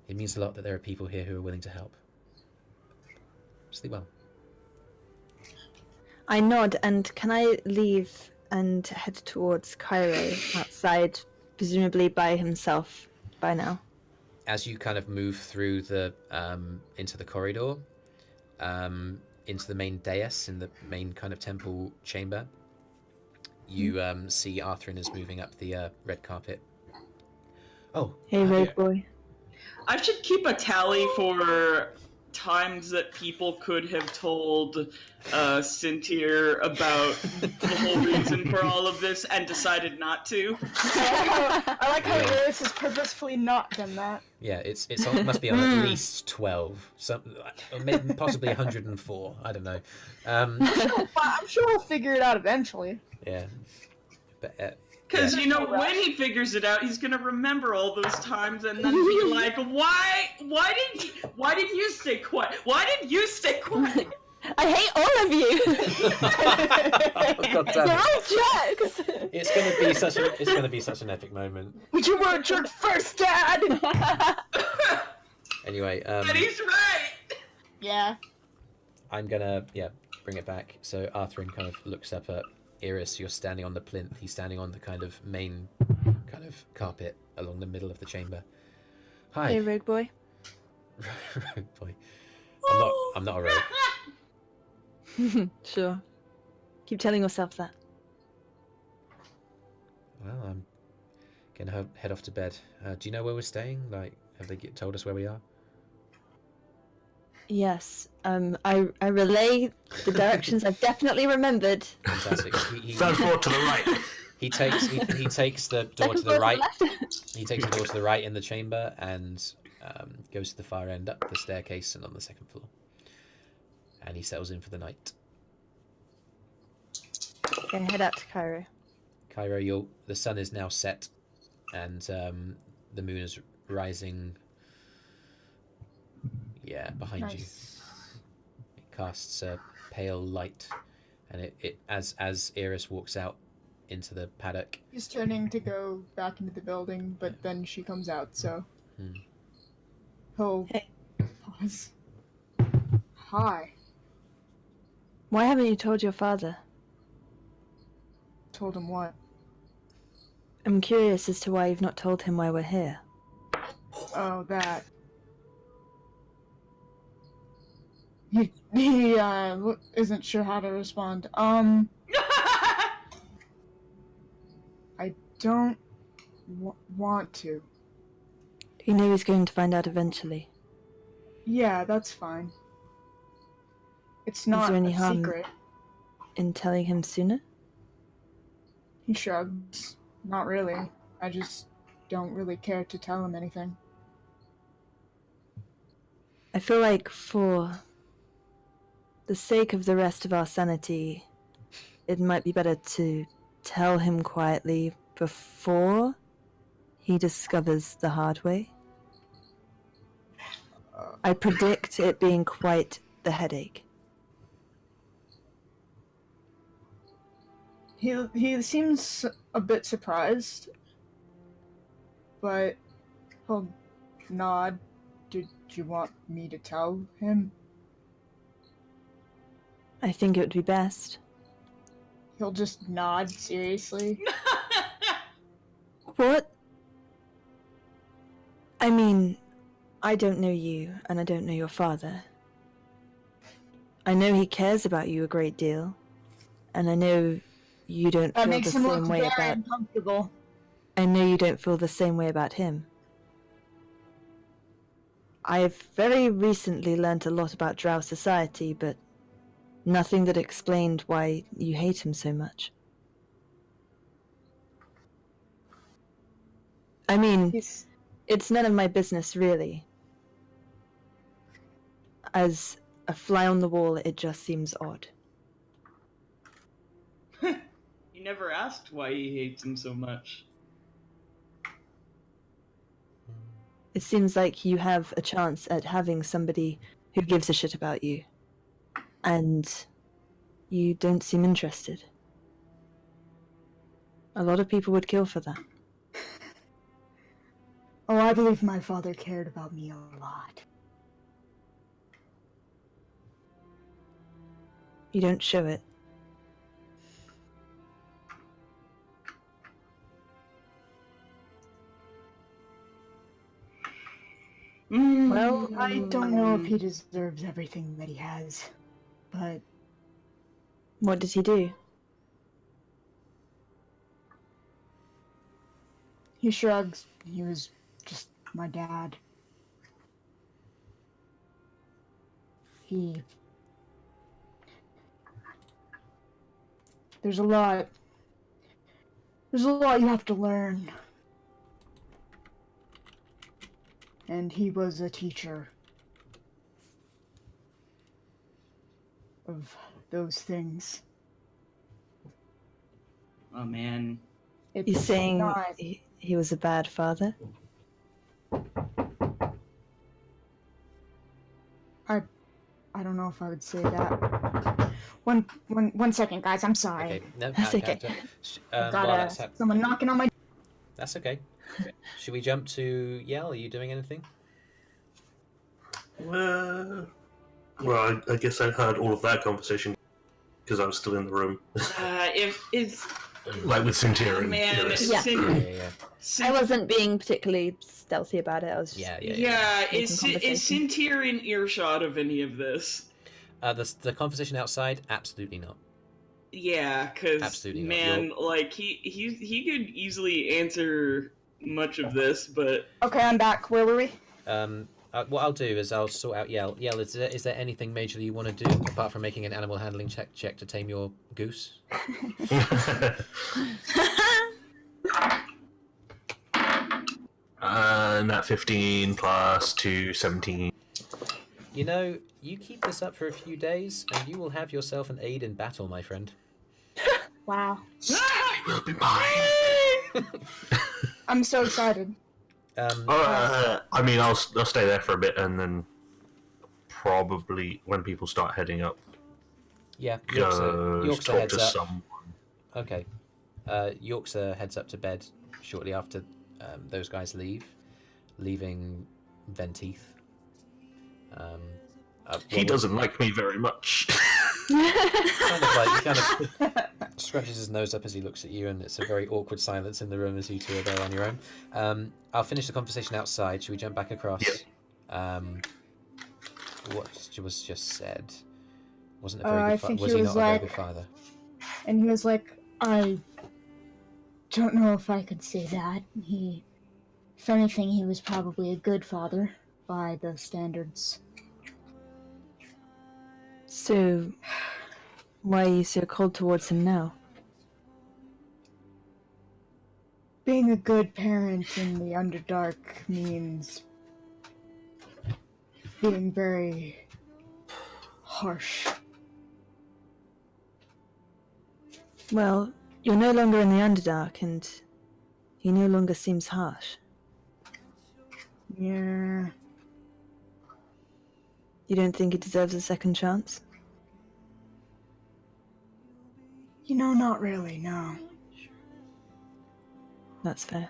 it means a lot that there are people here who are willing to help. Sleep well. I nod, and can I leave and head towards Kyro outside, presumably by himself by now? As you kind of move through the into the corridor, into the main dais in the main kind of temple chamber, you see Arthrin is moving up the red carpet. Oh, Hey, road boy. I should keep a tally for times that people could have told Sintyrr about the whole reason for all of this and decided not to. I like how Eirys has purposefully not done that. Yeah, it must be on at least 12, or maybe possibly 104. I don't know. I'm sure we'll figure it out eventually. Yeah, but because when he figures it out, he's gonna remember all those times and then be like, "Why did you stay quiet? Why did you stay quiet?" I hate all of you. Oh, God damn You're it. all jerks. It's gonna be such an epic moment. But you were a jerk first, Dad. Anyway, But he's right. Yeah. I'm gonna bring it back. So Arthur kind of looks up at Eirys. You're standing on the plinth. He's standing on the kind of main kind of carpet along the middle of the chamber. Hi. Hey, rogue boy. Rogue boy. I'm not a rogue. Sure. Keep telling yourself that. Well, I'm gonna head off to bed. Do you know where we're staying? Like, have they told us where we are? Yes. I relay the directions I've definitely remembered. Fantastic. Third floor to the right. He takes the door to the right. He takes the door to the right in the chamber and goes to the far end up the staircase and on the second floor. And he settles in for the night. Gonna head out to Kyro. Kyro, the sun is now set, and the moon is rising. Yeah, behind you. It casts a pale light, and it as Eirys walks out into the paddock. He's turning to go back into the building, but then she comes out, so. He'll pause. Hi. Why haven't you told your father? Told him what? I'm curious as to why you've not told him why we're here. Oh, that. He isn't sure how to respond. I don't want to. You know he's going to find out eventually. Yeah, that's fine. It's not there any a harm secret. in telling him sooner? He shrugs. Not really. I just don't really care to tell him anything. I feel like for the sake of the rest of our sanity, it might be better to tell him quietly before he discovers the hard way. I predict it being quite the headache. He seems a bit surprised, but he'll nod. Did you want me to tell him? I think it would be best. He'll just nod seriously. What? I mean, I don't know you, and I don't know your father. I know he cares about you a great deal, and I know you don't That feel makes the him same look way very about. uncomfortable. I know you don't feel the same way about him. I've very recently learnt a lot about Drow society, but nothing that explained why you hate him so much. I mean, it's none of my business, really. As a fly on the wall, it just seems odd. You never asked why he hates him so much. It seems like you have a chance at having somebody who gives a shit about you. And you don't seem interested. A lot of people would kill for that. Oh, I believe my father cared about me a lot. You don't show it. Well, I don't know if he deserves everything that he has, but... What did he do? He shrugs. He was just my dad. There's a lot you have to learn. And he was a teacher of those things. Oh man. You're It's saying not- he was a bad father? I don't know if I would say that. One second, guys. I'm sorry. Okay, no, That's out of okay. character. Got While that's someone knocking on my. that's okay. Should we jump to Yell? Are you doing anything? Well, I guess I heard all of that conversation because I was still in the room. If it's Like with Sintyrr and man, Eirys. Yeah. Yeah. I wasn't being particularly stealthy about it. I was just Yeah, is making conversation. Sintyrr in earshot of any of this? The conversation outside, absolutely not. Yeah, because Absolutely not. man, like he could easily answer much of this, but Okay, I'm back. Where were we? What I'll do is I'll sort out Yell. Yell, is there anything major you want to do apart from making an animal handling check to tame your goose? That 15 plus 2, 17. You know, you keep this up for a few days, and you will have yourself an aid in battle, my friend. Wow. Stanley will be mine. I'm so excited. I mean, I'll stay there for a bit, and then probably when people start heading up, Yeah, go Yorkshire talk heads to up. someone. Okay. Yorkshire heads up to bed shortly after those guys leaving Venteith. He doesn't like me very much. Kind of like, he kind of scratches his nose up as he looks at you, and it's a very awkward silence in the room as you two are there on your own. I'll finish the conversation outside. Should we jump back across? Yep. What was just said? Wasn't a very good I father. think Was he he was not a very like- good father? And he was like, I don't know if I could say that. If anything, he was probably a good father by the standards. So, why are you so cold towards him now? Being a good parent in the Underdark means being very harsh. Well, you're no longer in the Underdark, and he no longer seems harsh. Yeah. You don't think he deserves a second chance? You know, not really, no. That's fair.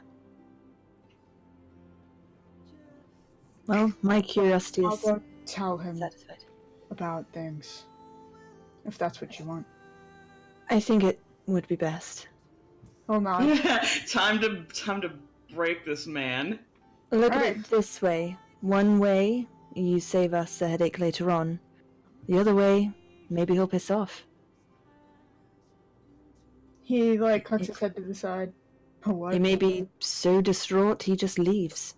Well, my curiosity I'll is go tell him satisfied. about things. If that's what you want. I think it would be best. Hold on. time to break this man. Look at Alright. it this way. One way, you save us a headache later on. The other way, maybe he'll piss off. He, like, cocks his head to the side. Oh, what? He may be so distraught he just leaves.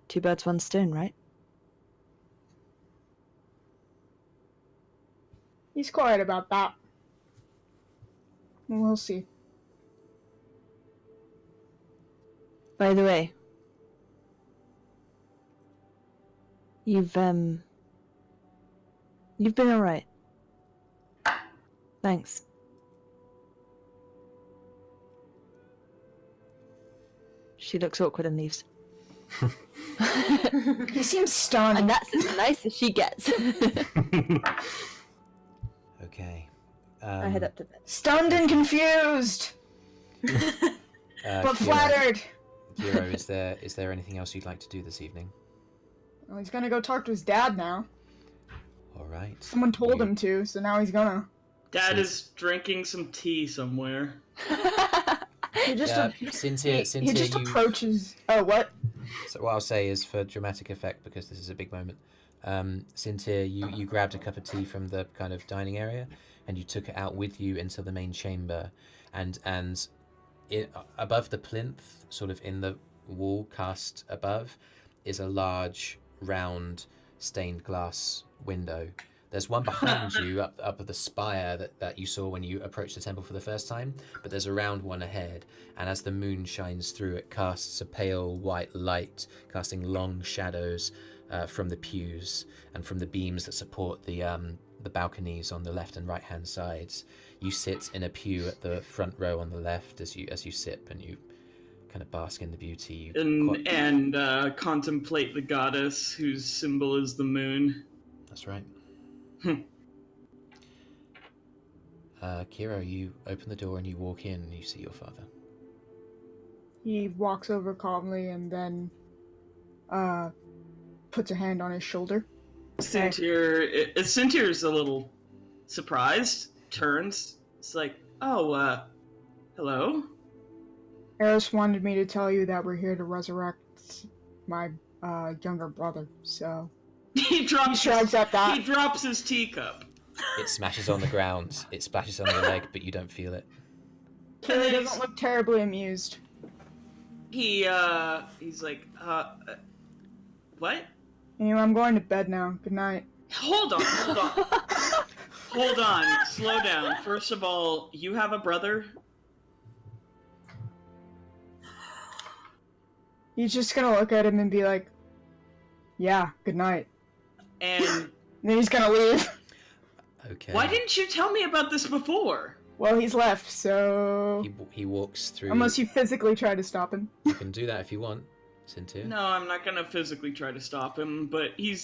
Two birds, one stone, right? He's quiet about that. We'll see. By the way, you've been alright. Thanks. She looks awkward and leaves. He seems stunned. And that's as nice as she gets. Okay. I head up to bed. Stunned and confused, but Kyro, flattered. Kyro, is there anything else you'd like to do this evening? Well, he's gonna go talk to his dad now. All right. Someone told him to, so now he's gonna. Dad is drinking some tea somewhere. He just, Sintyrr, he just you... approaches. Oh, what? So what I'll say is, for dramatic effect, because this is a big moment, Sintyrr, you grabbed a cup of tea from the kind of dining area, and you took it out with you into the main chamber, and above the plinth, sort of in the wall cast above, is a large round stained glass window. There's one behind you up at the spire that you saw when you approached the temple for the first time, but there's a round one ahead, and as the moon shines through, it casts a pale white light, casting long shadows from the pews and from the beams that support the balconies on the left and right hand sides. You sit in a pew at the front row on the left as you sip and you kind of bask in the beauty. And contemplate the goddess whose symbol is the moon. That's right. Kyro, you open the door and you walk in and you see your father. He walks over calmly and then puts a hand on his shoulder. Sintyr's a little surprised, turns. It's like, oh, hello? Eirys wanted me to tell you that we're here to resurrect my younger brother, so... He shrugs at that. He drops his teacup. It smashes on the ground. It splashes on your leg, but you don't feel it. Kyro doesn't look terribly amused. He's like, what? Anyway, I'm going to bed now. Good night. Hold on. Hold on. Slow down. First of all, you have a brother? He's just gonna look at him and be like, yeah, good night. And then he's gonna leave. Okay. Why didn't you tell me about this before? Well, he's left, so... He walks through... Unless you physically try to stop him. You can do that if you want, Sintyrr. No, I'm not gonna physically try to stop him, but he's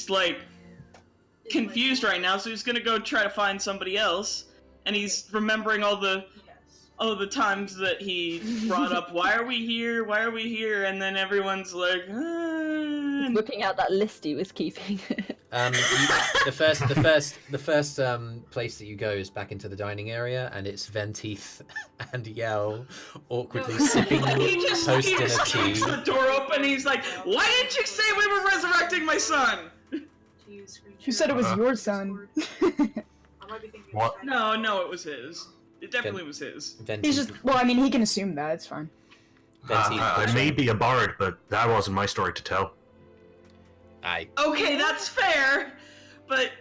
like confused right now, so he's gonna go try to find somebody else, and he's remembering all the times that he brought up, why are we here, and then everyone's like, Whipping out that list he was keeping. The first place that you go is back into the dining area, and it's Venteeth and Yell awkwardly sipping post-dinner tea. Kicks the door open, he's like, why didn't you say we were resurrecting my son? You said it was your son. What? No, it was his. It definitely was his. He's just, well, I mean, he can assume that, it's fine. I may be a bard, but that wasn't my story to tell. Okay, that's fair, but...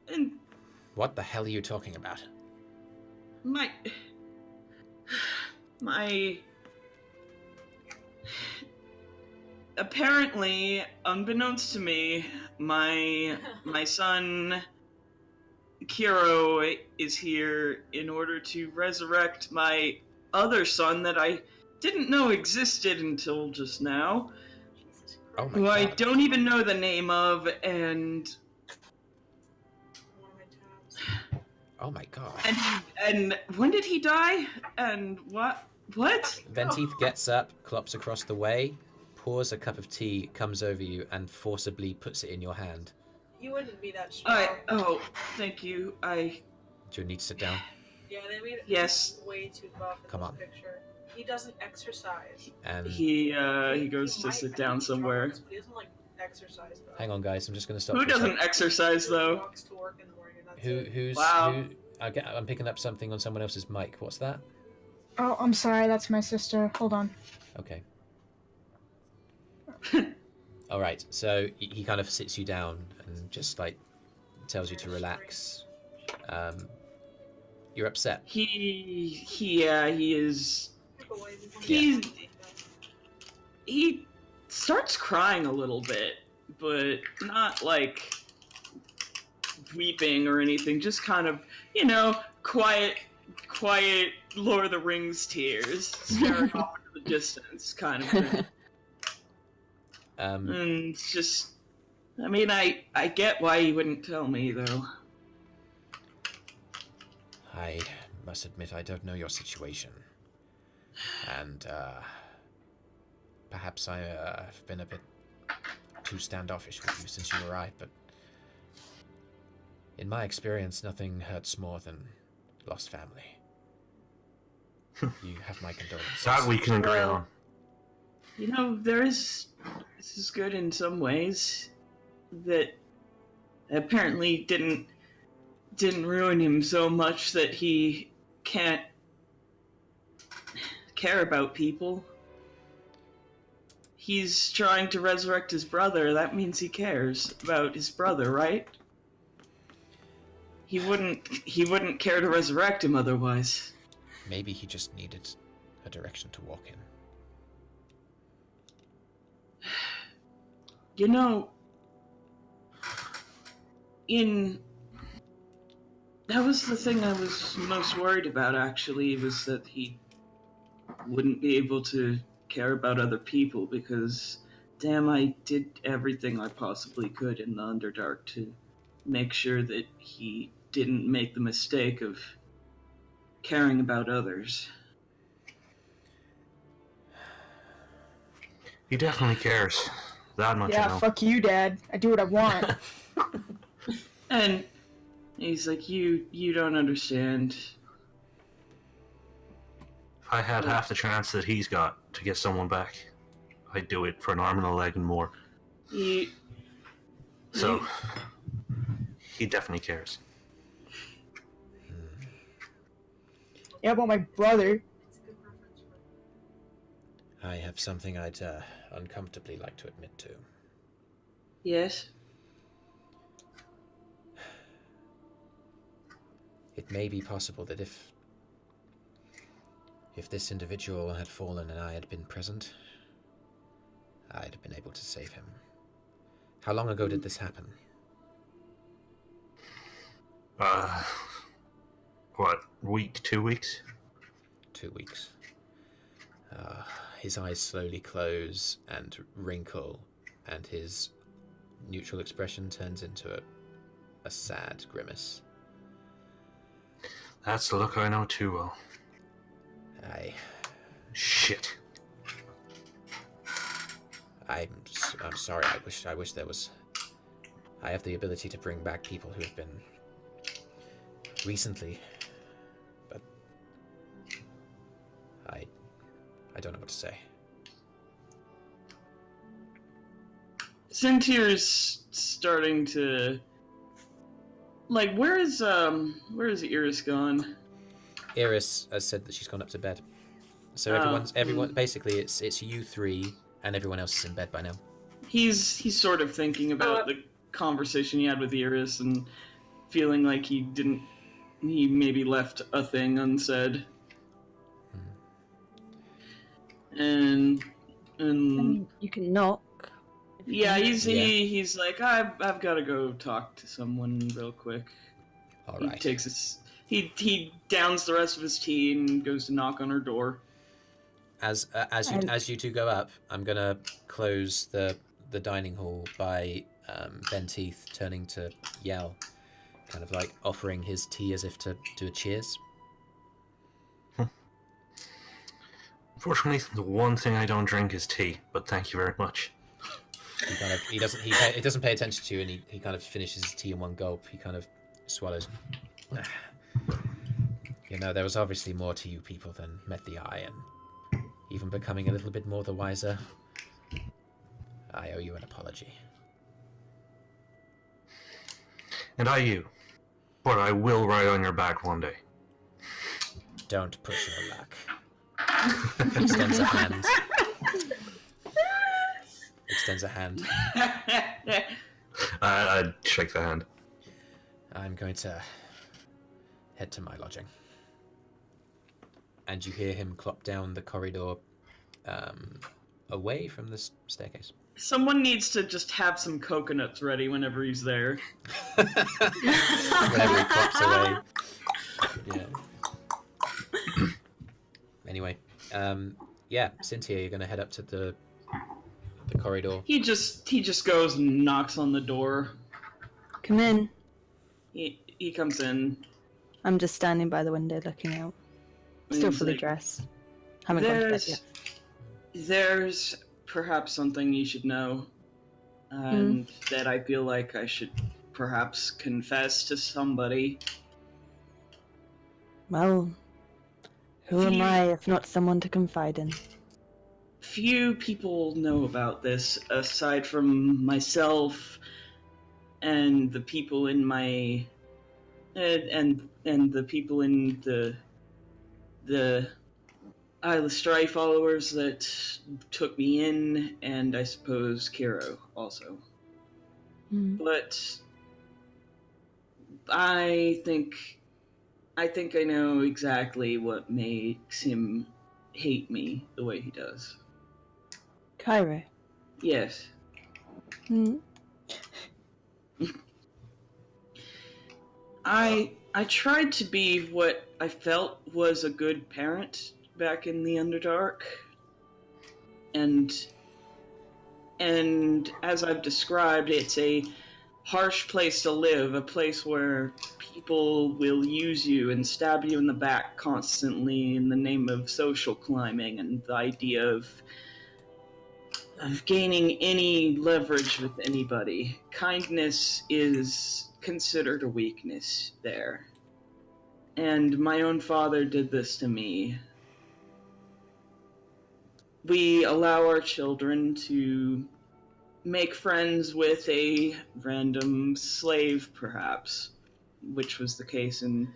and What the hell are you talking about? my... Apparently, unbeknownst to me, my son... Kyro is here in order to resurrect my other son that I didn't know existed until just now, who I don't even know the name of, and... Oh my god. And when did he die? And what? Venteeth gets up, clops across the way, pours a cup of tea, comes over you, and forcibly puts it in your hand. You wouldn't be that strong. Oh, thank you. Do you need to sit down? Yeah, they made it way too buff in Come this on. picture. He doesn't exercise. And he goes to sit down somewhere. But he doesn't like exercise though. hang on, guys. I'm just going to stop. Who doesn't exercise He though? walks to work in the morning and that's it. Who's? Wow. I'm picking up something on someone else's mic. What's that? Oh, I'm sorry, that's my sister. Hold on. Okay. All right. So he kind of sits you down and just like tells you to relax. You're upset. He is. He starts crying a little bit, but not like weeping or anything. Just kind of, quiet Lord of the Rings tears, staring off into the distance, kind of thing. And it's just, I mean, I get why you wouldn't tell me, though. I must admit I don't know your situation. And, perhaps I have been a bit too standoffish with you since you arrived, but in my experience, nothing hurts more than lost family. You have my condolences. That we can agree on. This is good in some ways. That apparently didn't ruin him so much that he can't care about people. he's trying to resurrect his brother. That means he cares about his brother, right? He wouldn't care to resurrect him otherwise. Maybe he just needed a direction to walk in. You know, that was the thing I was most worried about, actually, was that he wouldn't be able to care about other people, because, damn, I did everything I possibly could in the Underdark to make sure that he didn't make the mistake of caring about others. He definitely cares. That much I Yeah, know. fuck you, Dad. I do what I want. And he's like, you don't understand. If I had half the chance that he's got to get someone back, I'd do it for an arm and a leg and more. So, he definitely cares. Yeah, about my brother. I have something I'd uncomfortably like to admit to. Yes? It may be possible that if this individual had fallen and I had been present, I'd have been able to save him. How long ago did this happen? What, week, 2 weeks? 2 weeks. His eyes slowly close and wrinkle, and his neutral expression turns into a sad grimace. That's the look I know too well. Shit. I'm sorry. I wish there was. I have the ability to bring back people who have been recently, but I don't know what to say. Sintyr's starting to where is Eirys gone? Eirys has said that she's gone up to bed. So everyone basically it's you three and everyone else is in bed by now. He's sort of thinking about the conversation he had with Eirys and feeling like he maybe left a thing unsaid. And I mean, you can knock. Yeah, he's like, I've got to go talk to someone real quick. All right. He takes he downs the rest of his tea and goes to knock on her door. As you two go up, I'm gonna close the dining hall by Ben Teeth turning to Yell, kind of like offering his tea as if to do a cheers. Unfortunately, the one thing I don't drink is tea, but thank you very much. He doesn't pay attention to you, and he kind of finishes his tea in one gulp. He kind of swallows. You know, there was obviously more to you people than met the eye, and even becoming a little bit more the wiser. I owe you an apology. And I you. But I will ride on your back one day. Don't push your luck. Extends a hand. Extends a hand. I'd shake the hand. I'm going to head to my lodging. And you hear him clop down the corridor away from the staircase. Someone needs to just have some coconuts ready whenever he's there. Whenever he clops away. Yeah. Anyway, yeah, Sintyrr, you're going to head up to the corridor. He just goes and knocks on the door. Come in. He comes in. I'm just standing by the window looking out. Still fully dressed. Haven't gone to bed yet. There's perhaps something you should know, and that I feel like I should perhaps confess to somebody. Well, who am I if not someone to confide in? Few people know about this aside from myself and the people in my and the people in the The Stray followers that took me in, and I suppose Kyro also. But I think I know exactly what makes him hate me the way he does. Kyro? Yes. I tried to be what I felt was a good parent back in the Underdark. And as I've described, it's a harsh place to live, a place where people will use you and stab you in the back constantly in the name of social climbing and the idea of gaining any leverage with anybody. Kindness is considered a weakness there. And my own father did this to me. We allow our children to make friends with a random slave, perhaps, which was the case in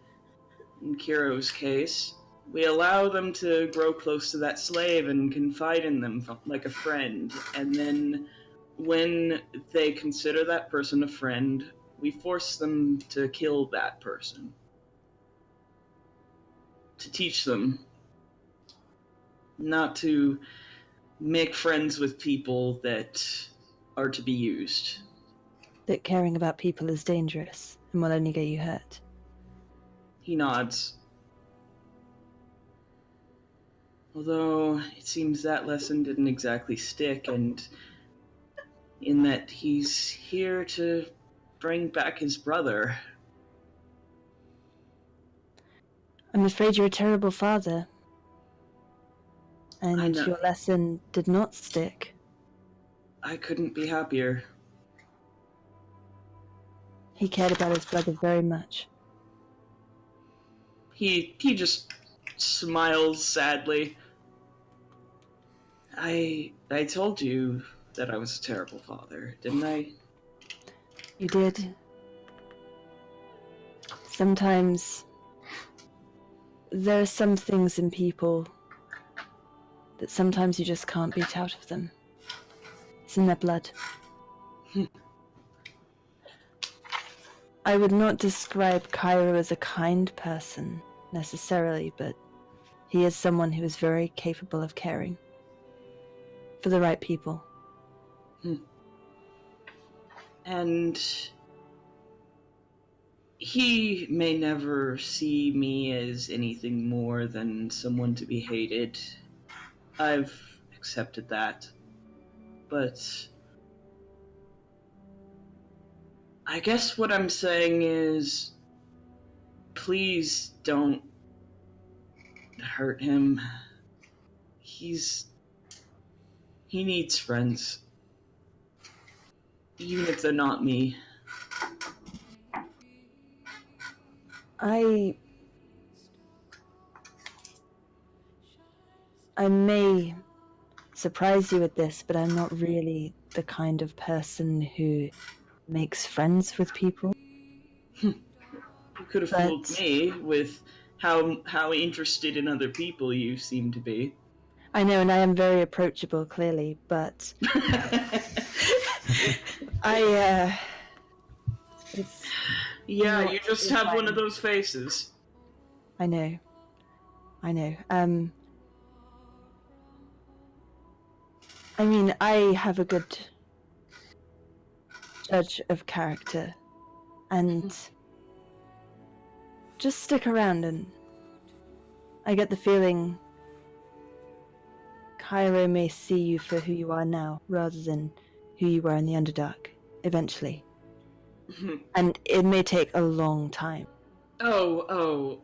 Kyro's case. We allow them to grow close to that slave and confide in them like a friend, and then when they consider that person a friend, we force them to kill that person. To teach them not to make friends with people that are to be used. That caring about people is dangerous and will only get you hurt. He nods. Although it seems that lesson didn't exactly stick, and in that he's here to bring back his brother. I'm afraid you're a terrible father. And your lesson did not stick. I couldn't be happier. He cared about his brother very much. He just smiles sadly. I told you that I was a terrible father, didn't I? You did. Sometimes there are some things in people that sometimes you just can't beat out of them. It's in their blood. I would not describe Kyro as a kind person, necessarily, but he is someone who is very capable of caring. For the right people. And he may never see me as anything more than someone to be hated. I've accepted that. But I guess what I'm saying is, please don't hurt him. He needs friends. Even if they're not me. I may surprise you with this, but I'm not really the kind of person who makes friends with people. You could have fooled me with how interested in other people you seem to be. I know, and I am very approachable, clearly, but it's... Yeah, you just have one of those faces. I know. I mean, I have a good judge of character, and just stick around, and I get the feeling Kyro may see you for who you are now, rather than who you were in the Underdark, eventually. And it may take a long time. Oh.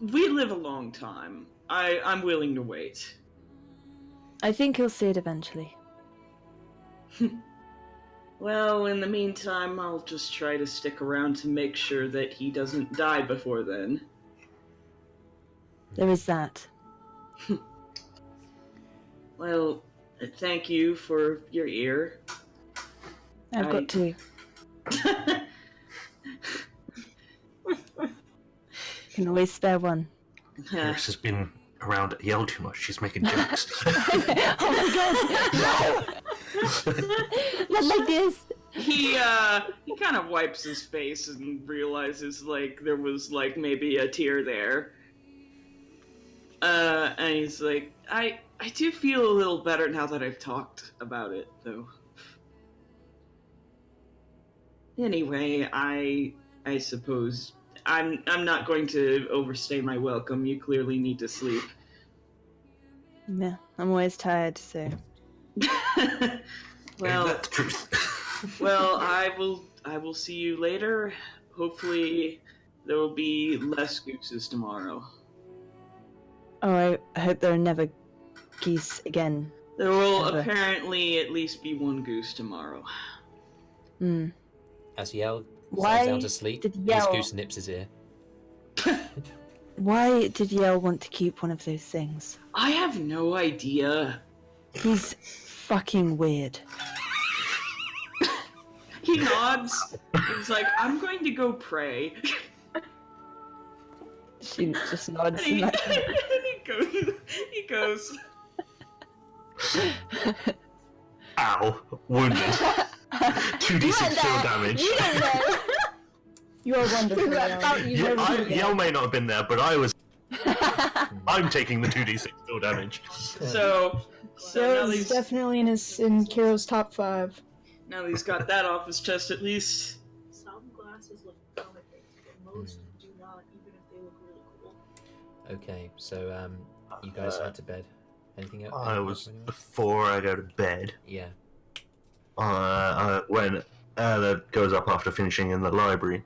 We live a long time. I'm willing to wait. I think you'll see it eventually. Well, in the meantime, I'll just try to stick around to make sure that he doesn't die before then. There is that. Well, thank you for your ear. I've got to. Can always spare one. Eirys has been around Yell too much. She's making jokes. Oh my god! No! Not like this! He kind of wipes his face and realizes, like, there was, like, maybe a tear there. And he's like, I do feel a little better now that I've talked about it, though. Anyway, I suppose I'm not going to overstay my welcome. You clearly need to sleep. Yeah, I'm always tired, so. Well, Ain't that the truth? well, I will see you later. Hopefully, there will be less gooses tomorrow. Oh, I hope there are never geese again. There will Ever. apparently at least be one goose tomorrow. Hmm. As Yell Why settles down to sleep, did his Yell- goose nips his ear. Why did Yell want to keep one of those things? I have no idea. He's fucking weird. He nods. He's like, I'm going to go pray. She just nods. And And he goes. Ow. Wounded. 2d6 kill damage. You didn't know. You are wonderful. Yell may not have been there, but I was. I'm taking the 2d6 kill damage. So now He's he's definitely in Kyro's top 5. now that he's got that off his chest at least. Some glasses look promising, but most do not, even if they look really cool. Okay, so you guys head to bed. Anything else? I was before I go to bed. Yeah. When Ella goes up after finishing in the library,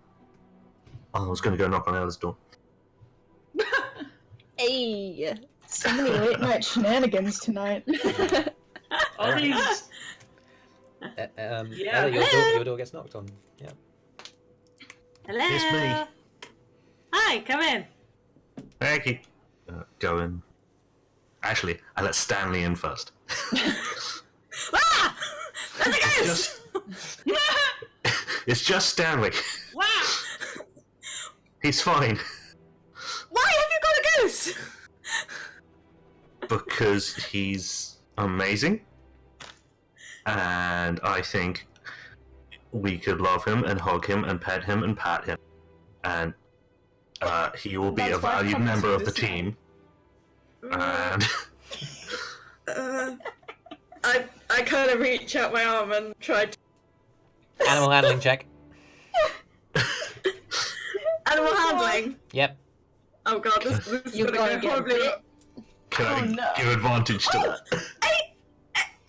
I was going to go knock on Ella's door. Hey! So many late night shenanigans tonight. All these. Ella, Yeah. your door gets knocked on. Yeah. Hello. It's me. Hi, come in. Thank you. Go in. Actually, I let Stanley in first. Ah! There's a goose! It's just Stanley. Wow! He's fine. Why have you got a goose? Because he's amazing. And I think we could love him and hug him and pet him and pat him. And he will be That's a why I valued come to member of the this now. team. And I kind of reach out my arm and try to... Animal handling check. Animal handling? Yep. Oh god, this is You're gonna gonna go get horribly bit. wrong. can I no. give advantage to that?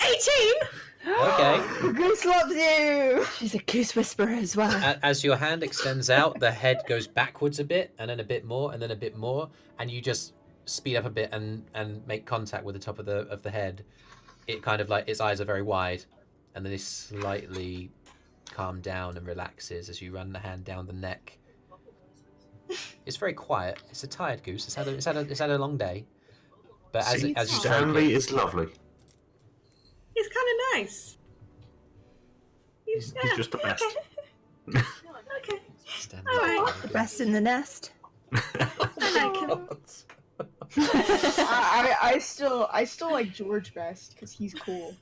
18? Okay. Goose loves you! She's a goose whisperer as well. As your hand extends out, the head goes backwards a bit, and then a bit more, and then a bit more, and you just speed up a bit and make contact with the top of the head. It kind of like its eyes are very wide, and then it slightly calm down and relaxes as you run the hand down the neck. It's very quiet. It's a tired goose. It's had a long day, but as See, you stroke Stanley it, is lovely. He's kind of nice. He's just the best. Okay. Stanley- Alright. Best in the nest. I like him. I still like George best because he's cool.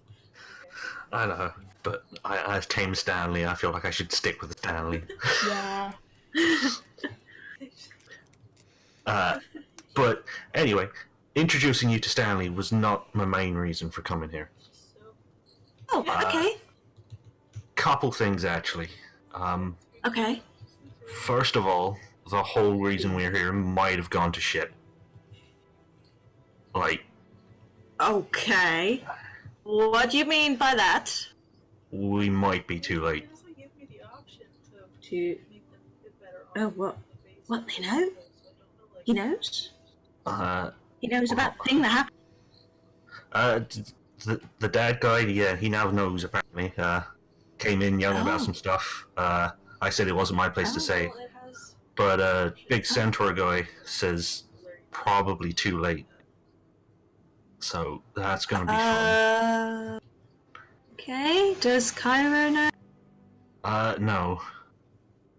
I know, but as Tame Stanley, I feel like I should stick with Stanley. Yeah. But anyway, introducing you to Stanley was not my main reason for coming here. Oh, okay. Couple things, actually. Okay. First of all, the whole reason we're here might have gone to shit. Like, Okay. What do you mean by that? we might be too late. It doesn't give me the option To... make them feel better Oh, off what? on the basis What, they know? of this, so I don't know, like, He knows? He knows about the thing that happened. The dad guy, yeah, he now knows apparently. Came in yelling about Oh. some stuff. I said it wasn't my place to say, well, it has but big Centaur guy says probably too late. So that's gonna be fun. Okay. Does Kyro know? No.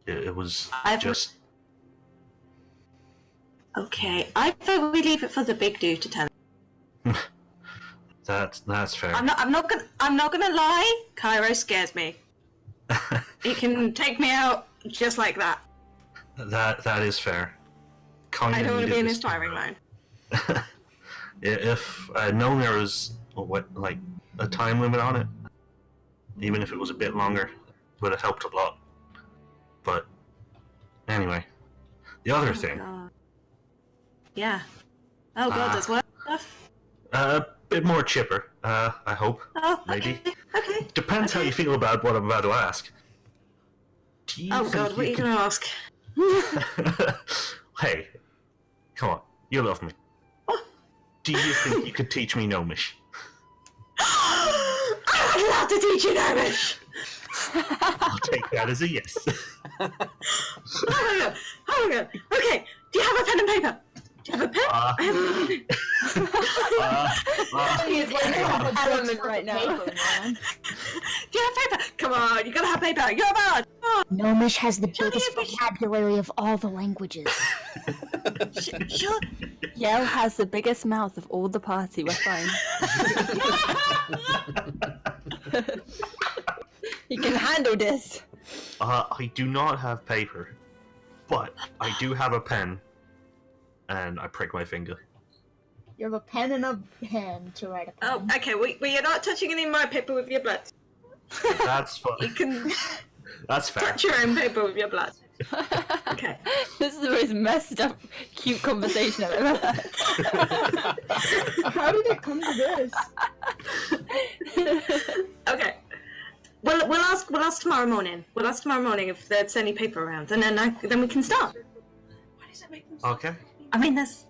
It was I've- just. Okay, I vote we leave it for the big dude to tell. That's fair. I'm not gonna lie. Kyro scares me. He can take me out just like that. That is fair. Kind I don't want to be in his this firing line. If known there was like a time limit on it, even if it was a bit longer, would have helped a lot. But anyway, the other thing. God. Yeah. Oh god, there's worse stuff. A bit more chipper. I hope. Oh, maybe. Okay. Depends how you feel about what I'm about to ask. Do you Oh think god, what are you gonna ask? Hey, come on, you love me. Do you think you could teach me Gnomish? I would love to teach you Gnomish! I'll take that as a yes. Oh my god. Okay, do you have a pen and paper? Do you have a pen? I have a pen. He's like an element right now. Do you have paper? Come on, you gotta have paper. You're a bard. Gnomish has the Sure, biggest yeah, vocabulary of all the languages. Sure. Yell has the biggest mouth of all the party. We're fine. He can handle this. I do not have paper, but I do have a pen, and I prick my finger. You have a pen and a hand to write a pen. Oh, okay. Well, you're not touching any of my paper with your blood. That's fine. You can That's fair. touch your own paper with your blood. Okay. This is the most messed up, cute conversation I've ever had. How did it come to this? Okay. We'll ask tomorrow morning. We'll ask tomorrow morning if there's any paper around, and then we can start. Why does that make them so Okay. I mean, it's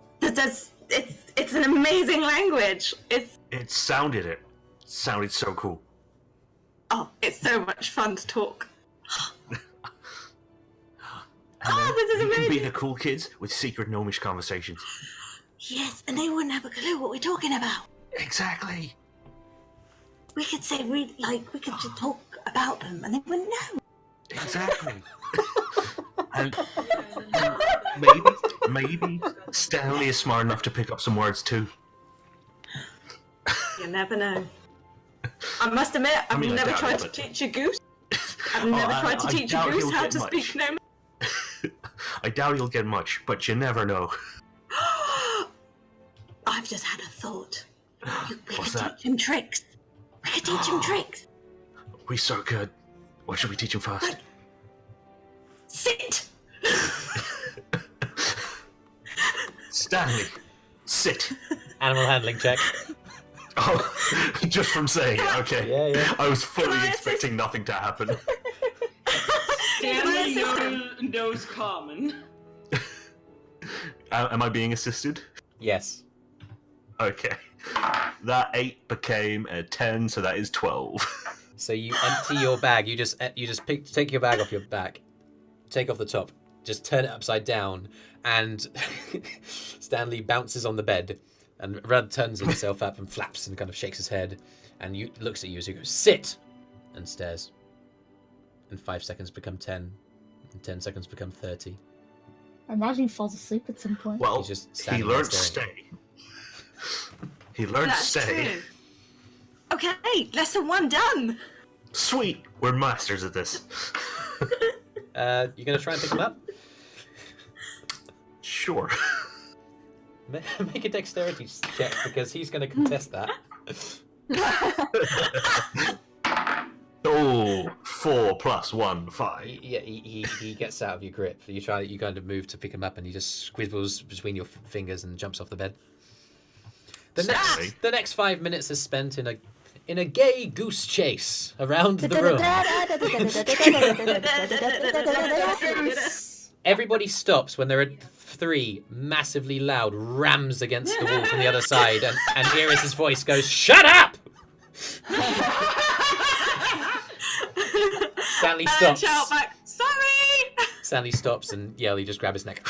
an amazing language. It sounded so cool. It's so much fun to talk. And then This is you can be amazing. the cool kids with secret gnomish conversations. Yes, and they wouldn't have a clue what we're talking about. Exactly. We could say we could just talk about them, and they wouldn't know. Exactly. And maybe Stanley is smart enough to pick up some words too. You never know. I must admit, I've I never doubt tried it, to but- teach a goose. I've never tried to I teach a doubt goose he'll how get to much. speak Gnome. I doubt he'll get much, but you never know. I've just had a thought. We What's could that? teach him tricks. We could teach him tricks. We so good. What should we teach him first? Sit! Stanley, sit. Animal handling check. Oh, just from saying it, okay. Yeah. I was fully Can I expecting nothing to happen. Stanley assist knows common. Am I being assisted? Yes. Okay. That 8 became a 10, so that is 12. So you empty your bag. You just take your bag off your back, take off the top, just turn it upside down, and Stanley bounces on the bed, and Rudd turns himself up and flaps and kind of shakes his head, and looks at you as he goes, "Sit," and stares. And 5 seconds become 10, and 10 seconds become 30. I imagine he falls asleep at some point. Well, He's just he standing there learned to staring. stay. He learned to That's stay. true. Okay, lesson 1 done. Sweet, we're masters at this. You gonna try and pick him up? Sure. Make a dexterity check because he's gonna contest that. Oh, 4 plus 1, 5. He gets out of your grip. You kind of move to pick him up, and he just squibbles between your fingers and jumps off the bed. Stanley. The next 5 minutes is spent in a gay goose chase around the room. Everybody stops when there are 3 massively loud rams against the wall from the other side, and Eirys' voice goes, "Shut up!" Stanley And I stops. shout back, sorry! Stanley stops and Yelly just grab his neck.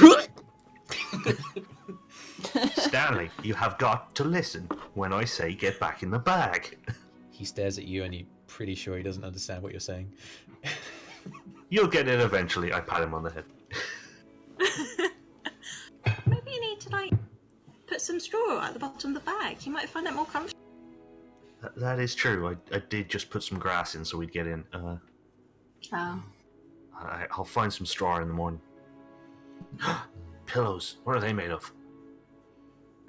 Stanley, you have got to listen when I say get back in the bag. He stares at you and you're pretty sure he doesn't understand what you're saying. You'll get it eventually. I pat him on the head. Maybe you need some straw at the bottom of the bag. You might find it more comfortable. That is true. I did just put some grass in so we'd get in. Oh. I'll find some straw in the morning. Pillows. What are they made of?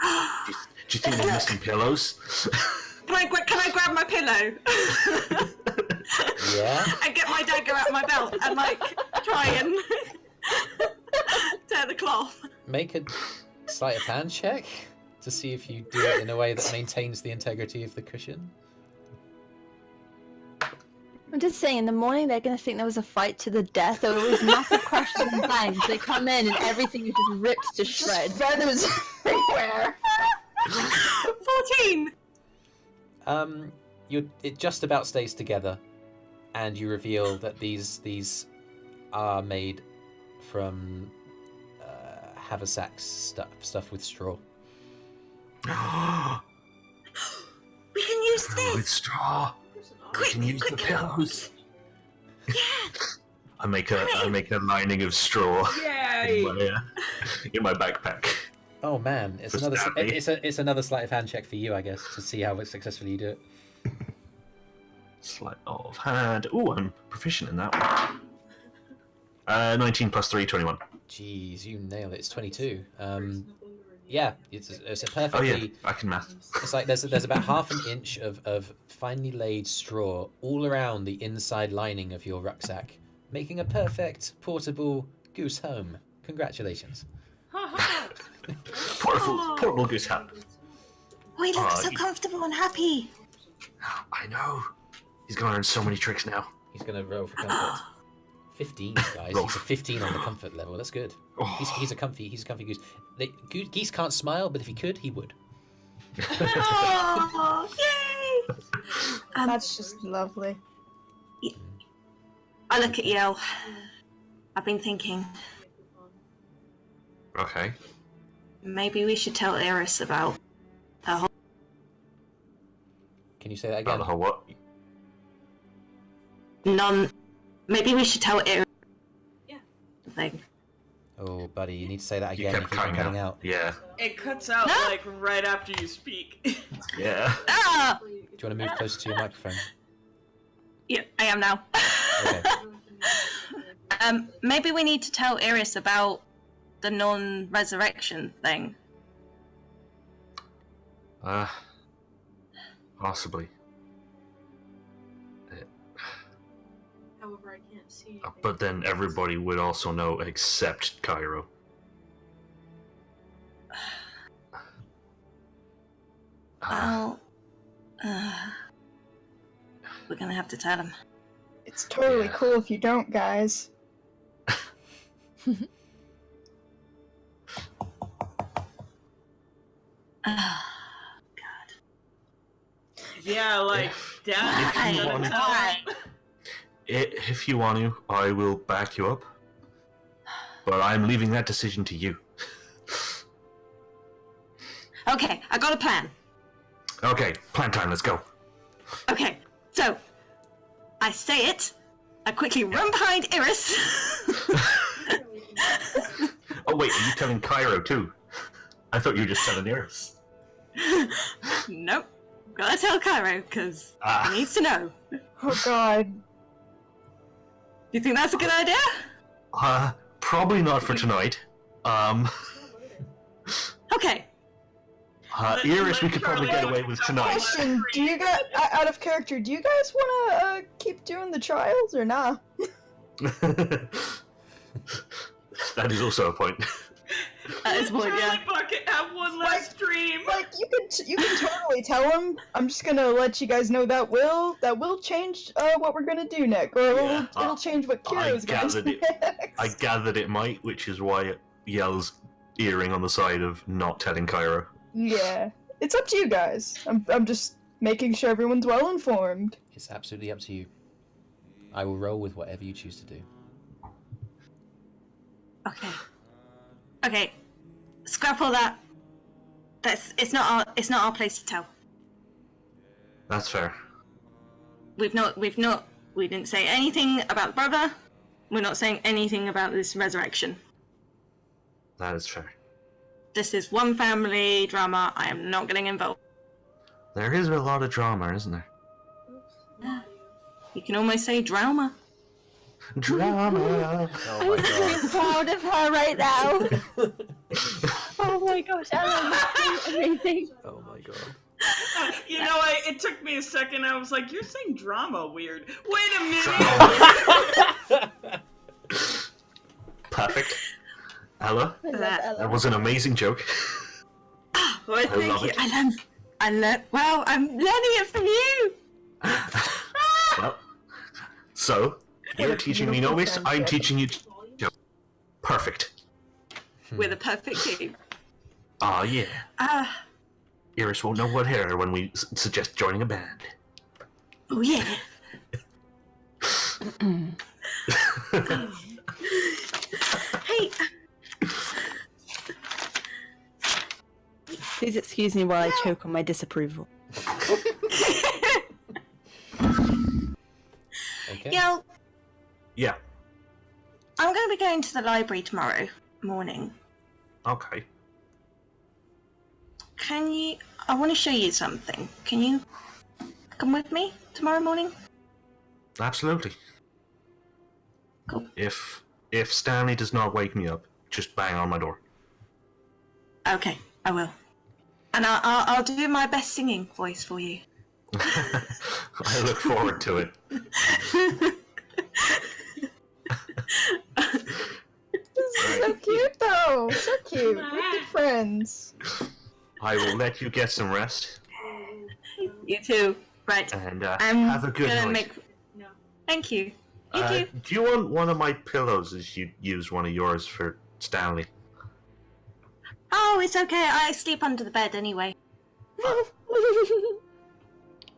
Do you think they're missing pillows? Can I grab my pillow? Yeah. And get my dagger out my belt and try and tear the cloth. Make a sleight of hand check to see if you do it in a way that maintains the integrity of the cushion. I'm just saying, in the morning they're going to think there was a fight to the death. There were these massive crashes and bangs. They come in and everything is just ripped to shreds. Feathers everywhere. 14! It just about stays together, and you reveal that these are made from haversacks stuff with straw. We can use With this! straw. We can use the pillows. Yeah! I make a lining of straw Yay! in my backpack. Oh man, it's For another stabbing. it's another sleight of hand check for you, I guess, to see how successfully you do it. Sleight of hand. Ooh, I'm proficient in that one. 19 plus 3, 21. Jeez, you nail it. It's 22. Yeah, it's a perfectly. Oh yeah, I can math. It's like there's about half an inch of finely laid straw all around the inside lining of your rucksack, making a perfect portable goose home. Congratulations. Portable goose hat. We look so you- comfortable and happy. I know. He's gonna learn so many tricks now. He's gonna roll for comfort. 15, guys. Roll. He's a 15 on the comfort level. That's good. Oh. He's a comfy goose. Geese can't smile, but if he could, he would. Oh, yay! That's just lovely. I look at Yell. I've been thinking, Okay. maybe we should tell Eirys about her whole... Can you say that About again? the whole what? Maybe we should tell Eirys... Yeah. Thing. Oh, buddy, you need to say that You again. kept You keep on cutting cutting out. out. Yeah. It cuts out No. like right after you speak. Yeah. Ah! Do you want to move closer to your microphone? Yeah, I am now. Okay. Maybe we need to tell Eirys about the non-resurrection thing. Possibly. However, I can't see anything. But then everybody would also know except Kyro. Well, we're gonna have to tell him. It's totally Yeah. cool if you don't, guys. Yeah, like down If you at want the to- top. If you want to, I will back you up. But I'm leaving that decision to you. Okay, I got a plan. Okay, plan time, let's go. Okay, so I say it. I quickly run behind Eirys. Oh wait, are you telling Kyro too? I thought you were just telling Eirys. Nope. Gotta tell Kyro, because he needs to know. Do Oh god. you think that's a good idea? Probably not for tonight. Okay. Eirys we could probably get away with tonight. Question, do you guys, out of character, do you guys want to keep doing the trials or nah? That is also a point. At this point, Charlie yeah. Bucket have one last dream. Like, you can totally tell them. I'm just gonna let you guys know that will change what we're gonna do next, or Yeah, it'll change what Kiro's gonna gathered do it. next. I gathered it might, which is why it yells earring on the side of not telling Kyro. Yeah, it's up to you guys. I'm just making sure everyone's well informed. It's absolutely up to you. I will roll with whatever you choose to do. Okay. Okay. Scrap all that. It's not our place to tell. That's fair. We didn't say anything about the brother. We're not saying anything about this resurrection. That is fair. This is one family drama. I am not getting involved. There is a lot of drama, isn't there? You can almost say drama. Drama. Oh my I'm god. so proud of her right now. Oh my gosh, Ellen, everything. Oh my god. You know, it took me a second. I was like, "You're saying drama weird." Wait a minute. Perfect. Ella, I love That- Ella. that was an amazing joke. Well, I thank love you. it. I learned. Well, I'm learning it from you. Well, so, you're teaching me novice, I'm teaching you joke. Perfect. We're the perfect team. Ah, yeah. Ah, Eirys won't know what hair when we suggest joining a band. oh yeah. Hey, Please excuse me while I choke on my disapproval. Okay. yo, Yeah, I'm going to be going to the library tomorrow morning. okay. Can you? I want to show you something. Can you come with me tomorrow morning? Absolutely. Cool. If Stanley does not wake me up, just bang on my door. Okay, I will. And I'll do my best singing voice for you. I look forward to it. This is so cute, though. So cute. We're good friends. I will let you get some rest, You too. Right. and I'm have a good gonna night. make. No. Thank you. You too. Do you want one of my pillows as you use one of yours for Stanley? Oh, it's okay. I sleep under the bed anyway.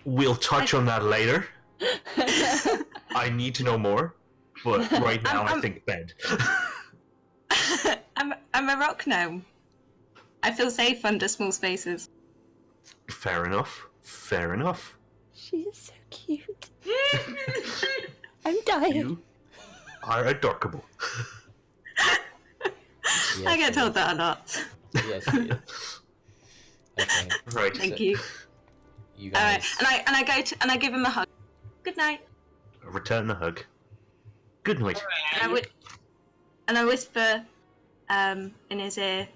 We'll touch on that later. I need to know more, but right now I think bed. I'm a rock gnome. I feel safe under small spaces. Fair enough. Fair enough. She is so cute. I'm dying. You are adorable. Yes, I get it told is. that a lot. Yes, it is. Okay. Right. Thank So- you. You All right, guys. and I go to and I give him a hug. Good night. Return the hug. Good night. And I whisper, in his ear,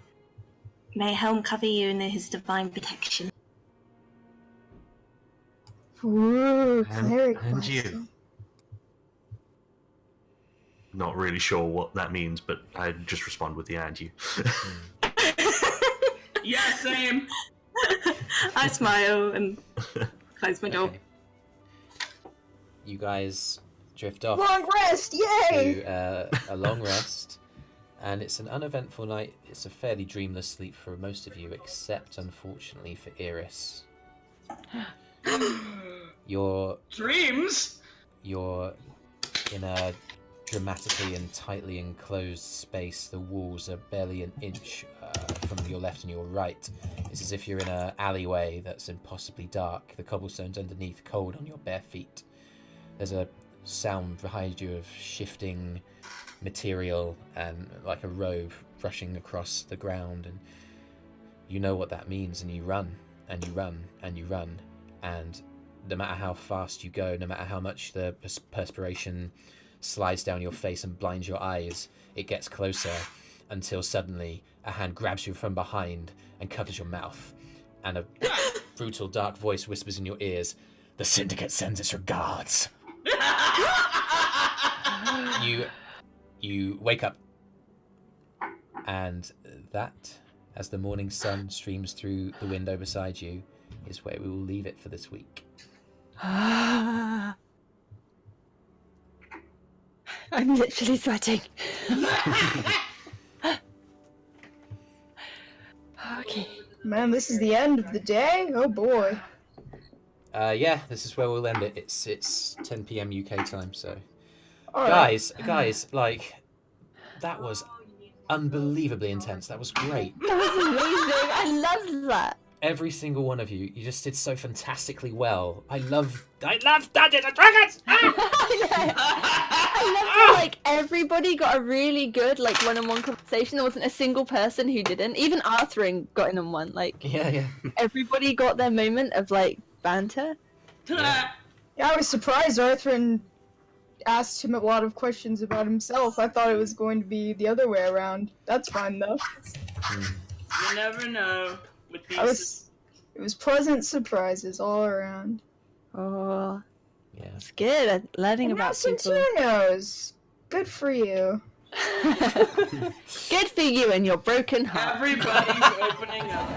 "May Helm cover you in his divine protection." Ooh, And- cleric. and you. blessing. Not really sure what that means, but I just respond with the and you. Yeah, same. I smile and close my door. Okay. You guys drift off Long rest, yay! to a long rest, and it's an uneventful night. It's a fairly dreamless sleep for most of you, except unfortunately for Eirys. You're Dreams. in a dramatically and tightly enclosed space. The walls are barely an inch from your left and your right. It's as if you're in an alleyway that's impossibly dark. The cobblestones underneath cold on your bare feet. There's a sound behind you of shifting material and like a robe rushing across the ground, and you know what that means, and you run and you run and you run, and no matter how fast you go, no matter how much the perspiration slides down your face and blinds your eyes, it gets closer until suddenly a hand grabs you from behind and covers your mouth, and a brutal dark voice whispers in your ears, "The Syndicate sends its regards." You wake up, and that, as the morning sun streams through the window beside you, is where we will leave it for this week. I'm literally sweating. Okay. Man, this is the end of the day? Oh boy. Yeah, this is where we'll end it. It's 10 p.m. UK time, so Alright. guys, like that was unbelievably intense. That was great. That was amazing. I loved that. every single one of you, you just did so fantastically well. I love Dungeons and Dragons! I love how, like, everybody got a really good, like, one-on-one conversation. There wasn't a single person who didn't. Even Arthur got in on one. Like, Yeah. everybody got their moment of, like, banter. Yeah, I was surprised Arthur asked him a lot of questions about himself. I thought it was going to be the other way around. That's fine, though. You never know with these. It was pleasant surprises all around. Oh, Yeah. it's good. I'm learning And now about people. Sintyrr knows. Good for you. Good for you and your broken heart. Everybody's opening up.